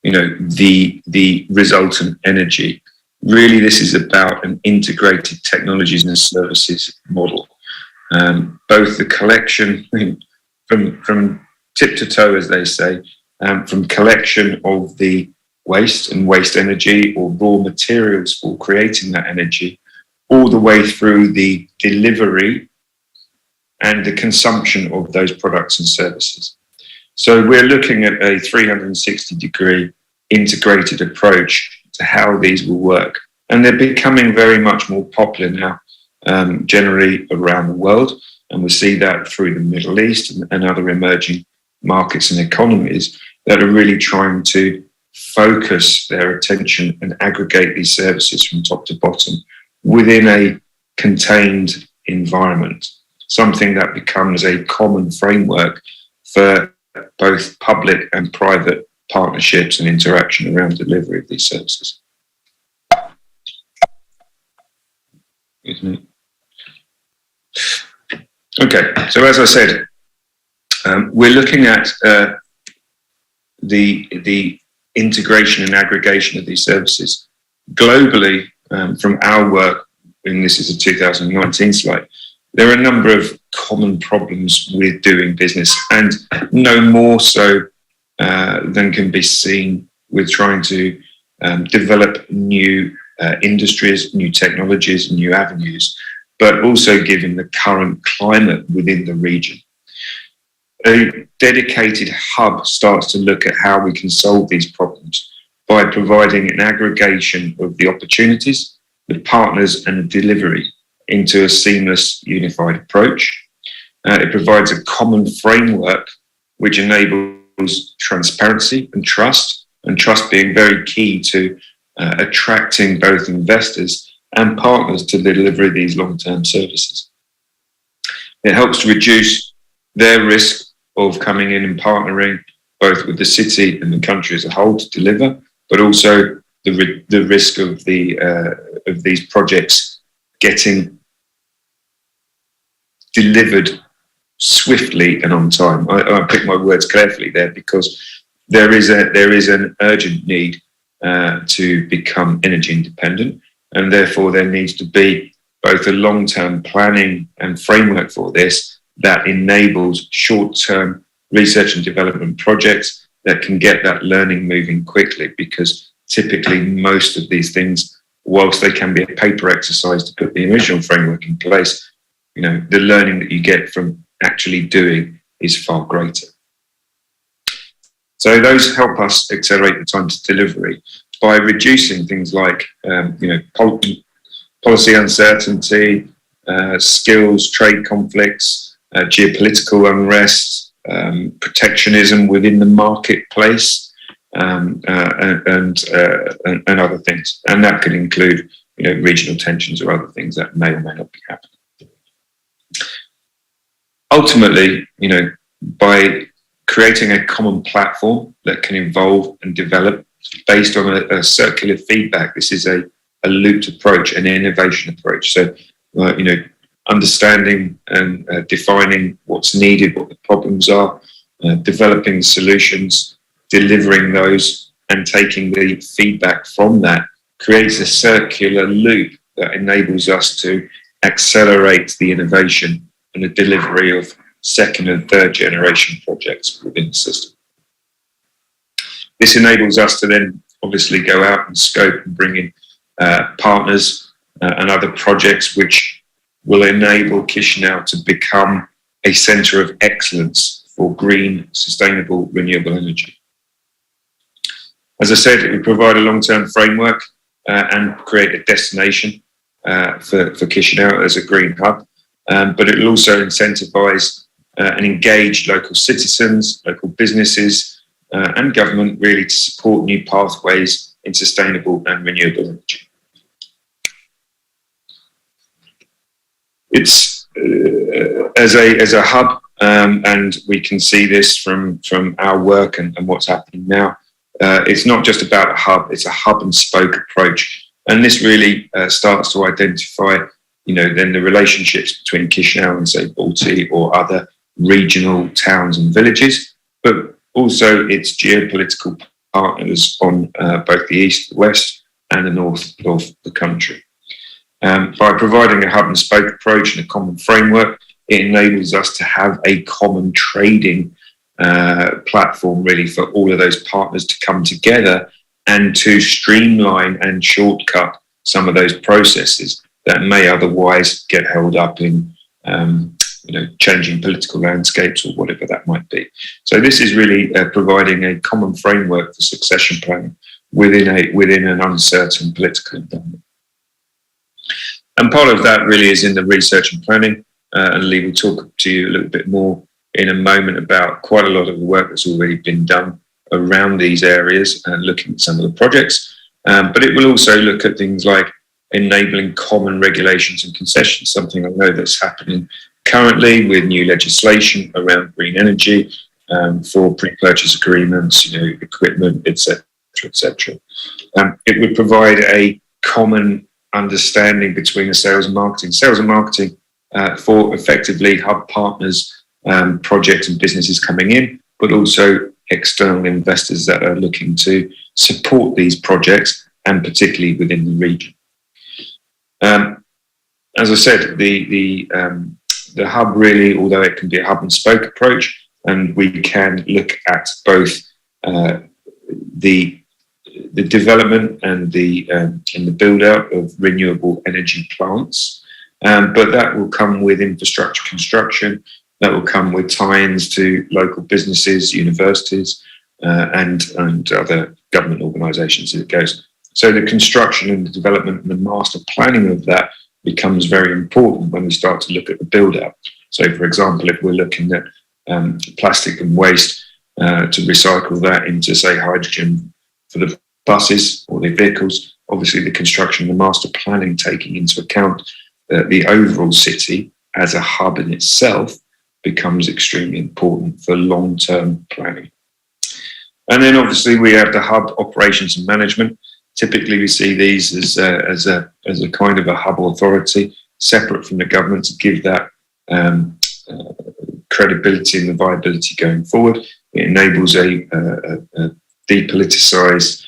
the resultant energy. Really, this is about an integrated technologies and services model. Both the collection from tip to toe, as they say, from collection of the waste and waste energy or raw materials for creating that energy, all the way through the delivery and the consumption of those products and services. So we're looking at a 360-degree integrated approach to how these will work. And they're becoming very much more popular now, generally around the world. And we see that through the Middle East and other emerging markets and economies that are really trying to focus their attention and aggregate these services from top to bottom within a contained environment, something that becomes a common framework for both public and private partnerships and interaction around delivery of these services. Okay, so as I said, we're looking at the integration and aggregation of these services globally. From our work, and this is a 2019 slide, there are a number of common problems with doing business, and no more so than can be seen with trying to develop new industries, new technologies, new avenues, but also given the current climate within the region. A dedicated hub starts to look at how we can solve these problems by providing an aggregation of the opportunities, the partners and the delivery into a seamless, unified approach. It provides a common framework which enables transparency and trust being very key to attracting both investors and partners to deliver these long-term services. It helps to reduce their risk of coming in and partnering both with the city and the country as a whole to deliver, but also the risk of these projects getting delivered swiftly and on time. I pick my words carefully there because there is an urgent need to become energy independent, and therefore there needs to be both a long-term planning and framework for this that enables short-term research and development projects that can get that learning moving quickly, because typically most of these things whilst they can be a paper exercise to put the original framework in place, the learning that you get from actually doing is far greater. So those help us accelerate the time to delivery by reducing things like, policy uncertainty, skills, trade conflicts, geopolitical unrest, protectionism within the marketplace, and other things. And that could include, regional tensions or other things that may or may not be happening. Ultimately, by creating a common platform that can evolve and develop based on a circular feedback, this is a looped approach, an innovation approach. So, understanding and defining what's needed, what the problems are, developing solutions, delivering those, and taking the feedback from that creates a circular loop that enables us to accelerate the innovation and the delivery of second and third generation projects within the system. This enables us to then obviously go out and scope and bring in partners and other projects which will enable Chișinău to become a centre of excellence for green, sustainable, renewable energy. As I said, it will provide a long-term framework and create a destination for Chișinău as a green hub, but it will also incentivise and engage local citizens, local businesses, and government really to support new pathways in sustainable and renewable energy. It's as a hub, and we can see this from our work and what's happening now. It's not just about a hub; it's a hub and spoke approach, and this really starts to identify, then the relationships between Chișinău and say Balti or other regional towns and villages, but also its geopolitical partners on both the east, the west, and the north of the country. By providing a hub and spoke approach and a common framework, it enables us to have a common trading platform really for all of those partners to come together and to streamline and shortcut some of those processes that may otherwise get held up in changing political landscapes or whatever that might be. So this is really providing a common framework for succession planning within an uncertain political environment. And part of that really is in the research and planning, and Lee will talk to you a little bit more in a moment about quite a lot of the work that's already been done around these areas and looking at some of the projects. But it will also look at things like enabling common regulations and concessions, something I know that's happening currently with new legislation around green energy for pre-purchase agreements, equipment, etc., etc. It would provide a common understanding between the sales and marketing for effectively hub partners, projects and businesses coming in, but also external investors that are looking to support these projects, and particularly within the region. As I said, the hub really, although it can be a hub and spoke approach, and we can look at both the development and the build out of renewable energy plants, but that will come with infrastructure construction, that will come with tie-ins to local businesses, universities, and other government organisations as it goes. So the construction and the development and the master planning of that becomes very important when we start to look at the build out. So for example, if we're looking at plastic and waste to recycle that into, say, hydrogen for the buses or the vehicles, obviously the construction and the master planning taking into account the overall city as a hub in itself becomes extremely important for long-term planning. And then obviously we have the hub operations and management. Typically we see these as a kind of a hub authority separate from the government to give that credibility and the viability going forward. It enables a depoliticised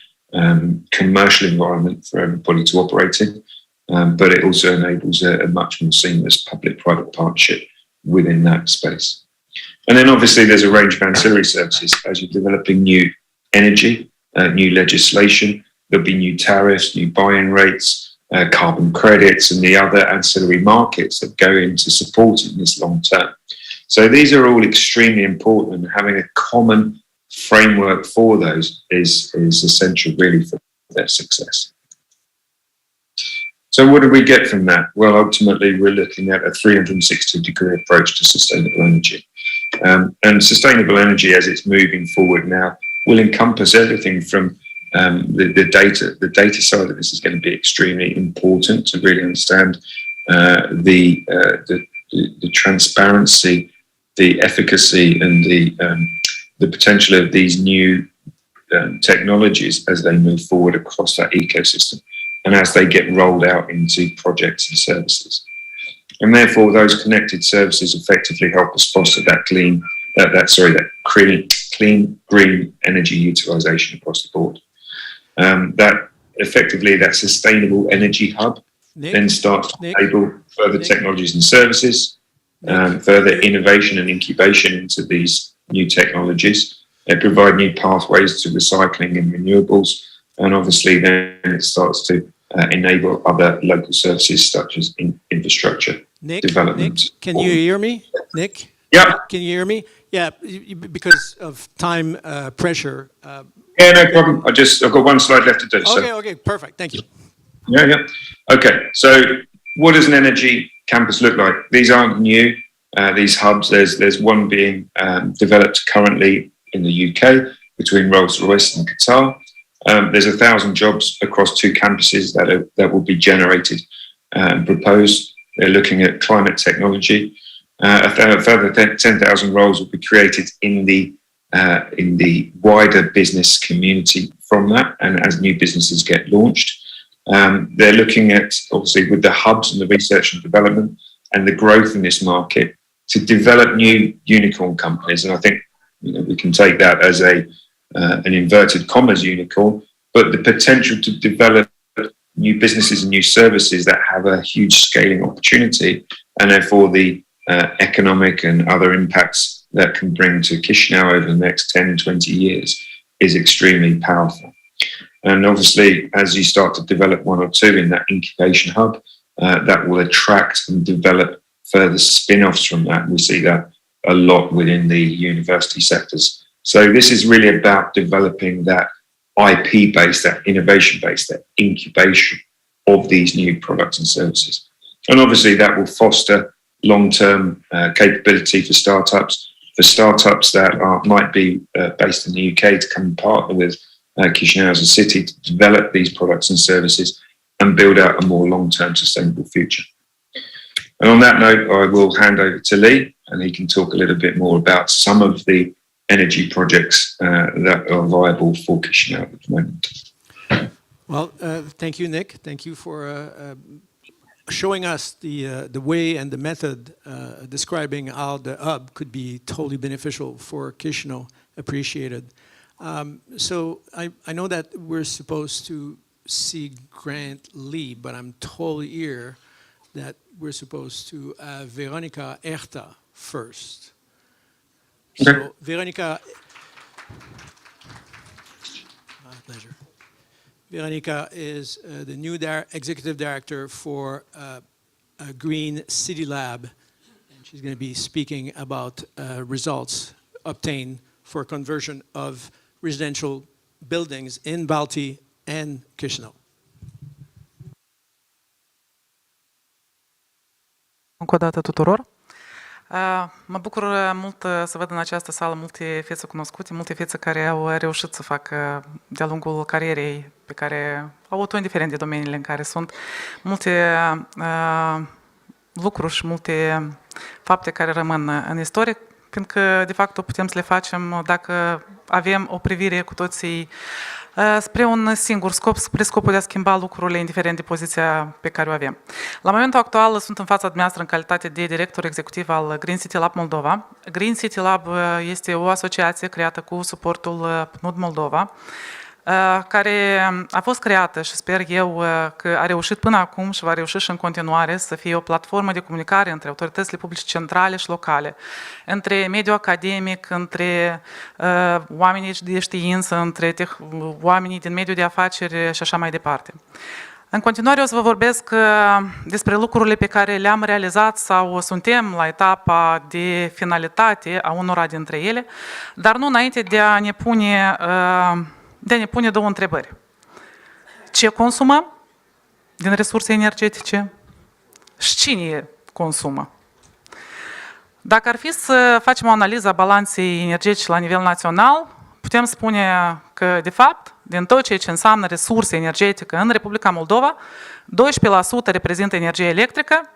commercial environment for everybody to operate in, but it also enables a much more seamless public-private partnership within that space. And then obviously there's a range of ancillary services as you're developing new energy, new legislation. There'll be new tariffs, new buy-in rates, carbon credits and the other ancillary markets that go into supporting this long term. So these are all extremely important, and having a common framework for those is essential really for their success. So what do we get from that? Well, ultimately, we're looking at a 360-degree approach to sustainable energy. And sustainable energy, as it's moving forward now, will encompass everything from the data side of this is going to be extremely important to really understand the transparency, the efficacy, and the potential of these new technologies as they move forward across that ecosystem and as they get rolled out into projects and services. And therefore, those connected services effectively help us foster that clean, green energy utilization across the board. That sustainable energy hub then starts to enable further technologies and services, further innovation and incubation into these new technologies. They provide new pathways to recycling and renewables, and obviously then it starts to enable other local services such as infrastructure development.
Nick, can you hear me? Nick?
Yeah.
Can you hear me? Yeah, because of time pressure.
Yeah, no problem. I've got one slide left to do.
Okay, perfect. Thank you.
Yeah. Okay, so what does an energy campus look like? These aren't new. These hubs, there's one being developed currently in the UK between Rolls-Royce and Qatar. There's 1,000 jobs across 2 campuses that will be generated and proposed. They're looking at climate technology. A further 10,000 roles will be created in the wider business community from that, and as new businesses get launched. They're looking at, obviously, with the hubs and the research and development and the growth in this market, to develop new unicorn companies. And I think we can take that as an inverted commas unicorn, but the potential to develop new businesses and new services that have a huge scaling opportunity, and therefore the economic and other impacts that can bring to Chișinău over the next 10, 20 years is extremely powerful. And obviously, as you start to develop 1 or 2 in that incubation hub, that will attract and develop further spin-offs from that. We see that a lot within the university sectors. So this is really about developing that IP base, that innovation base, that incubation of these new products and services. And obviously that will foster long-term capability for startups that might be based in the UK to come and partner with Chișinău as a city to develop these products and services and build out a more long-term sustainable future. And on that note, I will hand over to Lee, and he can talk a little bit more about some of the energy projects that are viable for Chișinău at the moment.
Well, thank you, Nick. Thank you for showing us the way and the method describing how the hub could be totally beneficial for Chișinău. Appreciated. So I know that we're supposed to see Grant Lee, but I'm totally here that we're supposed to have Veronica Erta first. So Veronica, my pleasure. Veronica is the new executive director for a Green City Lab, and she's going to be speaking about results obtained for conversion of residential buildings in Balti and Chișinău.
Încă o dată tuturor. Mă bucur mult să văd în această sală multe fețe cunoscute, multe fețe care au reușit să facă de-a lungul carierei pe care au avut-o, indiferent de domeniile în care sunt, multe lucruri și multe fapte care rămân în istorie, fiindcă de fapt o putem să le facem dacă avem o privire cu toții spre un singur scop, spre scopul de a schimba lucrurile indiferent de poziția pe care o avem. La momentul actual sunt în fața dumneavoastră în calitate de director executiv al Green City Lab Moldova. Green City Lab este o asociație creată cu suportul PNUD Moldova, care a fost creată și sper eu că a reușit până acum și va reuși și în continuare să fie o platformă de comunicare între autoritățile publice centrale și locale, între mediul academic, între oamenii de știință, între oamenii din mediul de afaceri și așa mai departe.
În continuare o să vă vorbesc despre lucrurile pe care le-am realizat sau suntem la etapa de finalitate a unora dintre ele, dar nu înainte de a ne pune două întrebări. Ce consumăm din resurse energetice și cine consumă? Dacă ar fi să facem o analiză a balanței energetice la nivel național, putem spune că, de fapt, din tot ceea ce înseamnă resurse energetice în Republica Moldova, 12% reprezintă energie electrică,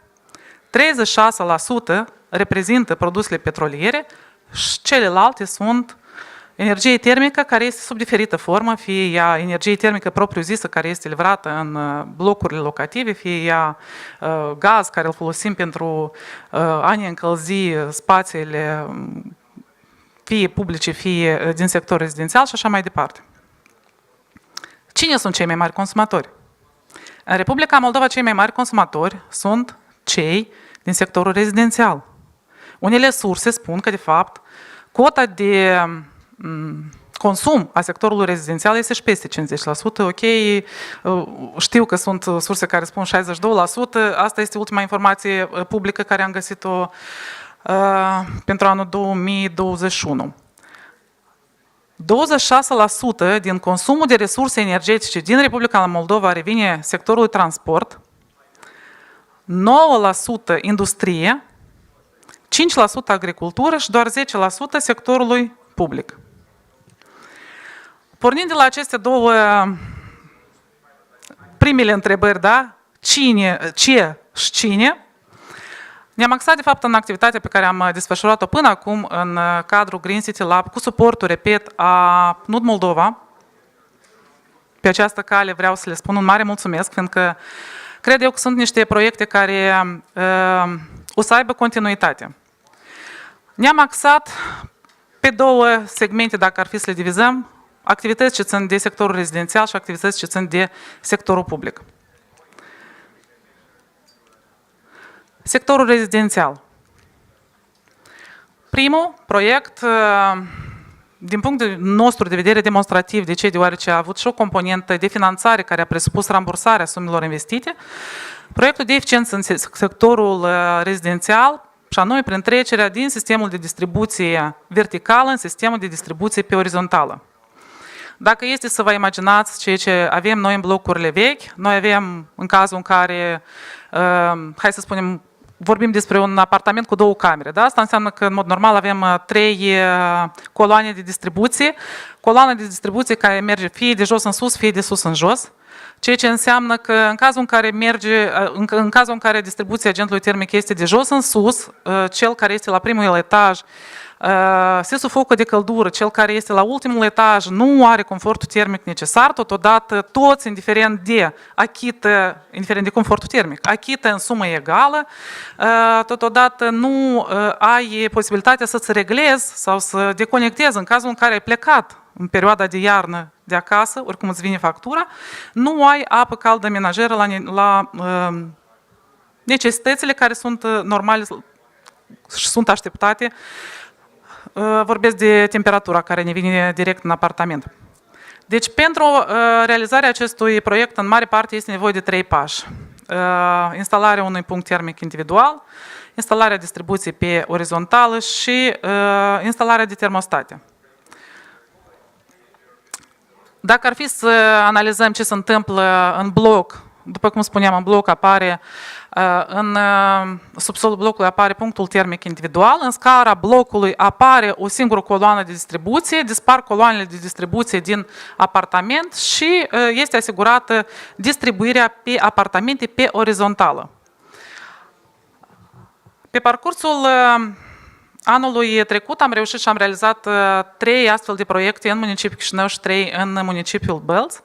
36% reprezintă produsele petroliere și celelalte sunt energie termică care este sub diferită formă, fie ea energie termică propriu-zisă care este livrată în blocurile locative, fie ea gaz care îl folosim pentru a ne încălzi spațiile fie publice, fie din sector rezidențial și așa mai departe. Cine sunt cei mai mari consumatori? În Republica Moldova cei mai mari consumatori sunt cei din sectorul rezidențial. Unele surse spun că, de fapt, cota de consum a sectorului rezidențial este și peste 50%. Ok, știu că sunt surse care spun 62%, asta este ultima informație publică care am găsit-o pentru anul 2021. 26% din consumul de resurse energetice din Republica Moldova revine sectorului transport, 9% industrie, 5% agricultură și doar 10% sectorului public. Pornind de la aceste două primele întrebări, da? Ce și cine, ne-am axat, de fapt, în activitatea pe care am desfășurat-o până acum în cadrul Green City Lab, cu suportul, repet, a PNUD Moldova. Pe această cale vreau să le spun un mare mulțumesc, fiindcă cred eu că sunt niște proiecte care o să aibă continuitate. Ne-am axat pe două segmente, dacă ar fi să le divizăm, activități ce țin de sectorul rezidențial și activități ce țin de sectorul public. Sectorul rezidențial. Primul proiect, din punctul nostru de vedere demonstrativ, de ce? Deoarece a avut și o componentă de finanțare care a presupus rambursarea sumelor investite, proiectul de eficiență în sectorul rezidențial, și anume prin trecerea din sistemul de distribuție verticală în sistemul de distribuție pe orizontală. Dacă este să vă imaginați ceea ce avem noi în blocurile vechi, noi avem în cazul în care, hai să spunem, vorbim despre un apartament cu 2 camere. Da? Asta înseamnă că, în mod normal, avem 3 coloane de distribuție. Coloana de distribuție care merge fie de jos în sus, fie de sus în jos. Ceea ce înseamnă că în cazul în care distribuția agentului termic este de jos în sus, cel care este la primul etaj se sufocă de căldură, cel care este la ultimul etaj nu are confortul termic necesar, totodată toți, indiferent de confortul termic, achită în sumă egală, totodată nu ai posibilitatea să-ți reglezi sau să deconectezi în cazul în care ai plecat în perioada de iarnă de acasă, oricum îți vine factura, nu ai apă caldă menajeră la necesitățile care sunt normale și sunt așteptate. Vorbesc de temperatura care ne vine direct în apartament. Deci, pentru realizarea acestui proiect, în mare parte, este nevoie de 3 pași. Instalarea unui punct termic individual, instalarea distribuției pe orizontală și instalarea de termostate. Dacă ar fi să analizăm ce se întâmplă în bloc, după cum spuneam, în bloc apare, în subsolul blocului apare punctul termic individual, în scara blocului apare o singură coloană de distribuție, dispar coloanele de distribuție din apartament și este asigurată distribuirea pe apartamente pe orizontală. Pe parcursul anului trecut am reușit și am realizat 3 astfel de proiecte în municipiul Chișinău și 3 în municipiul Bălți.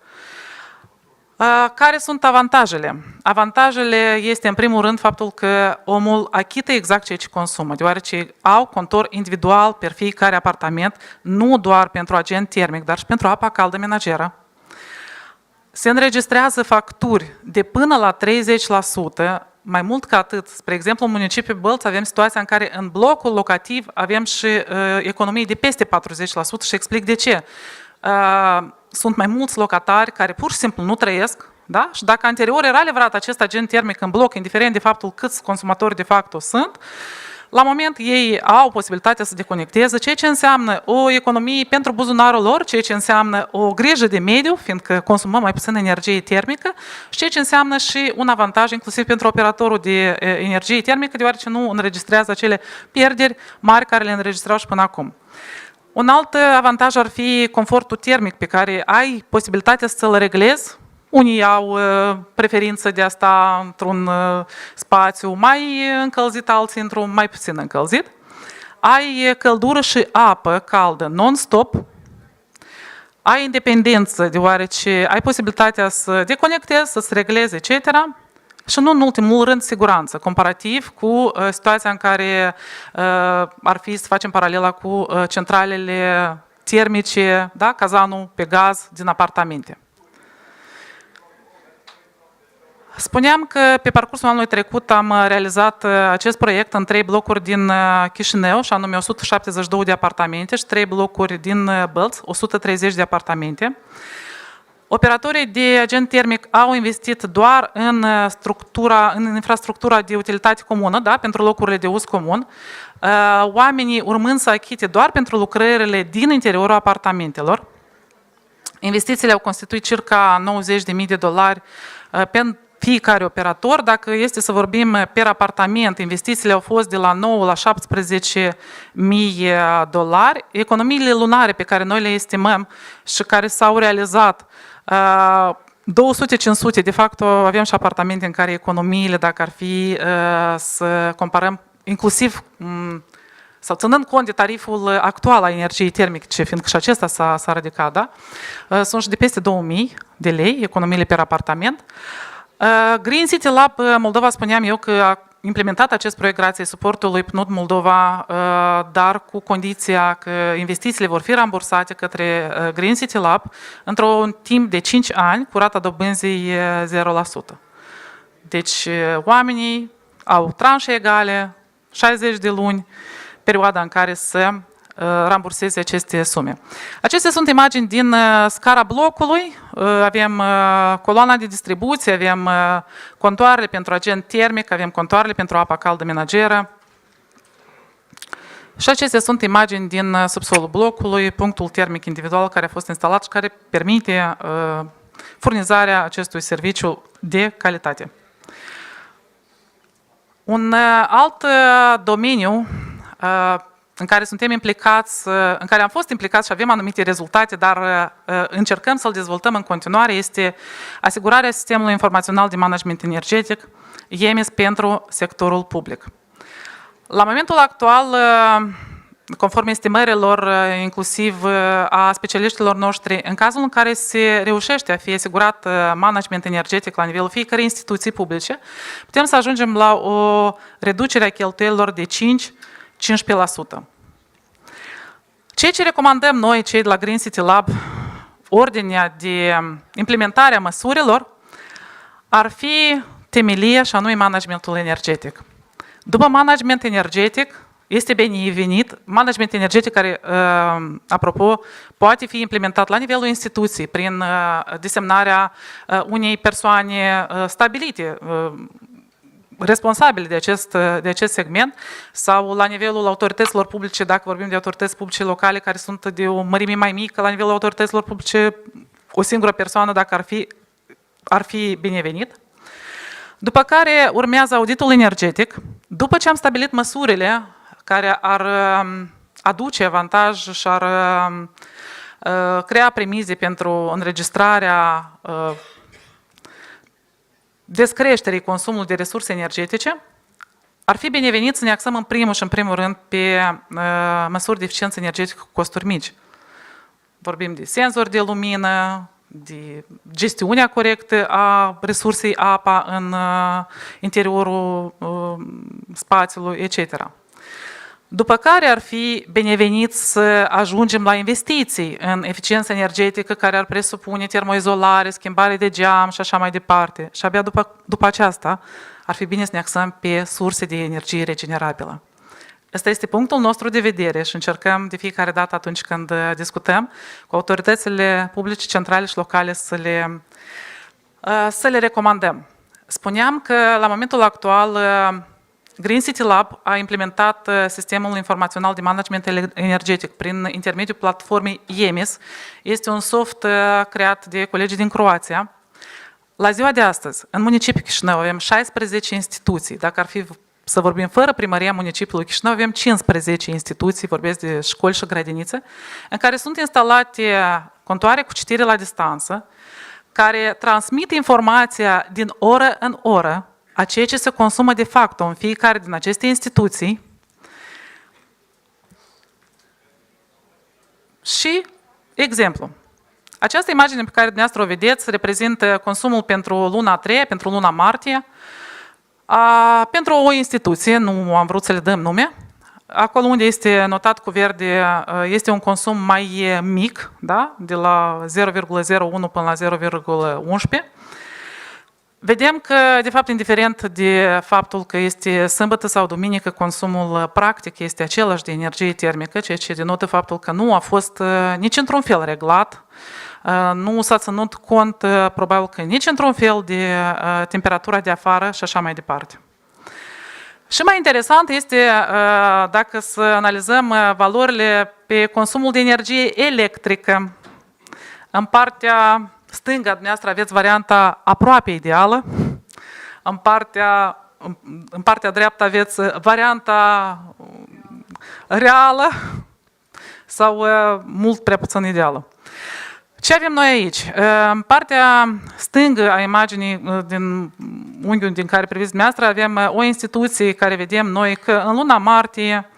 Care sunt avantajele? Avantajele este, în primul rând, faptul că omul achită exact ceea ce consumă, deoarece au contor individual pe fiecare apartament, nu doar pentru agent termic, dar și pentru apa caldă menajeră. Se înregistrează facturi de până la 30%, mai mult ca atât. Spre exemplu, în municipiul Bălți avem situația în care în blocul locativ avem și economii de peste 40% și explic de ce. Sunt mai mulți locatari care pur și simplu nu trăiesc Da? Și dacă anterior era livrat acest agent termic în bloc, indiferent de faptul câți consumatori de fapt sunt, la moment ei au posibilitatea să deconecteze, ceea ce înseamnă o economie pentru buzunarul lor, ceea ce înseamnă o grijă de mediu, fiindcă consumăm mai puțin energie termică, și ceea ce înseamnă și un avantaj inclusiv pentru operatorul de energie termică, deoarece nu înregistrează acele pierderi mari care le înregistrau și până acum. Un alt avantaj ar fi confortul termic pe care ai posibilitatea să-l reglezi. Unii au preferință de a sta într-un spațiu mai încălzit, alții într-un mai puțin încălzit. Ai căldură și apă caldă non-stop. Ai independență, deoarece ai posibilitatea să deconectezi, să-ți reglezi, etc. Și nu în ultimul rând siguranță, comparativ cu situația în care ar fi să facem paralela cu centralele termice, da? Cazanul pe gaz din apartamente. Spuneam că pe parcursul anului trecut am realizat acest proiect în 3 blocuri din Chișinău, și anume 172 de apartamente, și 3 blocuri din Bălți, 130 de apartamente. Operatorii de agent termic au investit doar în infrastructura de utilitate comună, da, pentru locurile de uz comun, oamenii urmând să achite doar pentru lucrările din interiorul apartamentelor. Investițiile au constituit circa $90.000 pentru fiecare operator. Dacă este să vorbim per apartament, investițiile au fost de la 9 la $17.000. Economiile lunare pe care noi le estimăm și care s-au realizat 200-500, de fapt avem și apartamente în care economiile, dacă ar fi să comparăm inclusiv sau ținând cont de tariful actual a energiei termice, fiindcă și acesta s-a ridicat, da? Sunt și de peste 2.000 de lei economiile per apartament. Green City Lab Moldova, spuneam eu că a implementat acest proiect grație suportului PNUD Moldova, dar cu condiția că investițiile vor fi rambursate către Green City Lab într-un timp de 5 ani cu rata dobânzii 0%. Deci oamenii au tranșe egale, 60 de luni, perioada în care să ramburseze aceste sume. Acestea sunt imagini din scara blocului, avem coloana de distribuție, avem contoarele pentru agent termic, avem contoarele pentru apa caldă menageră. Și acestea sunt imagini din subsolul blocului, punctul termic individual care a fost instalat și care permite furnizarea acestui serviciu de calitate. Un alt domeniu în care suntem implicați, în care am fost implicați și avem anumite rezultate, dar încercăm să-l dezvoltăm în continuare, este asigurarea sistemului informațional de management energetic, EMIS, pentru sectorul public. La momentul actual, conform estimărilor, inclusiv a specialiștilor noștri, în cazul în care se reușește a fi asigurat management energetic la nivelul fiecărei instituții publice, putem să ajungem la o reducere a cheltuielilor de 5-15%. Ceea ce recomandăm noi, cei de la Green City Lab, ordinea de implementare a măsurilor, ar fi temelia și anume managementul energetic. După management energetic, este binevenit management energetic care, apropo, poate fi implementat la nivelul instituției prin desemnarea unei persoane stabilite, responsabile de acest segment, sau la nivelul autorităților publice, dacă vorbim de autorități publice locale care sunt de o mărime mai mică, la nivelul autorităților publice o singură persoană, dacă ar fi binevenit. După care urmează auditul energetic. După ce am stabilit măsurile care ar aduce avantaj și ar crea premize pentru înregistrarea descreșterii consumului de resurse energetice, ar fi binevenit să ne axăm în primul rând pe măsuri de eficiență energetică cu costuri mici. Vorbim de senzori de lumină, de gestiunea corectă a resursei apa în interiorul spațiului, etc. După care ar fi binevenit să ajungem la investiții în eficiență energetică care ar presupune termoizolare, schimbare de geam și așa mai departe. Și abia după aceasta ar fi bine să ne axăm pe surse de energie regenerabilă. Ăsta este punctul nostru de vedere și încercăm de fiecare dată atunci când discutăm cu autoritățile publice, centrale și locale să le să le recomandăm. Spuneam că la momentul actual Green City Lab a implementat sistemul informațional de management energetic prin intermediul platformei EMIS. Este un soft creat de colegii din Croația. La ziua de astăzi, în municipiul Chișinău avem 16 instituții. Dacă ar fi să vorbim fără Primăria Municipiului Chișinău, avem 15 instituții, vorbesc de școli și grădinițe, în care sunt instalate contoare cu citire la distanță, care transmit informația din oră în oră a ceea ce se consumă de fapt în fiecare din aceste instituții și, exemplu, această imagine pe care dumneavoastră o vedeți reprezintă consumul pentru luna a treia, pentru luna martie, pentru o instituție, nu am vrut să le dăm nume. Acolo unde este notat cu verde este un consum mai mic, da? De la 0,01 până la 0,11. Vedem că, de fapt, indiferent de faptul că este sâmbătă sau duminică, consumul practic este același de energie termică, ceea ce denotă faptul că nu a fost nici într-un fel reglat, nu s-a ținut cont, probabil că nici într-un fel, de temperatura de afară și așa mai departe. Și mai interesant este dacă să analizăm valorile pe consumul de energie electrică. În partea stângă, dumneavoastră, aveți varianta aproape ideală. În partea dreaptă aveți varianta reală sau mult prea puțin ideală. Ce avem noi aici? În partea stângă a imaginii, din unghiul din care priviți dumneavoastră, avem o instituție care vedem noi că în luna martie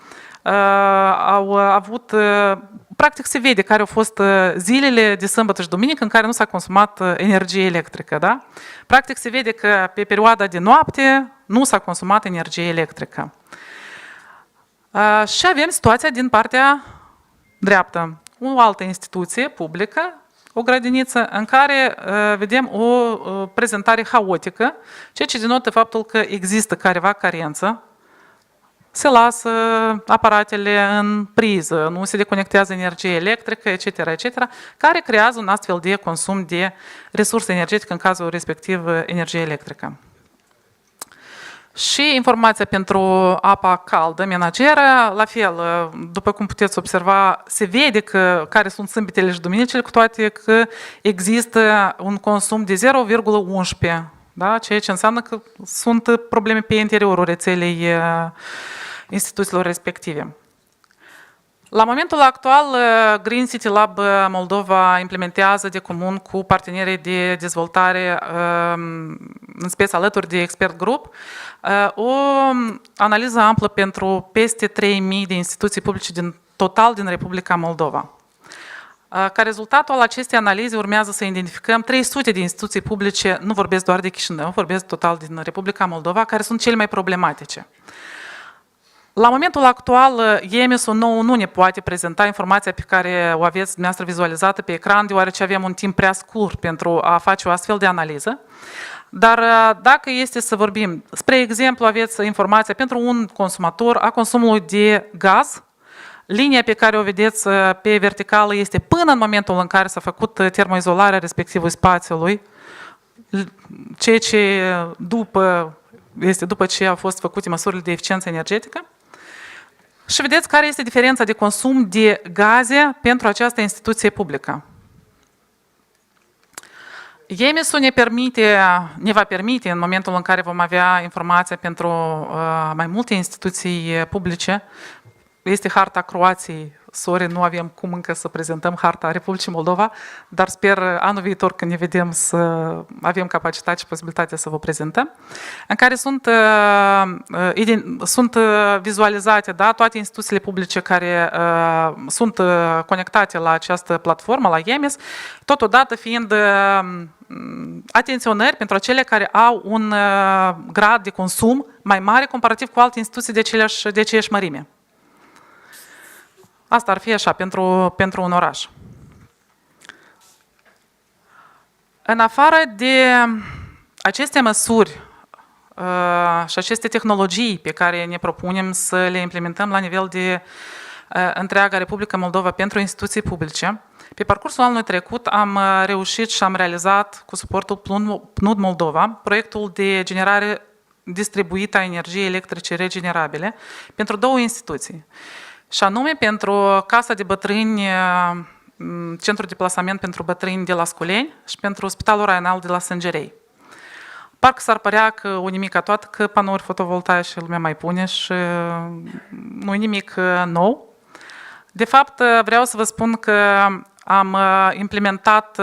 au avut, practic se vede care au fost zilele de sâmbătă și duminică în care nu s-a consumat energie electrică. Da? Practic se vede că pe perioada de noapte nu s-a consumat energie electrică. Și avem situația din partea dreaptă. O altă instituție publică, o grădiniță, în care vedem o prezentare haotică, ceea ce denotă faptul că există careva carență, se lasă aparatele în priză, nu se deconectează energie electrică, etc., etc., care creează un astfel de consum de resurse energetice, în cazul respectiv energie electrică. Și informația pentru apa caldă, menageră, la fel, după cum puteți observa, se vede că care sunt sâmbetele și duminicile, cu toate că există un consum de 0,11, da? Ceea ce înseamnă că sunt probleme pe interiorul rețelei instituțiilor respective. La momentul actual, Green City Lab Moldova implementează de comun cu partenerii de dezvoltare, în speță alături de Expert Group, o analiză amplă pentru peste 3.000 de instituții publice total din Republica Moldova. Ca rezultatul al acestei analize urmează să identificăm 300 de instituții publice, nu vorbesc doar de Chișinău, vorbesc total din Republica Moldova, care sunt cele mai problematice. La momentul actual, EMIS-ul nou nu ne poate prezenta informația pe care o aveți dumneavoastră vizualizată pe ecran, deoarece avem un timp prea scurt pentru a face o astfel de analiză. Dar dacă este să vorbim, spre exemplu, aveți informația pentru un consumator a consumului de gaz, linia pe care o vedeți pe verticală este până în momentul în care s-a făcut termoizolarea respectivului spațiului, ceea ce este după ce au fost făcute măsurile de eficiență energetică. Și vedeți care este diferența de consum de gaze pentru această instituție publică. EMIS-ul ne va permite, în momentul în care vom avea informația pentru mai multe instituții publice, este harta Croației, sorry, nu avem cum încă să prezentăm harta Republicii Moldova, dar sper anul viitor când ne vedem să avem capacitate și posibilitatea să vă prezentăm, în care sunt vizualizate, da, toate instituțiile publice care sunt conectate la această platformă, la EMIS, totodată fiind atenționări pentru acele care au un grad de consum mai mare comparativ cu alte instituții de aceeași mărime. Asta ar fi așa pentru un oraș. În afară de aceste măsuri și aceste tehnologii pe care ne propunem să le implementăm la nivel de întreaga Republică Moldova pentru instituții publice. Pe parcursul anului trecut am reușit și am realizat cu suportul PNUD Moldova proiectul de generare distribuită a energiei electrice regenerabile pentru 2 instituții. Și anume pentru Casa de Bătrâni, Centrul de Plasament pentru Bătrâni de la Sculeni și pentru Spitalul Raional de la Sângerei. Parcă s-ar părea că o nimica toată, că panouri fotovoltaice lumea mai pune și nu e nimic nou. De fapt, vreau să vă spun că am implementat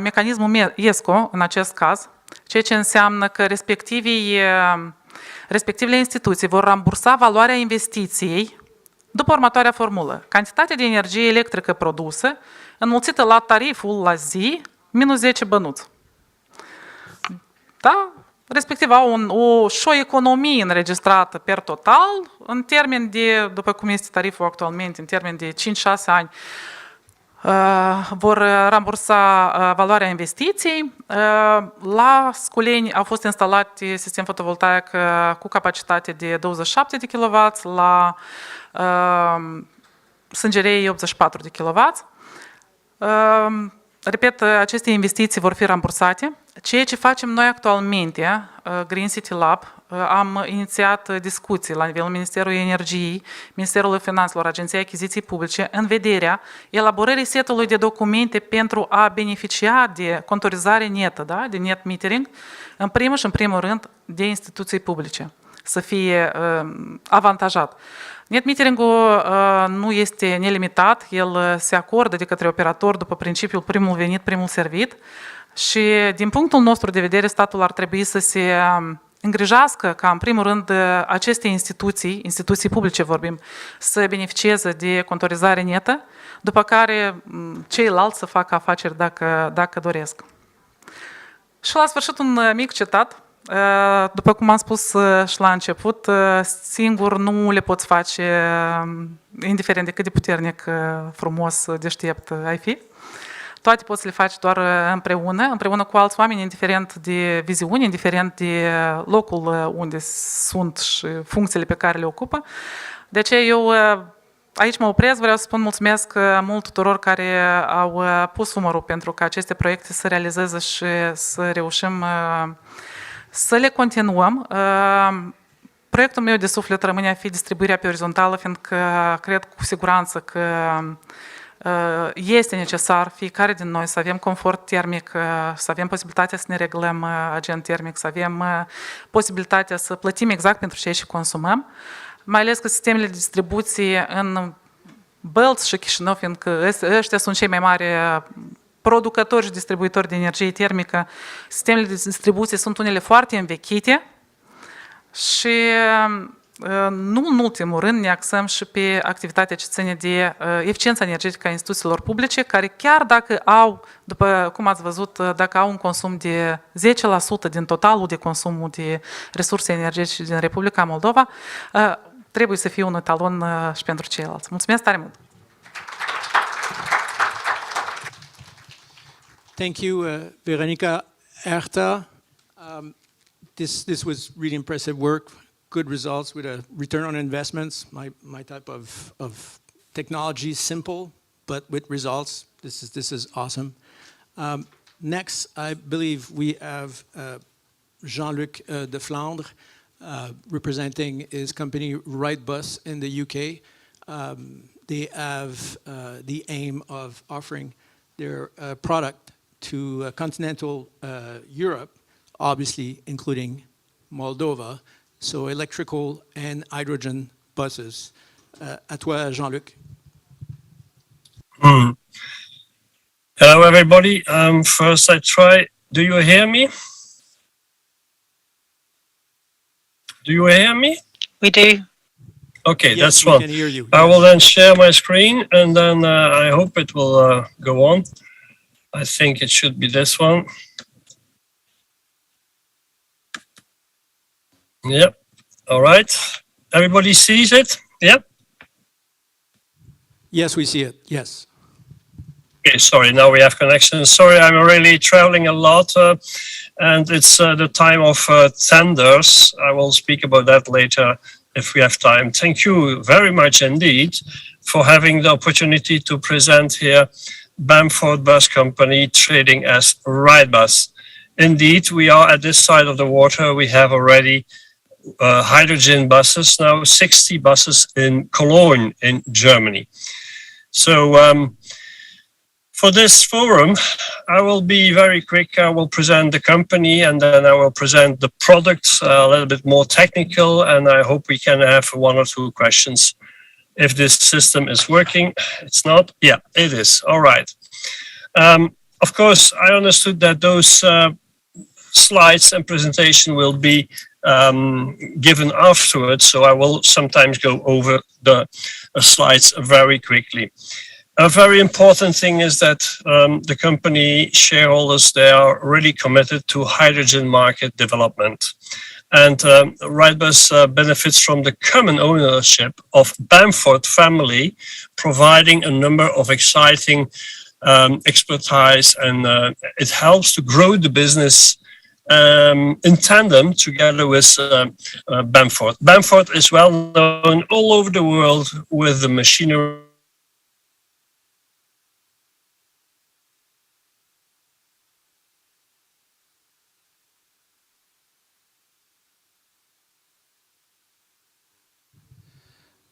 mecanismul ESCO în acest caz, ceea ce înseamnă că respectivele instituții vor rambursa valoarea investiției după următoarea formulă. Cantitatea de energie electrică produsă înmulțită la tariful la zi minus 10 bănuți. Da? Respectiv au și o economie înregistrată per total, în termen de, după cum este tariful actualmente, în termen de 5-6 ani, vor rambursa valoarea investiției. La Sculeni au fost instalate sistem fotovoltaic cu capacitate de 27 de kW, la Sângerei 84 de kW. Repet, aceste investiții vor fi rambursate. Ceea ce facem noi actualmente, Green City Lab, am inițiat discuții la nivelul Ministerului Energiei, Ministerul Finanțelor, Agenției Achiziții Publice, în vederea elaborării setului de documente pentru a beneficia de contorizare netă, da? De net metering, în primul și în primul rând de instituții publice, să fie avantajat. Net metering-ul nu este nelimitat, el se acordă de către operator după principiul primul venit, primul servit și din punctul nostru de vedere statul ar trebui să se îngrijească ca în primul rând aceste instituții publice vorbim, să beneficieze de contorizare netă, după care ceilalți să facă afaceri dacă doresc. Și la sfârșit un mic citat. După cum am spus și la început, singur nu le poți face, indiferent de cât de puternic, frumos, deștept ai fi. Toate poți să le faci doar împreună cu alți oameni, indiferent de viziune, indiferent de locul unde sunt și funcțiile pe care le ocupă. De aceea eu aici mă opresc, vreau să spun mulțumesc mult tuturor care au pus umărul pentru ca aceste proiecte să realizeze și să reușim să le continuăm. Proiectul meu de suflet rămâne a fi distribuirea pe orizontală, fiindcă cred cu siguranță că este necesar fiecare din noi să avem confort termic, să avem posibilitatea să ne reglăm agent termic, să avem posibilitatea să plătim exact pentru ceea ce consumăm, mai ales că sistemele de distribuție în Bălți și Chișinău, fiindcă ăștia sunt cei mai mari producători și distribuitori de energie termică, sistemele de distribuție sunt unele foarte învechite și nu în ultimul rând ne axăm și pe activitatea ce ține de eficiența energetică a instituțiilor publice, care chiar dacă au, după cum ați văzut, dacă au un consum de 10% din totalul de consumul de resurse energetice din Republica Moldova, trebuie să fie un etalon și pentru ceilalți. Mulțumesc tare mult!
Thank you, Veronica Erta. This was really impressive work, good results with a return on investments. My type of technology, simple but with results. This is awesome. Next, I believe we have Jean-Luc de Flandre, representing his company Rightbus in the UK. They have the aim of offering their product to continental Europe, obviously including Moldova, so electrical and hydrogen buses. À toi, Jean-Luc.
Hello, everybody. First I try. Do you hear me? Do you hear me?
We do.
Okay,
Yes,
that's
we
one.
can hear you.
I will then share my screen and then I hope it will go on. I think it should be this one. Yep. All right. Everybody sees it? Yep.
Yes, we see it. Yes.
Okay, sorry, now we have connection. Sorry, I'm really traveling a lot and it's the time of tenders. I will speak about that later if we have time. Thank you very much indeed for having the opportunity to present here Bamford Bus Company trading as Ridebus. Indeed, we are at this side of the water. We have already hydrogen buses, now 60 buses in Cologne in Germany. So for this forum, I will be very quick. I will present the company and then I will present the products a little bit more technical, and I hope we can have one or two questions. If this system is working, it's not. Yeah, it is. All right. Of course, I understood that those slides and presentation will be given afterwards, so I will sometimes go over the slides very quickly. A very important thing is that the company shareholders, they are really committed to hydrogen market development. And Ridebus benefits from the common ownership of Bamford family, providing a number of exciting expertise, and it helps to grow the business in tandem together with Bamford. Bamford is well known all over the world with the machinery.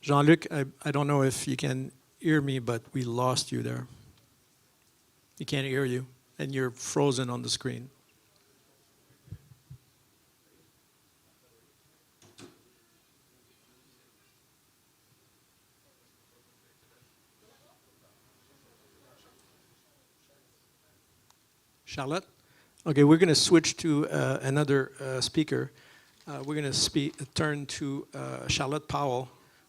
Jean-Luc, I don't know if you can hear me, but we lost you there. We can't hear you, and you're frozen on the screen. Charlotte? Okay, we're going to switch to another speaker. We're going to turn to Charlotte Powell,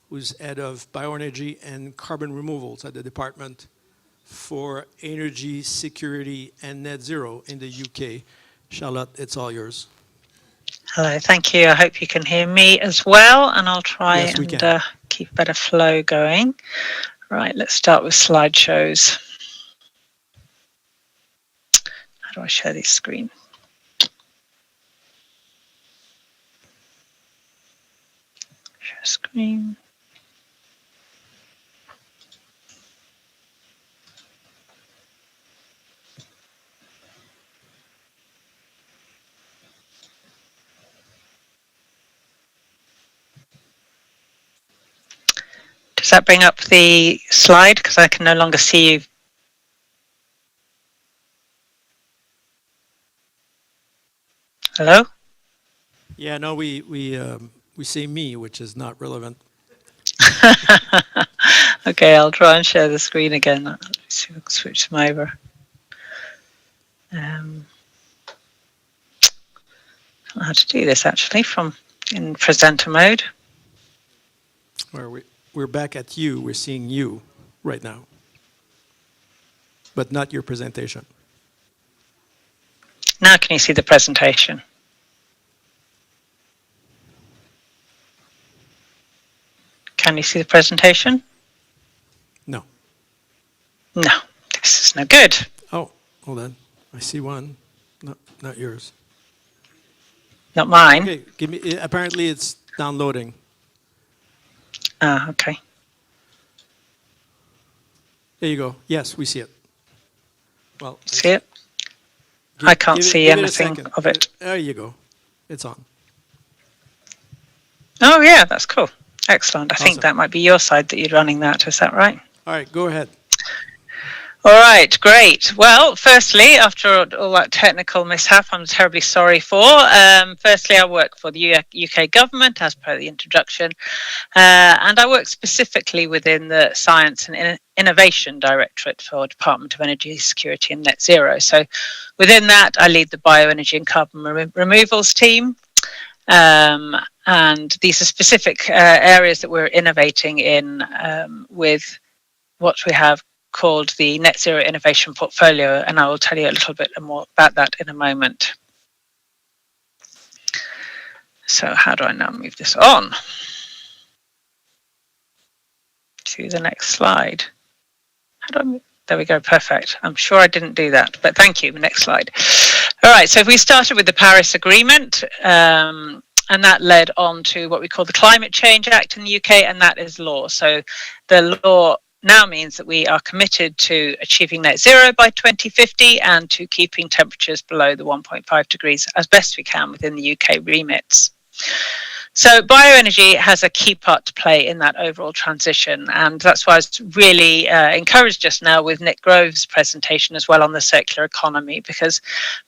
who's head of bioenergy and carbon removals at the Department for Energy Security and Net Zero in the UK. Charlotte, it's all yours.
Hello, thank you. I hope you can hear me as well, and I'll try and keep a better flow going. Right, let's start with slideshows. How do I share this screen? Share screen. Does that bring up the slide? Because I can no longer see you. Hello?
Yeah, no, we say me, which is not relevant.
Okay, I'll try and share the screen again. Let's see if I can switch them over. I don't know how to do this actually from in presenter mode.
We're back at you. We're seeing you right now, but not your presentation.
Now can you see the presentation? Can you see the presentation?
No.
No, this is no good.
Oh, hold on. I see one. No, not yours.
Not mine.
Okay, give me. Apparently, it's downloading.
Ah, okay.
There you go. Yes, we see it. Well,
see it? I can't see anything of it.
There you go. It's on.
Oh, yeah, that's cool. Excellent. I think that might be your side that you're running that. Is that right?
All right, go ahead.
All right, great. Well, firstly, after all that technical mishap, I'm terribly sorry for. Firstly, I work for the UK government, as per the introduction, and I work specifically within the Science and Innovation Directorate for Department of Energy Security and Net Zero. So within that, I lead the bioenergy and carbon removals team. And these are specific areas that we're innovating in with what we have called the Net Zero Innovation Portfolio, and I will tell you a little bit more about that in a moment. So how do I now move this on to the next slide? How do I move? There we go, perfect. I'm sure I didn't do that, but thank you. Next slide. All right, so if we started with the Paris Agreement, and that led on to what we call the Climate Change Act in the UK, and that is law. So the law now means that we are committed to achieving net zero by 2050 and to keeping temperatures below the 1.5 degrees as best we can within the UK remits. So bioenergy has a key part to play in that overall transition, and that's why I was really encouraged just now with Nick Grove's presentation as well on the circular economy, because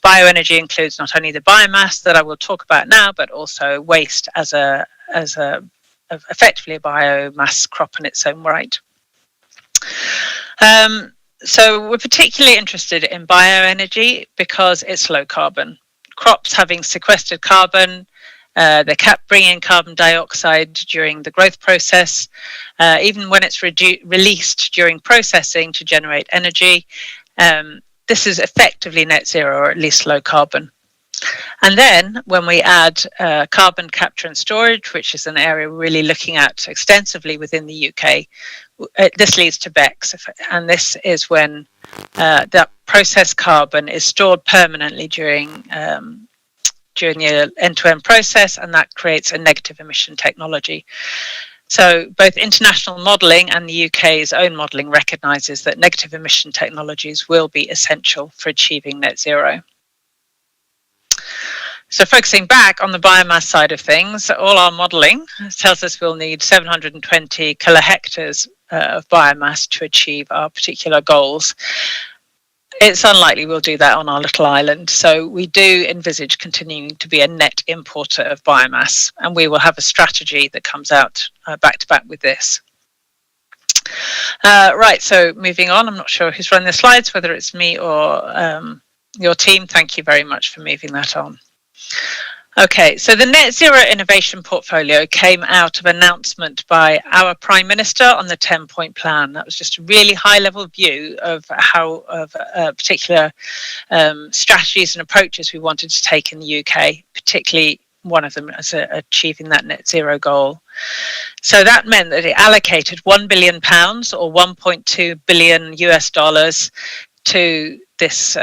bioenergy includes not only the biomass that I will talk about now, but also waste as effectively a biomass crop in its own right. So we're particularly interested in bioenergy because it's low carbon. Crops having sequestered carbon, they kept bringing in carbon dioxide during the growth process, even when it's released during processing to generate energy. This is effectively net zero, or at least low carbon. And then when we add carbon capture and storage, which is an area we're really looking at extensively within the UK, this leads to BECCS, and this is when that processed carbon is stored permanently during the end-to-end process, and that creates a negative emission technology. So both international modelling and the UK's own modelling recognises that negative emission technologies will be essential for achieving net zero. So focusing back on the biomass side of things, all our modelling tells us we'll need 720 kilohectares of biomass to achieve our particular goals. It's unlikely we'll do that on our little island, so we do envisage continuing to be a net importer of biomass, and we will have a strategy that comes out back to back with this. Right, so moving on, I'm not sure who's running the slides, whether it's me or your team. Thank you very much for moving that on. Okay, so the Net Zero Innovation Portfolio came out of an announcement by our Prime Minister on the 10-point plan. That was just a really high-level view of how particular strategies and approaches we wanted to take in the UK, particularly one of them as achieving that net zero goal. So that meant that it allocated £1 billion or 1.2 billion US dollars to this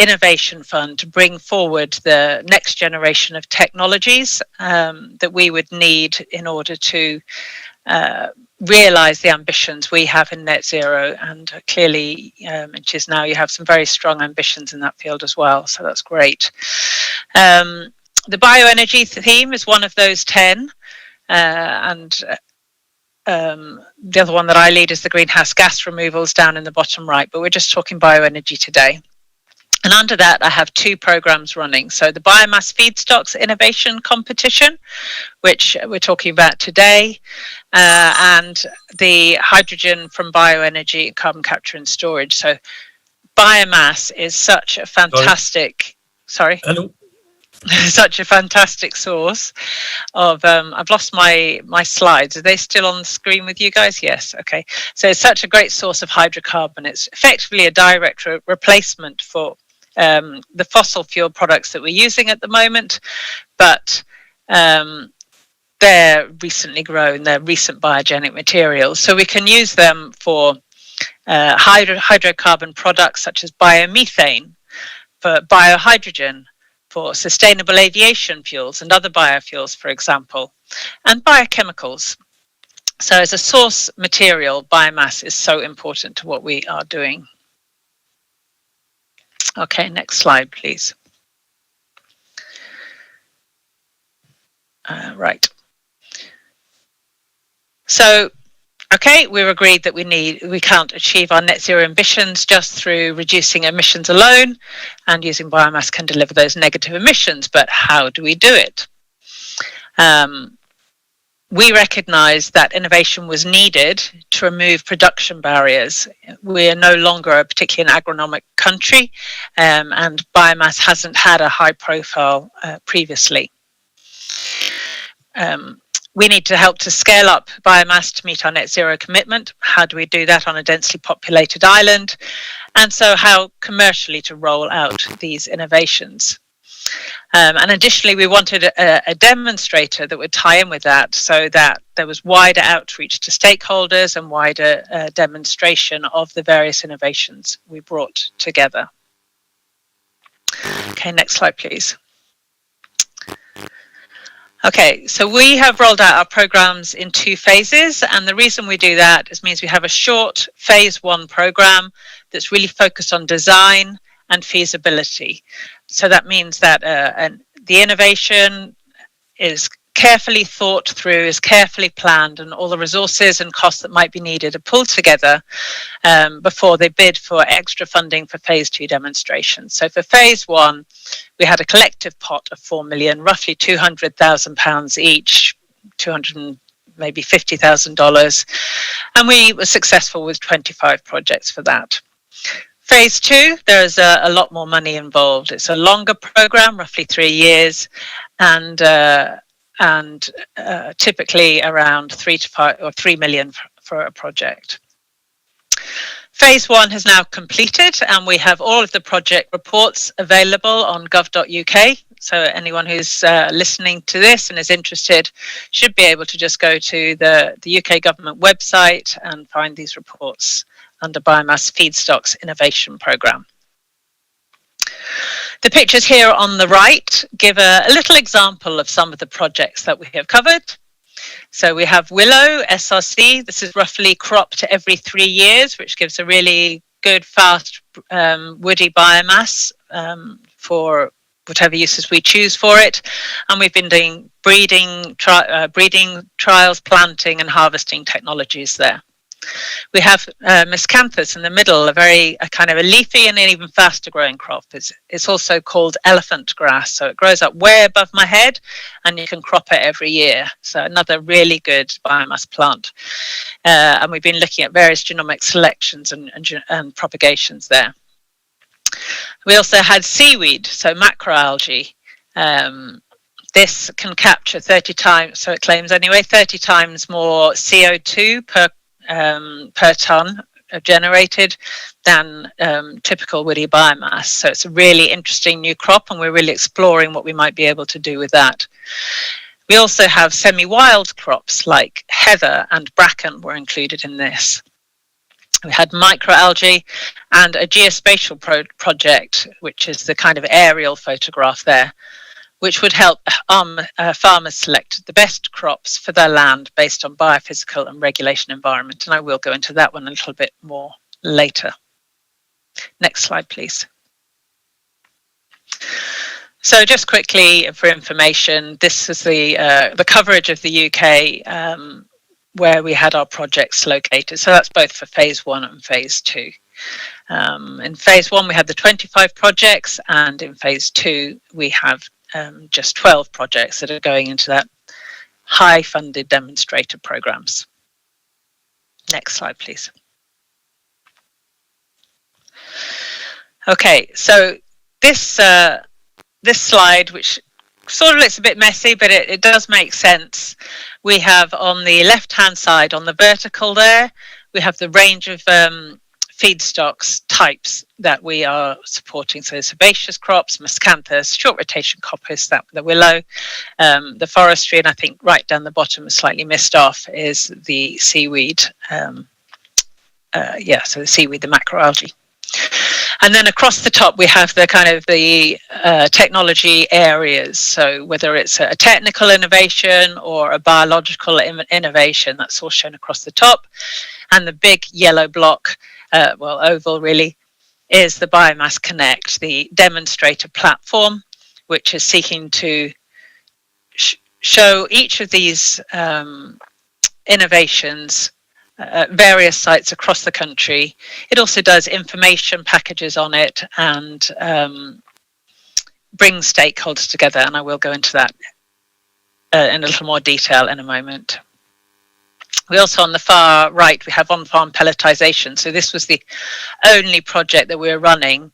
innovation fund to bring forward the next generation of technologies that we would need in order to realise the ambitions we have in net zero. And clearly, in Chișinău, you have some very strong ambitions in that field as well, so that's great. The bioenergy theme is one of those 10, and the other one that I lead is the greenhouse gas removals down in the bottom right, but we're just talking bioenergy today. And under that, I have 2 programs running. So the Biomass Feedstocks Innovation Competition, which we're talking about today, and the hydrogen from bioenergy, carbon capture and storage. So biomass is such a fantastic, such a fantastic source of, I've lost my slides. Are they still on the screen with you guys? Yes, okay. So it's such a great source of hydrocarbon. It's effectively a direct replacement for the fossil fuel products that we're using at the moment, but they're recently grown, they're recent biogenic materials. So we can use them for hydrocarbon products such as biomethane, for biohydrogen, for sustainable aviation fuels and other biofuels, for example, and biochemicals. So as a source material, biomass is so important to what we are doing. Okay, next slide, please. Right. So, okay, we've agreed that we can't achieve our net zero ambitions just through reducing emissions alone, and using biomass can deliver those negative emissions, but how do we do it? We recognise that innovation was needed to remove production barriers. We are no longer a particularly an agronomic country, and biomass hasn't had a high profile previously. We need to help to scale up biomass to meet our net zero commitment. How do we do that on a densely populated island? And so how commercially to roll out these innovations. And additionally, we wanted a demonstrator that would tie in with that, so that there was wider outreach to stakeholders and wider demonstration of the various innovations we brought together. Okay, next slide, please. Okay, so we have rolled out our programs in 2 phases, and the reason we do that means we have a short phase 1 program that's really focused on design and feasibility. So that means that the innovation is carefully thought through, is carefully planned, and all the resources and costs that might be needed are pulled together before they bid for extra funding for phase 2 demonstrations. So for phase 1, we had a collective pot of 4 million, roughly £200,000 each, maybe $50,000, and we were successful with 25 projects for that. Phase 2, there's a lot more money involved. It's a longer program, roughly 3 years, and typically around 3 to 5 or 3 million for a project. Phase 1 has now completed, and we have all of the project reports available on gov.uk. So anyone who's listening to this and is interested should be able to just go to the UK government website and find these reports under Biomass Feedstocks Innovation Programme. The pictures here on the right give a little example of some of the projects that we have covered. So we have willow, SRC. This is roughly cropped every 3 years, which gives a really good, fast, woody biomass for whatever uses we choose for it. And we've been doing breeding trials, planting and harvesting technologies there. We have miscanthus in the middle, a kind of a leafy and an even faster growing crop. It's also called elephant grass, so it grows up way above my head and you can crop it every year. So another really good biomass plant. And we've been looking at various genomic selections and propagations there. We also had seaweed, so macroalgae. This can capture 30 times, so it claims anyway, 30 times more CO2 per ton generated than typical woody biomass. So it's a really interesting new crop, and we're really exploring what we might be able to do with that. We also have semi-wild crops like heather and bracken were included in this. We had microalgae and a geospatial project, which is the kind of aerial photograph there, which would help farmers select the best crops for their land based on biophysical and regulation environment. And I will go into that one a little bit more later. Next slide, please. So just quickly for information, this is the coverage of the UK where we had our projects located. So that's both for phase 1 and phase 2. In phase 1, we had the 25 projects, and in phase 2, we have just 12 projects that are going into that high funded demonstrator programs. Next slide, please. Okay, so this slide, which sort of looks a bit messy, but it does make sense. We have on the left-hand side, on the vertical there, we have the range of feedstocks types that we are supporting. So herbaceous crops, miscanthus, short rotation coppice, the willow, the forestry, and I think right down the bottom, slightly missed off, is the seaweed. So the seaweed, the macroalgae. And then across the top, we have the kind of the technology areas. So whether it's a technical innovation or a biological innovation, that's all shown across the top. And the big yellow block, oval really, is the Biomass Connect, the demonstrator platform, which is seeking to show each of these innovations at various sites across the country. It also does information packages on it and brings stakeholders together, and I will go into that in a little more detail in a moment. We also, on the far right, we have on-farm pelletization. So this was the only project that we're running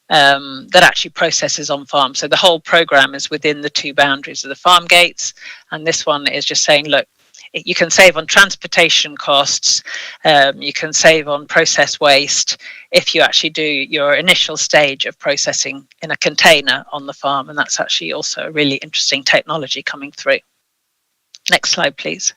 that actually processes on farm. So the whole program is within the 2 boundaries of the farm gates, and this one is just saying, look, you can save on transportation costs, you can save on process waste if you actually do your initial stage of processing in a container on the farm, and that's actually also a really interesting technology coming through. Next slide, please.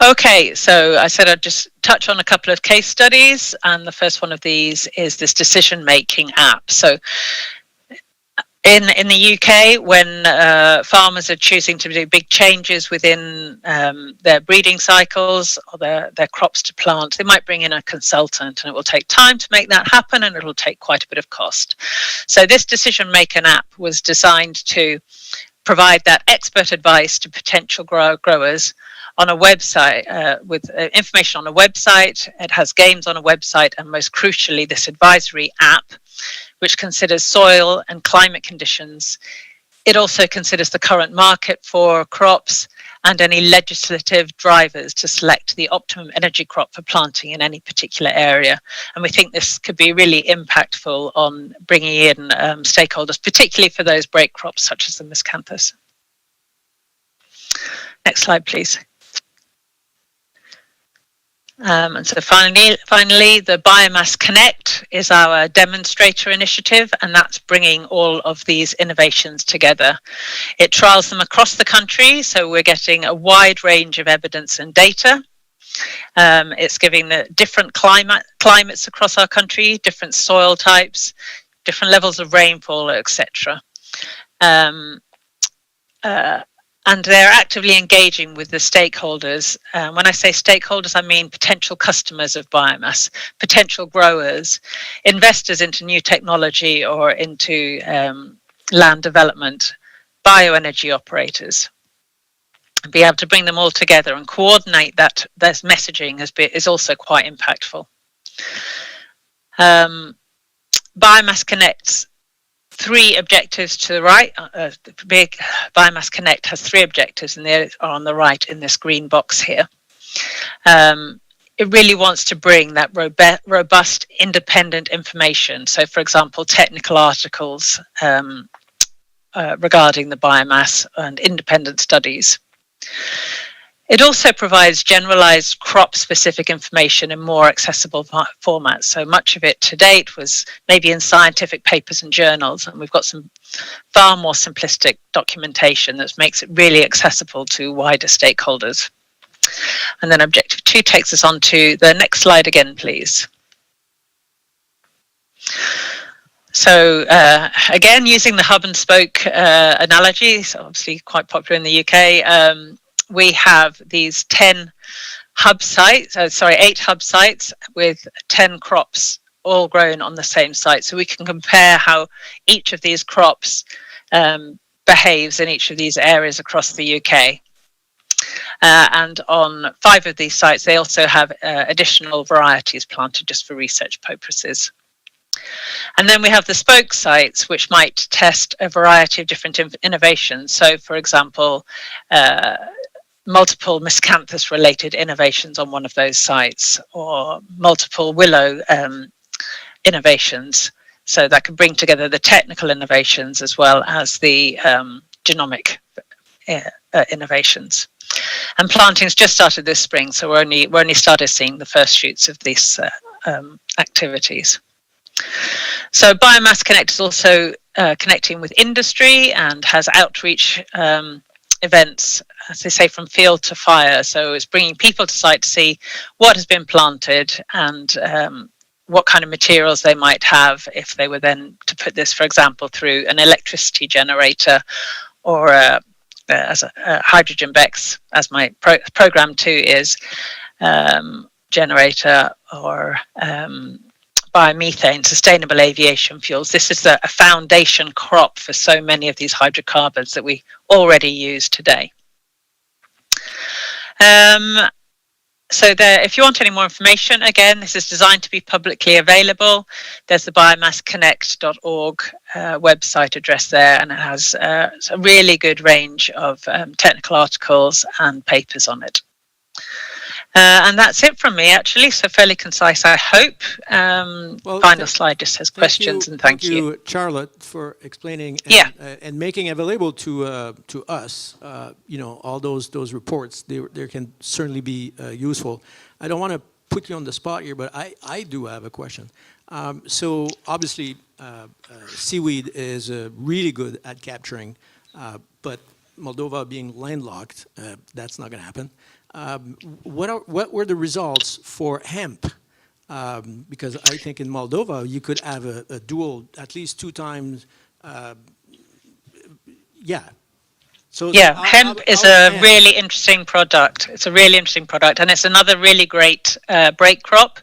Okay, so I said I'd just touch on a couple of case studies, and the first one of these is this decision-making app. So In the UK, when farmers are choosing to do big changes within their breeding cycles or their crops to plant, they might bring in a consultant, and it will take time to make that happen, and it will take quite a bit of cost. So this decision maker app was designed to provide that expert advice to potential growers on a website with information on a website. It has games on a website, and most crucially, this advisory app, which considers soil and climate conditions. It also considers the current market for crops and any legislative drivers to select the optimum energy crop for planting in any particular area. And we think this could be really impactful on bringing in stakeholders, particularly for those break crops such as the miscanthus. Next slide, please. And so finally, the Biomass Connect is our demonstrator initiative, and that's bringing all of these innovations together. It trials them across the country, so we're getting a wide range of evidence and data. It's giving the different climates across our country, different soil types, different levels of rainfall, etc. And they're actively engaging with the stakeholders. When I say stakeholders, I mean potential customers of biomass, potential growers, investors into new technology or into land development, bioenergy operators. And be able to bring them all together and coordinate that. This messaging is also quite impactful. Biomass Connect's 3 objectives to the right. The big Biomass Connect has 3 objectives, and they are on the right in this green box here. It really wants to bring that robust, independent information. So, for example, technical articles regarding the biomass and independent studies. It also provides generalized crop-specific information in more accessible formats. So much of it to date was maybe in scientific papers and journals, and we've got some far more simplistic documentation that makes it really accessible to wider stakeholders. And then Objective 2 takes us on to the next slide again, please. So again, using the hub and spoke analogy, it's obviously quite popular in the UK. We have these 10 hub sites, 8 hub sites with 10 crops all grown on the same site. So we can compare how each of these crops behaves in each of these areas across the UK. And on 5 of these sites, they also have additional varieties planted just for research purposes. And then we have the spoke sites, which might test a variety of different innovations. So, for example, multiple miscanthus related innovations on one of those sites, or multiple willow innovations. So that can bring together the technical innovations as well as the genomic innovations. And planting's just started this spring, so we're only started seeing the first shoots of these activities. So Biomass Connect is also connecting with industry and has outreach events, as they say, from field to fire. So it's bringing people to site to see what has been planted and what kind of materials they might have if they were then to put this, for example, through an electricity generator or as a hydrogen BECCS, as my program 2 is, generator, or biomethane, sustainable aviation fuels. This is a foundation crop for so many of these hydrocarbons that we already use today. So there, if you want any more information, again, this is designed to be publicly available. There's the biomassconnect.org website address there, and it has a really good range of technical articles and papers on it. And that's it from me, actually, so fairly concise, I hope.
Well,
final slide just says questions, and thank you.
Thank you, Charlotte, for explaining and making available to us, all those reports. They can certainly be useful. I don't want to put you on the spot here, but I do have a question. So obviously, seaweed is really good at capturing, but Moldova being landlocked, that's not going to happen. What were the results for hemp? Because I think in Moldova you could have a dual, at least 2 times yeah. So
Yeah, hemp is a really interesting product. It's a really interesting product, and it's another really great break crop.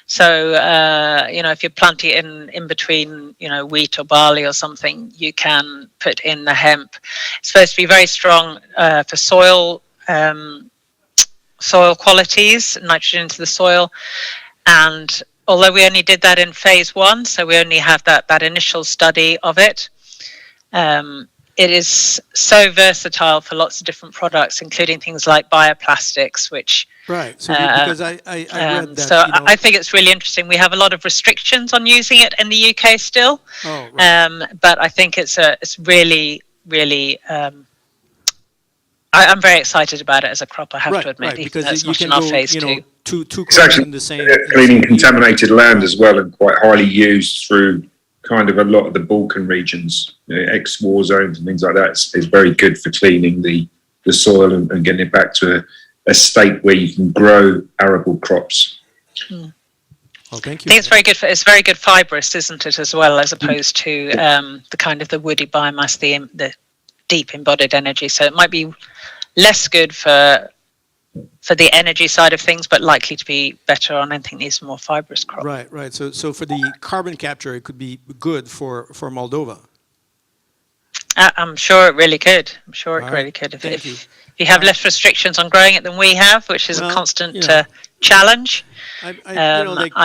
So, if you're planting it in between, wheat or barley or something, you can put in the hemp. It's supposed to be very strong for soil qualities, nitrogen into the soil. And although we only did that in phase 1, so we only have that initial study of it, it is so versatile for lots of different products, including things like bioplastics, which...
Right. So because I read that.
So I think it's really interesting. We have a lot of restrictions on using it in the UK still.
Oh, right.
But I think it's really, really... I'm very excited about it as a crop, I have to admit, even though it's not in our phase 2.
Two
It's actually
in the same
cleaning contaminated land as well, and quite highly used through kind of a lot of the Balkan regions, ex-war zones and things like that. It's very good for cleaning the soil and getting it back to a state where you can grow arable crops.
Oh, thank you.
I think it's very good fibrous, isn't it, as well, as opposed to the kind of the woody biomass, the deep embodied energy. So it might be less good for the energy side of things, but likely to be better on anything that needs more fibrous crop.
Right. So for the carbon capture, it could be good for Moldova.
I'm sure it really could. I'm sure it really could. If you have less restrictions on growing it than we have, which is a constant challenge, I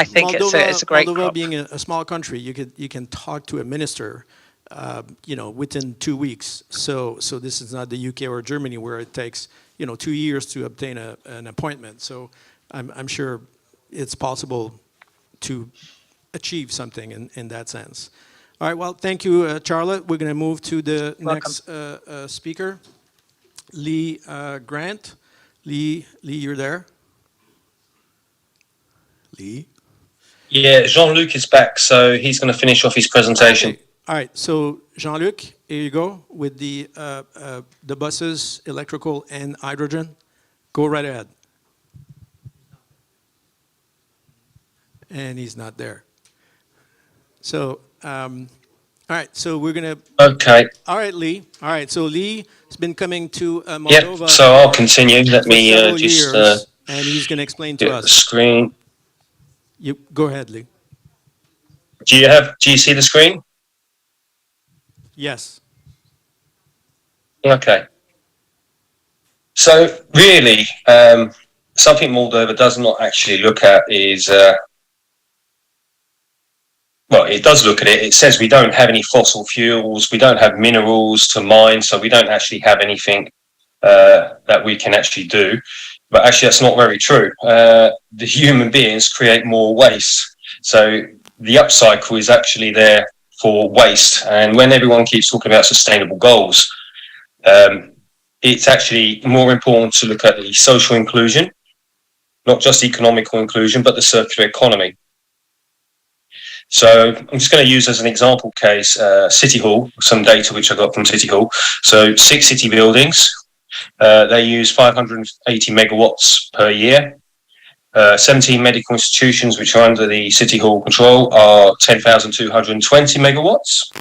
think
Moldova,
it's a great
Moldova
crop.
being a small country, you can talk to a minister, within 2 weeks. So this is not the UK or Germany where it takes 2 years to obtain an appointment. So I'm sure it's possible to achieve something in that sense. All right, well, thank you, Charlotte. We're going to move to the next speaker, Lee Grant. Lee, you're there? Lee?
Yeah, Jean-Luc is back, so he's going to finish off his presentation.
Okay. All right, so Jean-Luc, here you go with the buses, electrical and hydrogen. Go right ahead. And he's not there. So, all right, so we're going to...
Okay.
All right, Lee. All right, so Lee has been coming to Moldova...
Yeah, so I'll continue. Let me just...
and he's going to explain to us.
The screen.
You go ahead, Lee.
Do you see the screen?
Yes.
Okay. So really, something Moldova does not actually look at is... well, it does look at it. It says we don't have any fossil fuels, we don't have minerals to mine, so we don't actually have anything that we can actually do. But actually, that's not very true. The human beings create more waste. So the upcycle is actually there for waste. And when everyone keeps talking about sustainable goals, it's actually more important to look at the social inclusion, not just economical inclusion, but the circular economy. So I'm just going to use as an example case City Hall, some data which I got from City Hall. So 6 city buildings, they use 580 megawatts per year. 17 medical institutions which are under the City Hall control are 10,220 megawatts.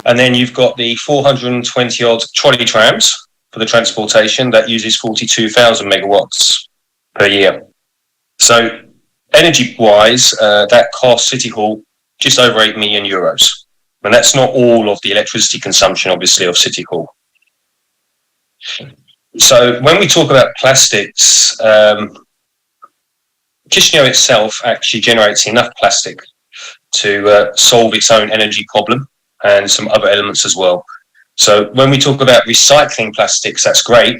And then you've got the 420 odd trolley trams for the transportation that uses 42,000 megawatts per year. So energy-wise, that costs City Hall just over 8 million euros. And that's not all of the electricity consumption, obviously, of City Hall. So when we talk about plastics, Chișinău itself actually generates enough plastic to solve its own energy problem and some other elements as well. So when we talk about recycling plastics, that's great.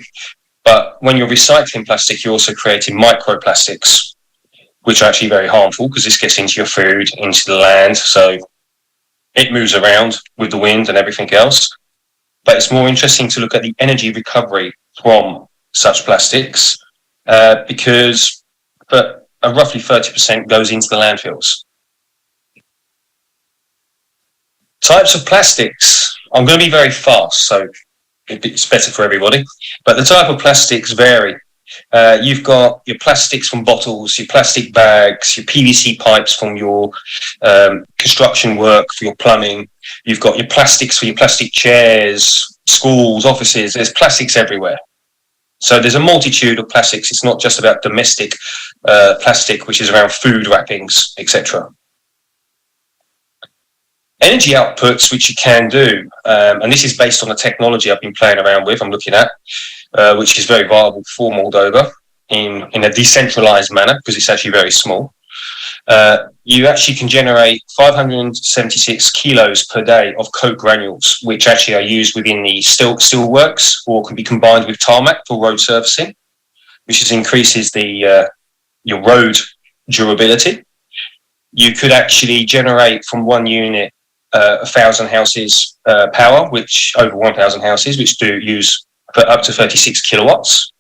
But when you're recycling plastic, you're also creating microplastics, which are actually very harmful because this gets into your food, into the land. So it moves around with the wind and everything else. But it's more interesting to look at the energy recovery from such plastics because roughly 30% goes into the landfills. Types of plastics, I'm going to be very fast, so it's better for everybody. But the type of plastics vary. You've got your plastics from bottles, your plastic bags, your PVC pipes from your construction work, for your plumbing. You've got your plastics for your plastic chairs, schools, offices, there's plastics everywhere. So there's a multitude of plastics. It's not just about domestic plastic, which is around food wrappings, etc. Energy outputs, which you can do, and this is based on the technology I've been playing around with, I'm looking at, which is very viable for Moldova in a decentralized manner, because it's actually very small. You actually can generate 576 kilos per day of coke granules, which actually are used within the steel works, or can be combined with tarmac for road surfacing, which increases the your road durability. You could actually generate from one unit 1,000 houses power, which over 1,000 houses, which do use for up to 36 kilowatts.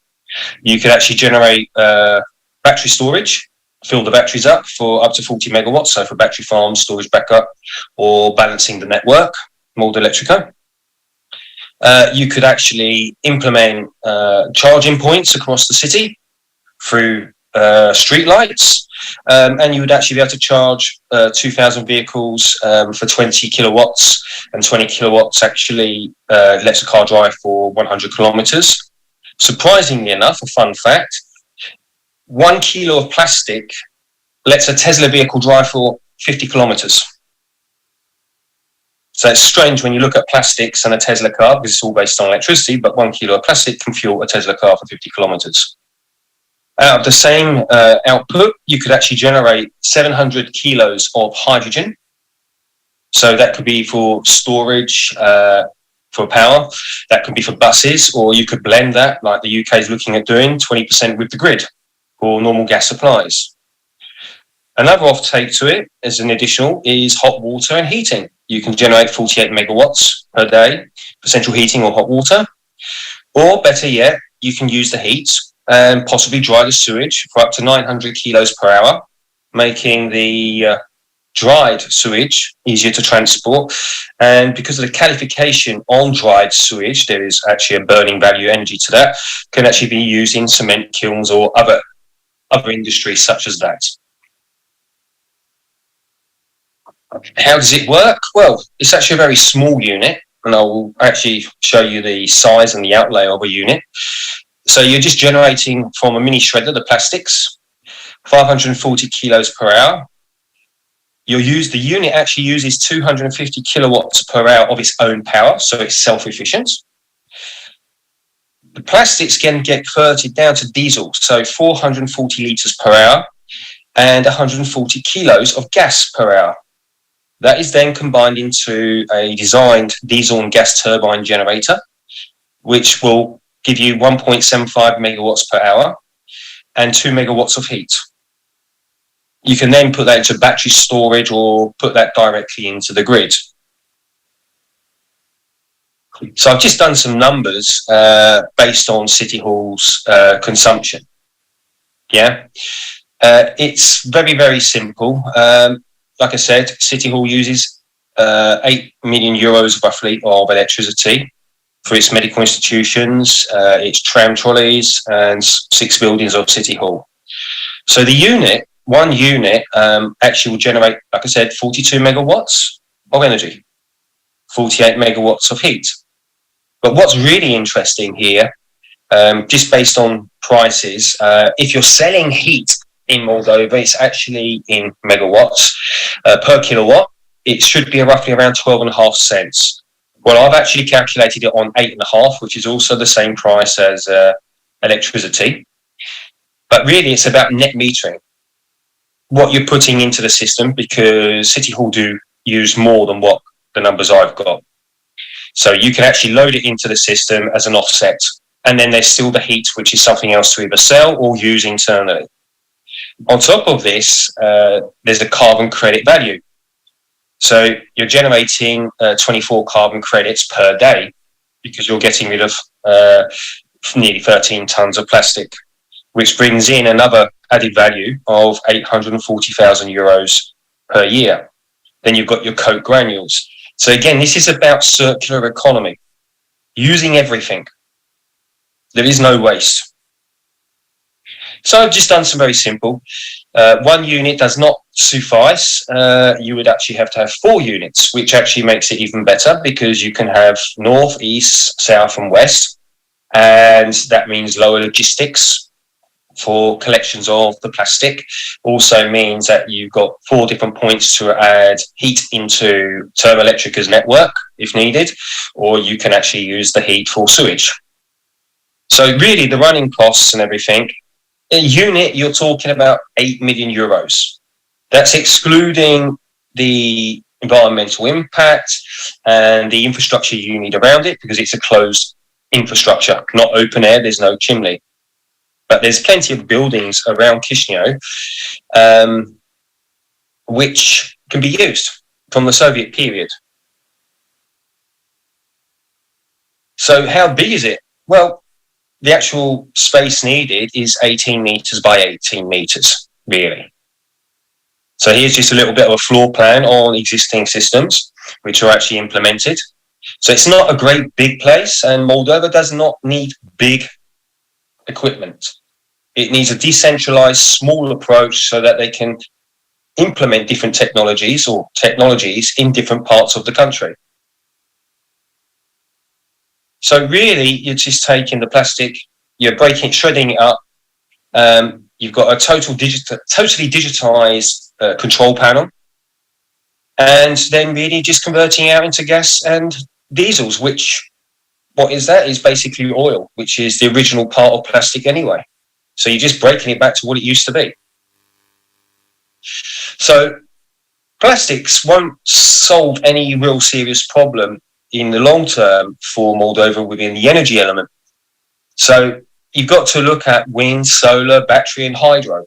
You could actually generate battery storage, fill the batteries up for up to 40 megawatts, so for battery farms, storage backup, or balancing the network, Mold Electrica. You could actually implement charging points across the city through street lights, and you would actually be able to charge 2,000 vehicles for 20 kilowatts, and 20 kilowatts actually lets a car drive for 100 kilometers. Surprisingly enough, a fun fact, 1 kilo of plastic lets a Tesla vehicle drive for 50 kilometers. So it's strange when you look at plastics and a Tesla car, because it's all based on electricity, but 1 kilo of plastic can fuel a Tesla car for 50 kilometers. Out of the same output, you could actually generate 700 kilos of hydrogen. So that could be for storage, for power, that could be for buses, or you could blend that, like the UK is looking at doing, 20% with the grid for normal gas supplies. Another off-take to it, as an additional, is hot water and heating. You can generate 48 megawatts per day for central heating or hot water. Or better yet, you can use the heat and possibly dry the sewage for up to 900 kilos per hour, making the dried sewage easier to transport. And because of the calification on dried sewage, there is actually a burning value energy to that, can actually be used in cement kilns or other industries such as that. How does it work? Well, it's actually a very small unit, and I will actually show you the size and the outlay of a unit. So you're just generating from a mini shredder the plastics, 540 kilos per hour. The unit actually uses 250 kilowatts per hour of its own power, so it's self-efficient. The plastics can get converted down to diesel, so 440 litres per hour and 140 kilos of gas per hour. That is then combined into a designed diesel and gas turbine generator, which will give you 1.75 megawatts per hour and 2 megawatts of heat. You can then put that into battery storage or put that directly into the grid. So I've just done some numbers based on City Hall's consumption. Yeah, it's very, very simple. Like I said, City Hall uses 8 million euros roughly of electricity for its medical institutions, its tram trolleys, and 6 buildings of City Hall. So one unit actually will generate, like I said, 42 megawatts of energy, 48 megawatts of heat. But what's really interesting here, just based on prices, if you're selling heat in Moldova, it's actually in megawatts per kilowatt. It should be roughly around 12.5 cents. Well, I've actually calculated it on 8.5, which is also the same price as electricity. But really, it's about net metering, what you're putting into the system, because City Hall do use more than what the numbers I've got. So you can actually load it into the system as an offset. And then there's still the heat, which is something else to either sell or use internally. On top of this, there's the carbon credit value. So you're generating 24 carbon credits per day because you're getting rid of nearly 13 tons of plastic, which brings in another added value of 840,000 euros per year. Then you've got your coke granules. So again, this is about circular economy, using everything. There is no waste. So I've just done some very simple. One unit does not suffice. You would actually have to have 4 units, which actually makes it even better because you can have north, east, south and west. And that means lower logistics for collections of the plastic. Also means that you've got 4 different points to add heat into Thermoelectrica's network if needed, or you can actually use the heat for sewage. So really the running costs and everything, a unit, you're talking about 8 million euros. That's excluding the environmental impact and the infrastructure you need around it because it's a closed infrastructure, not open air, there's no chimney. But there's plenty of buildings around Chișinău which can be used from the Soviet period. So how big is it? Well, the actual space needed is 18 meters by 18 meters, really. So here's just a little bit of a floor plan on existing systems, which are actually implemented. So it's not a great big place, and Moldova does not need big equipment. It needs a decentralized, small approach so that they can implement different technologies in different parts of the country. So really, you're just taking the plastic, you're shredding it up. You've got a totally digitized control panel, and then really just converting out into gas and diesels, which, what is that? Is basically oil, which is the original part of plastic anyway. So you're just breaking it back to what it used to be. So plastics won't solve any real serious problem in the long term for Moldova within the energy element. So you've got to look at wind, solar, battery and hydro.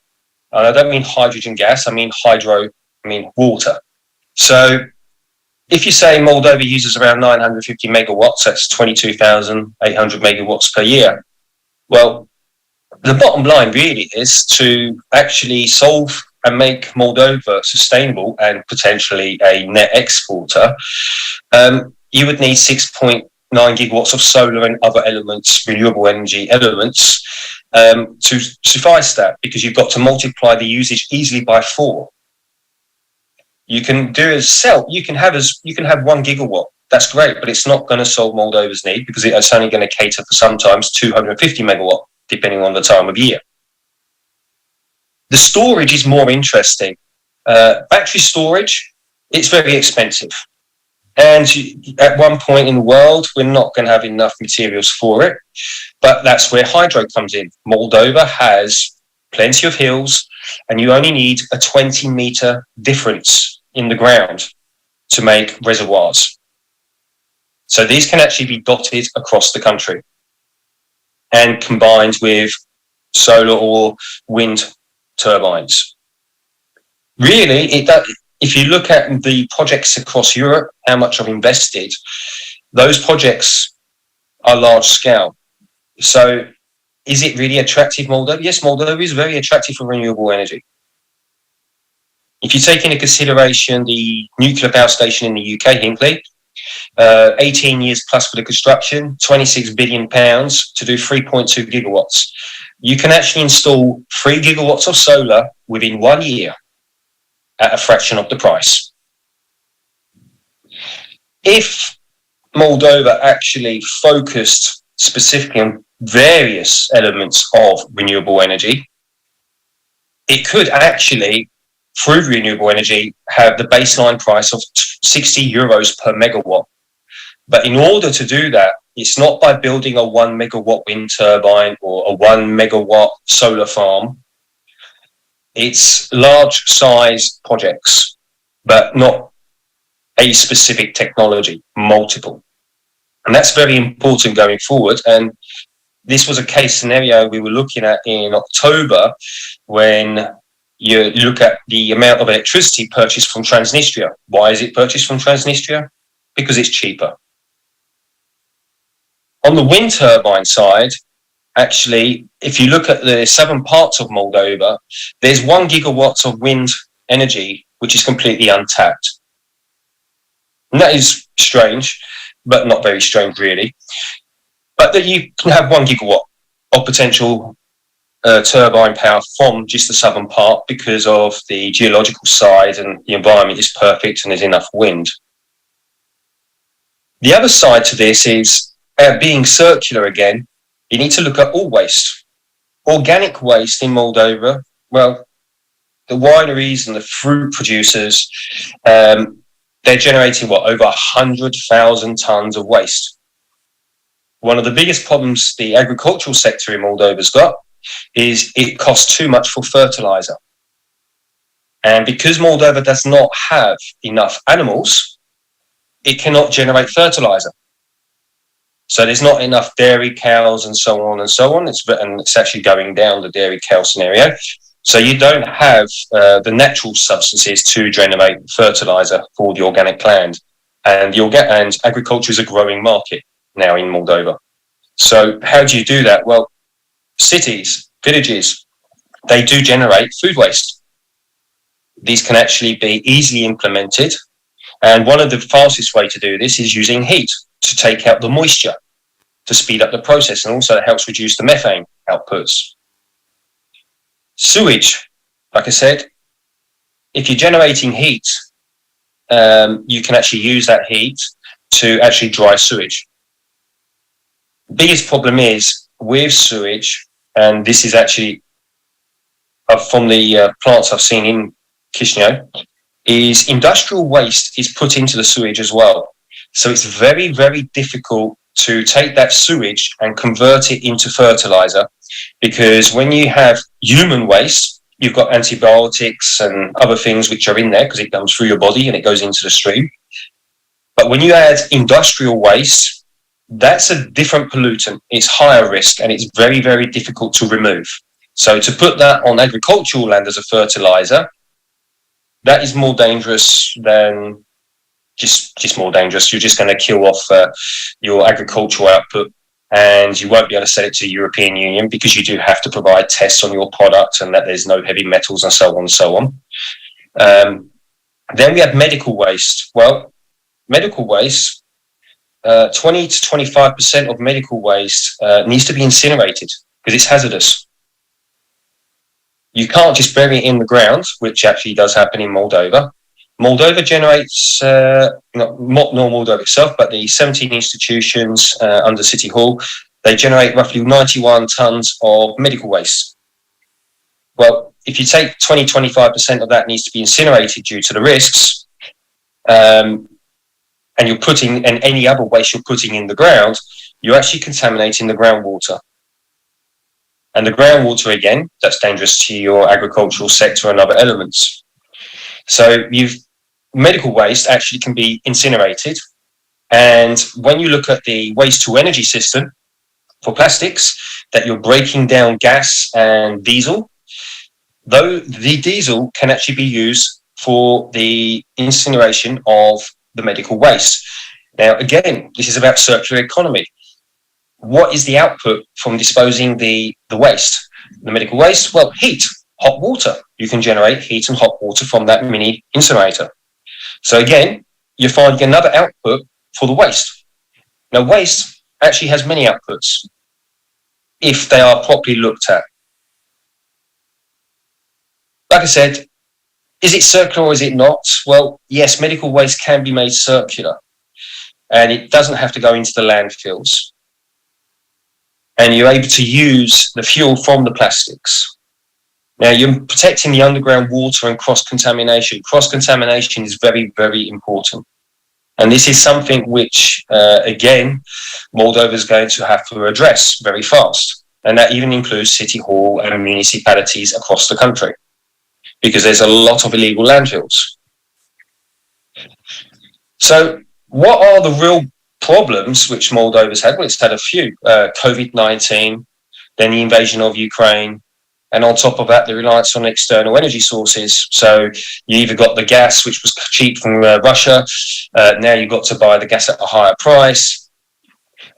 And I don't mean hydrogen gas, I mean hydro, I mean water. So if you say Moldova uses around 950 megawatts, that's 22,800 megawatts per year. Well, the bottom line really is to actually solve and make Moldova sustainable and potentially a net exporter. You would need 6.9 gigawatts of solar and other elements, renewable energy elements, to suffice that, because you've got to multiply the usage easily by 4. You can do as cell. You can have 1 gigawatt. That's great, but it's not going to solve Moldova's need because it's only going to cater for sometimes 250 megawatt, depending on the time of year. The storage is more interesting. Battery storage, it's very expensive. And at one point in the world, we're not going to have enough materials for it. But that's where hydro comes in. Moldova has plenty of hills, and you only need a 20-meter difference in the ground to make reservoirs. So these can actually be dotted across the country and combined with solar or wind turbines. Really, if you look at the projects across Europe, how much I've invested, those projects are large scale. So is it really attractive, Moldova? Yes, Moldova is very attractive for renewable energy. If you take into consideration the nuclear power station in the UK, Hinkley, 18 years plus for the construction, £26 billion to do 3.2 gigawatts. You can actually install 3 gigawatts of solar within 1 year at a fraction of the price. If Moldova actually focused specifically on various elements of renewable energy, it could actually, through renewable energy, have the baseline price of 60 euros per megawatt. But in order to do that, it's not by building a 1 megawatt wind turbine or a 1 megawatt solar farm. It's large size projects, but not a specific technology, multiple. And that's very important going forward. And this was a case scenario we were looking at in October when you look at the amount of electricity purchased from Transnistria. Why is it purchased from Transnistria? Because it's cheaper. On the wind turbine side, actually, if you look at the southern parts of Moldova, there's 1 gigawatt of wind energy, which is completely untapped. And that is strange, but not very strange really. But that you can have 1 gigawatt of potential turbine power from just the southern part because of the geological side, and the environment is perfect and there's enough wind. The other side to this is being circular again. You need to look at all waste. Organic waste in Moldova, well, the wineries and the fruit producers, they're generating over 100,000 tons of waste. One of the biggest problems the agricultural sector in Moldova's got is it costs too much for fertilizer. And because Moldova does not have enough animals, it cannot generate fertilizer. So there's not enough dairy cows and so on and so on. It's actually going down the dairy cow scenario. So you don't have the natural substances to generate fertilizer for the organic land. And agriculture is a growing market now in Moldova. So how do you do that? Well, cities, villages, they do generate food waste. These can actually be easily implemented. And one of the fastest way to do this is using heat to take out the moisture, to speed up the process, and also it helps reduce the methane outputs. Sewage, like I said, if you're generating heat, you can actually use that heat to actually dry sewage. The biggest problem is with sewage, and this is actually from the plants I've seen in Chișinău, is industrial waste is put into the sewage as well. So it's very, very difficult to take that sewage and convert it into fertilizer, because when you have human waste, you've got antibiotics and other things which are in there because it comes through your body and it goes into the stream. But when you add industrial waste, that's a different pollutant. It's higher risk and it's very, very difficult to remove. So to put that on agricultural land as a fertilizer, that is more dangerous than just more dangerous. You're just going to kill off your agricultural output, and you won't be able to sell it to the European Union because you do have to provide tests on your product and that there's no heavy metals and so on and so on. Then we have medical waste. Well, medical waste, 20 to 25% of medical waste needs to be incinerated because it's hazardous. You can't just bury it in the ground, which actually does happen in Moldova. Moldova generates, not Moldova itself, but the 17 institutions under City Hall, they generate roughly 91 tons of medical waste. Well, if you take 20-25% of that needs to be incinerated due to the risks, and you're putting, and any other waste you're putting in the ground, you're actually contaminating the groundwater. And the groundwater, again, that's dangerous to your agricultural sector and other elements. So medical waste actually can be incinerated. And when you look at the waste to energy system for plastics, that you're breaking down gas and diesel, though the diesel can actually be used for the incineration of the medical waste. Now, again, this is about circular economy. What is the output from disposing the waste? The medical waste? Well, heat, hot water. You can generate heat and hot water from that mini incinerator. So again, you're finding another output for the waste. Now, waste actually has many outputs if they are properly looked at. Like I said, is it circular or is it not? Well, yes, medical waste can be made circular, and it doesn't have to go into the landfills. And you're able to use the fuel from the plastics. Now, you're protecting the underground water and cross-contamination. Cross-contamination is very, very important. And this is something which, again, Moldova is going to have to address very fast. And that even includes City Hall and municipalities across the country, because there's a lot of illegal landfills. So what are the real problems which Moldova's had? Well, it's had a few. COVID-19, then the invasion of Ukraine, and on top of that, the reliance on external energy sources. So you either got the gas, which was cheap from Russia. Now you've got to buy the gas at a higher price.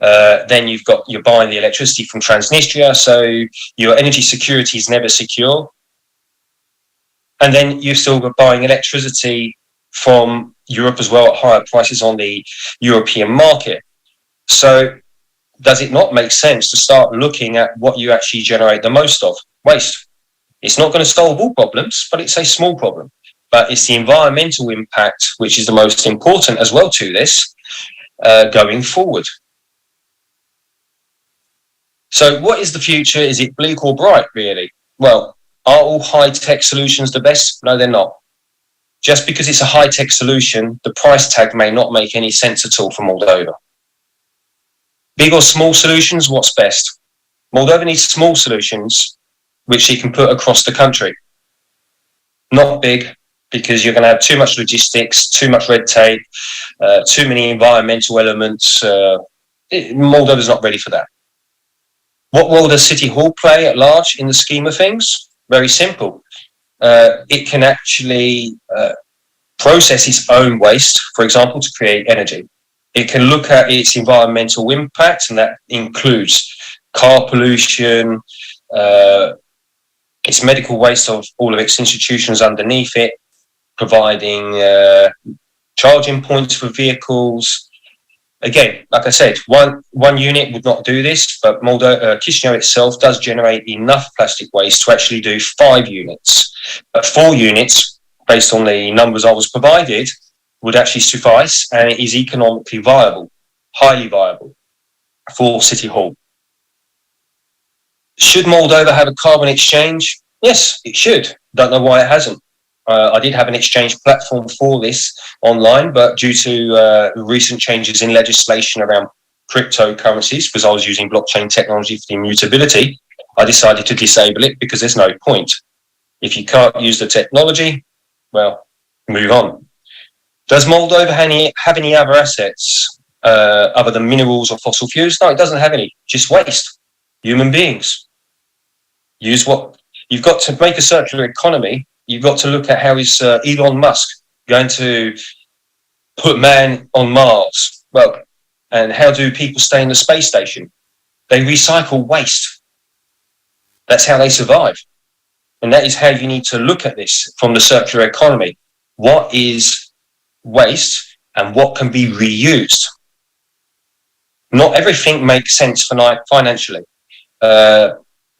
Then you're buying the electricity from Transnistria. So your energy security is never secure. And then you're still buying electricity from Europe as well at higher prices on the European market. So does it not make sense to start looking at what you actually generate the most of? Waste. It's not going to solve all problems, but it's a small problem. But it's the environmental impact which is the most important as well to this going forward. So what is the future? Is it bleak or bright, really? Well, are all high-tech solutions the best? No, they're not. Just because it's a high-tech solution, the price tag may not make any sense at all for Moldova. Big or small solutions, what's best? Moldova needs small solutions which she can put across the country. Not big, because you're going to have too much logistics, too much red tape, too many environmental elements. Moldova's not ready for that. What role does City Hall play at large in the scheme of things? Very simple. It can actually process its own waste, for example, to create energy. It can look at its environmental impact, and that includes car pollution, its medical waste of all of its institutions underneath it, providing charging points for vehicles. Again, like I said, one unit would not do this, but Chișinău itself does generate enough plastic waste to actually do 5 units. But 4 units, based on the numbers I was provided, would actually suffice, and it is economically viable, highly viable for City Hall. Should Moldova have a carbon exchange? Yes, it should. Don't know why it hasn't. I did have an exchange platform for this online, but due to recent changes in legislation around cryptocurrencies, because I was using blockchain technology for the immutability, I decided to disable it because there's no point. If you can't use the technology, well, move on. Does Moldova have any other assets other than minerals or fossil fuels? No, it doesn't have any, just waste. Human beings. Use what you've got to make a circular economy. You've got to look at how is Elon Musk going to put man on Mars? Well, and how do people stay in the space station? They recycle waste. That's how they survive. And that is how you need to look at this from the circular economy. What is waste and what can be reused? Not everything makes sense financially.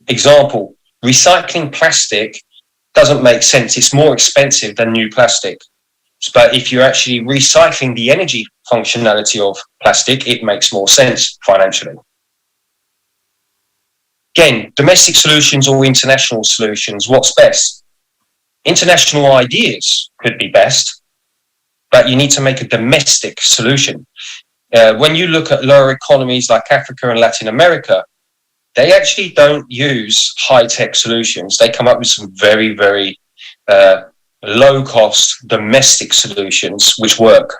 Example, recycling plastic doesn't make sense. It's more expensive than new plastic. But if you're actually recycling the energy functionality of plastic, it makes more sense financially. Again, domestic solutions or international solutions, what's best? International ideas could be best, but you need to make a domestic solution. When you look at lower economies like Africa and Latin America, they actually don't use high-tech solutions. They come up with some very, very low-cost domestic solutions which work.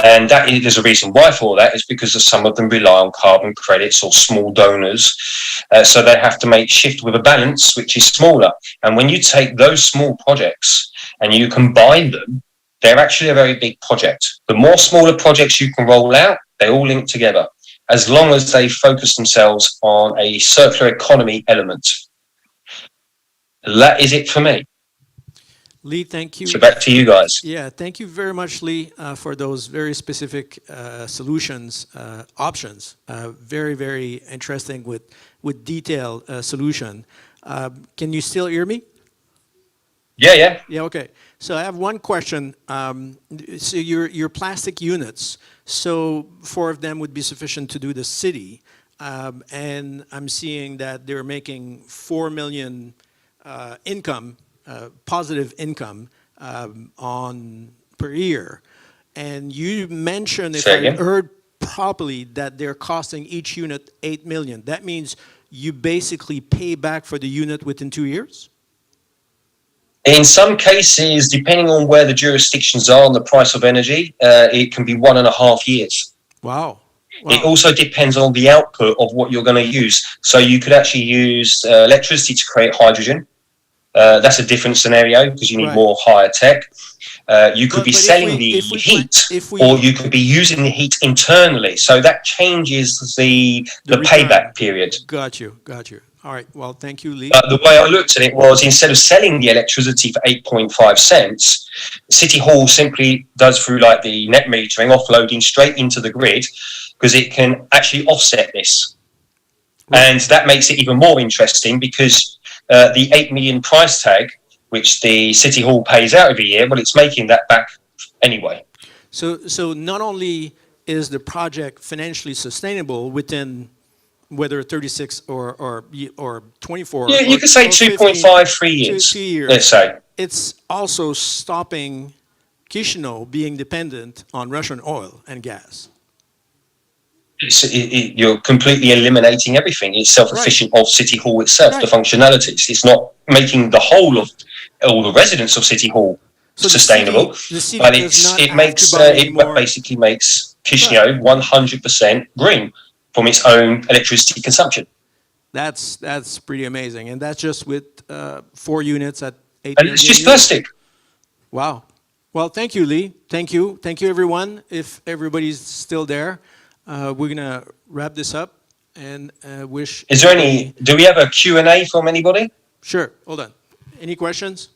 And there's a reason why for that is because some of them rely on carbon credits or small donors. So they have to shift with a balance which is smaller. And when you take those small projects and you combine them, they're actually a very big project. The more smaller projects you can roll out, they all link together, as long as they focus themselves on a circular economy element. That is it for me.
Lee, thank you.
So back to you guys.
Yeah, thank you very much, Lee, for those very specific solutions, options. Very, very interesting with detailed solution. Can you still hear me?
Yeah.
Yeah, okay. So I have one question. So your plastic units, so 4 of them would be sufficient to do the city. And I'm seeing that they're making 4 million income, positive income per year. And you mentioned, if I heard properly, that they're costing each unit 8 million. That means you basically pay back for the unit within 2 years?
In some cases, depending on where the jurisdictions are on the price of energy, it can be 1.5 years.
Wow.
It also depends on the output of what you're going to use. So you could actually use electricity to create hydrogen. That's a different scenario because you need more higher tech. You could be selling the heat, or you could be using the heat internally. So that changes the payback period.
Got you. All right. Well, thank you, Lee.
The way I looked at it was instead of selling the electricity for 8.5 cents, City Hall simply does through like the net metering, offloading straight into the grid because it can actually offset this. Right. And that makes it even more interesting because the 8 million price tag, which the City Hall pays out every year, well, it's making that back anyway.
So not only is the project financially sustainable within whether 36 or 24.
Yeah, you could say 2.5, 3 years.
2 years.
Let's say.
It's also stopping Chișinău being dependent on Russian oil and gas.
You're completely eliminating everything. It's self-efficient of City Hall itself, the functionalities. It's not making the whole of all the residents of City Hall sustainable, but it basically makes Chișinău 100% green from its own electricity consumption.
That's pretty amazing, and that's just with 4 units at 8.
And it's just plastic.
Wow. Well, thank you, Lee. Thank you, everyone. If everybody's still there, we're gonna wrap this up and wish.
Is there any? Do we have a Q&A from anybody?
Sure. Hold on. Any questions?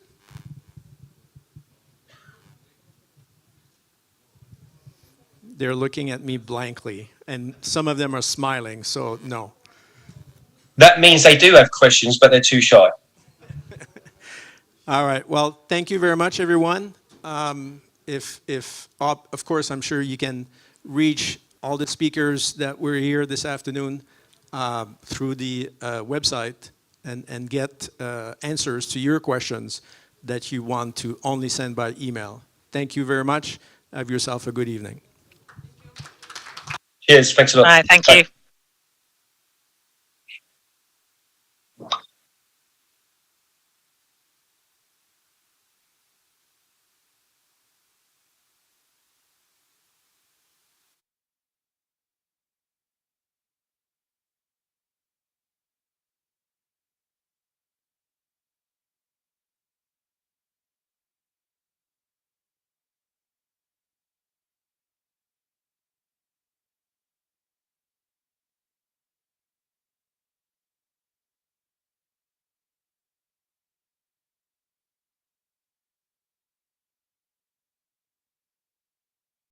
They're looking at me blankly, and some of them are smiling, so no.
That means they do have questions, but they're too shy.
All right. Well, thank you very much, everyone. Of course, I'm sure you can reach all the speakers that were here this afternoon through the website and get answers to your questions that you want to only send by email. Thank you very much. Have yourself a good evening.
Cheers. Thanks a lot.
Bye. Thank you.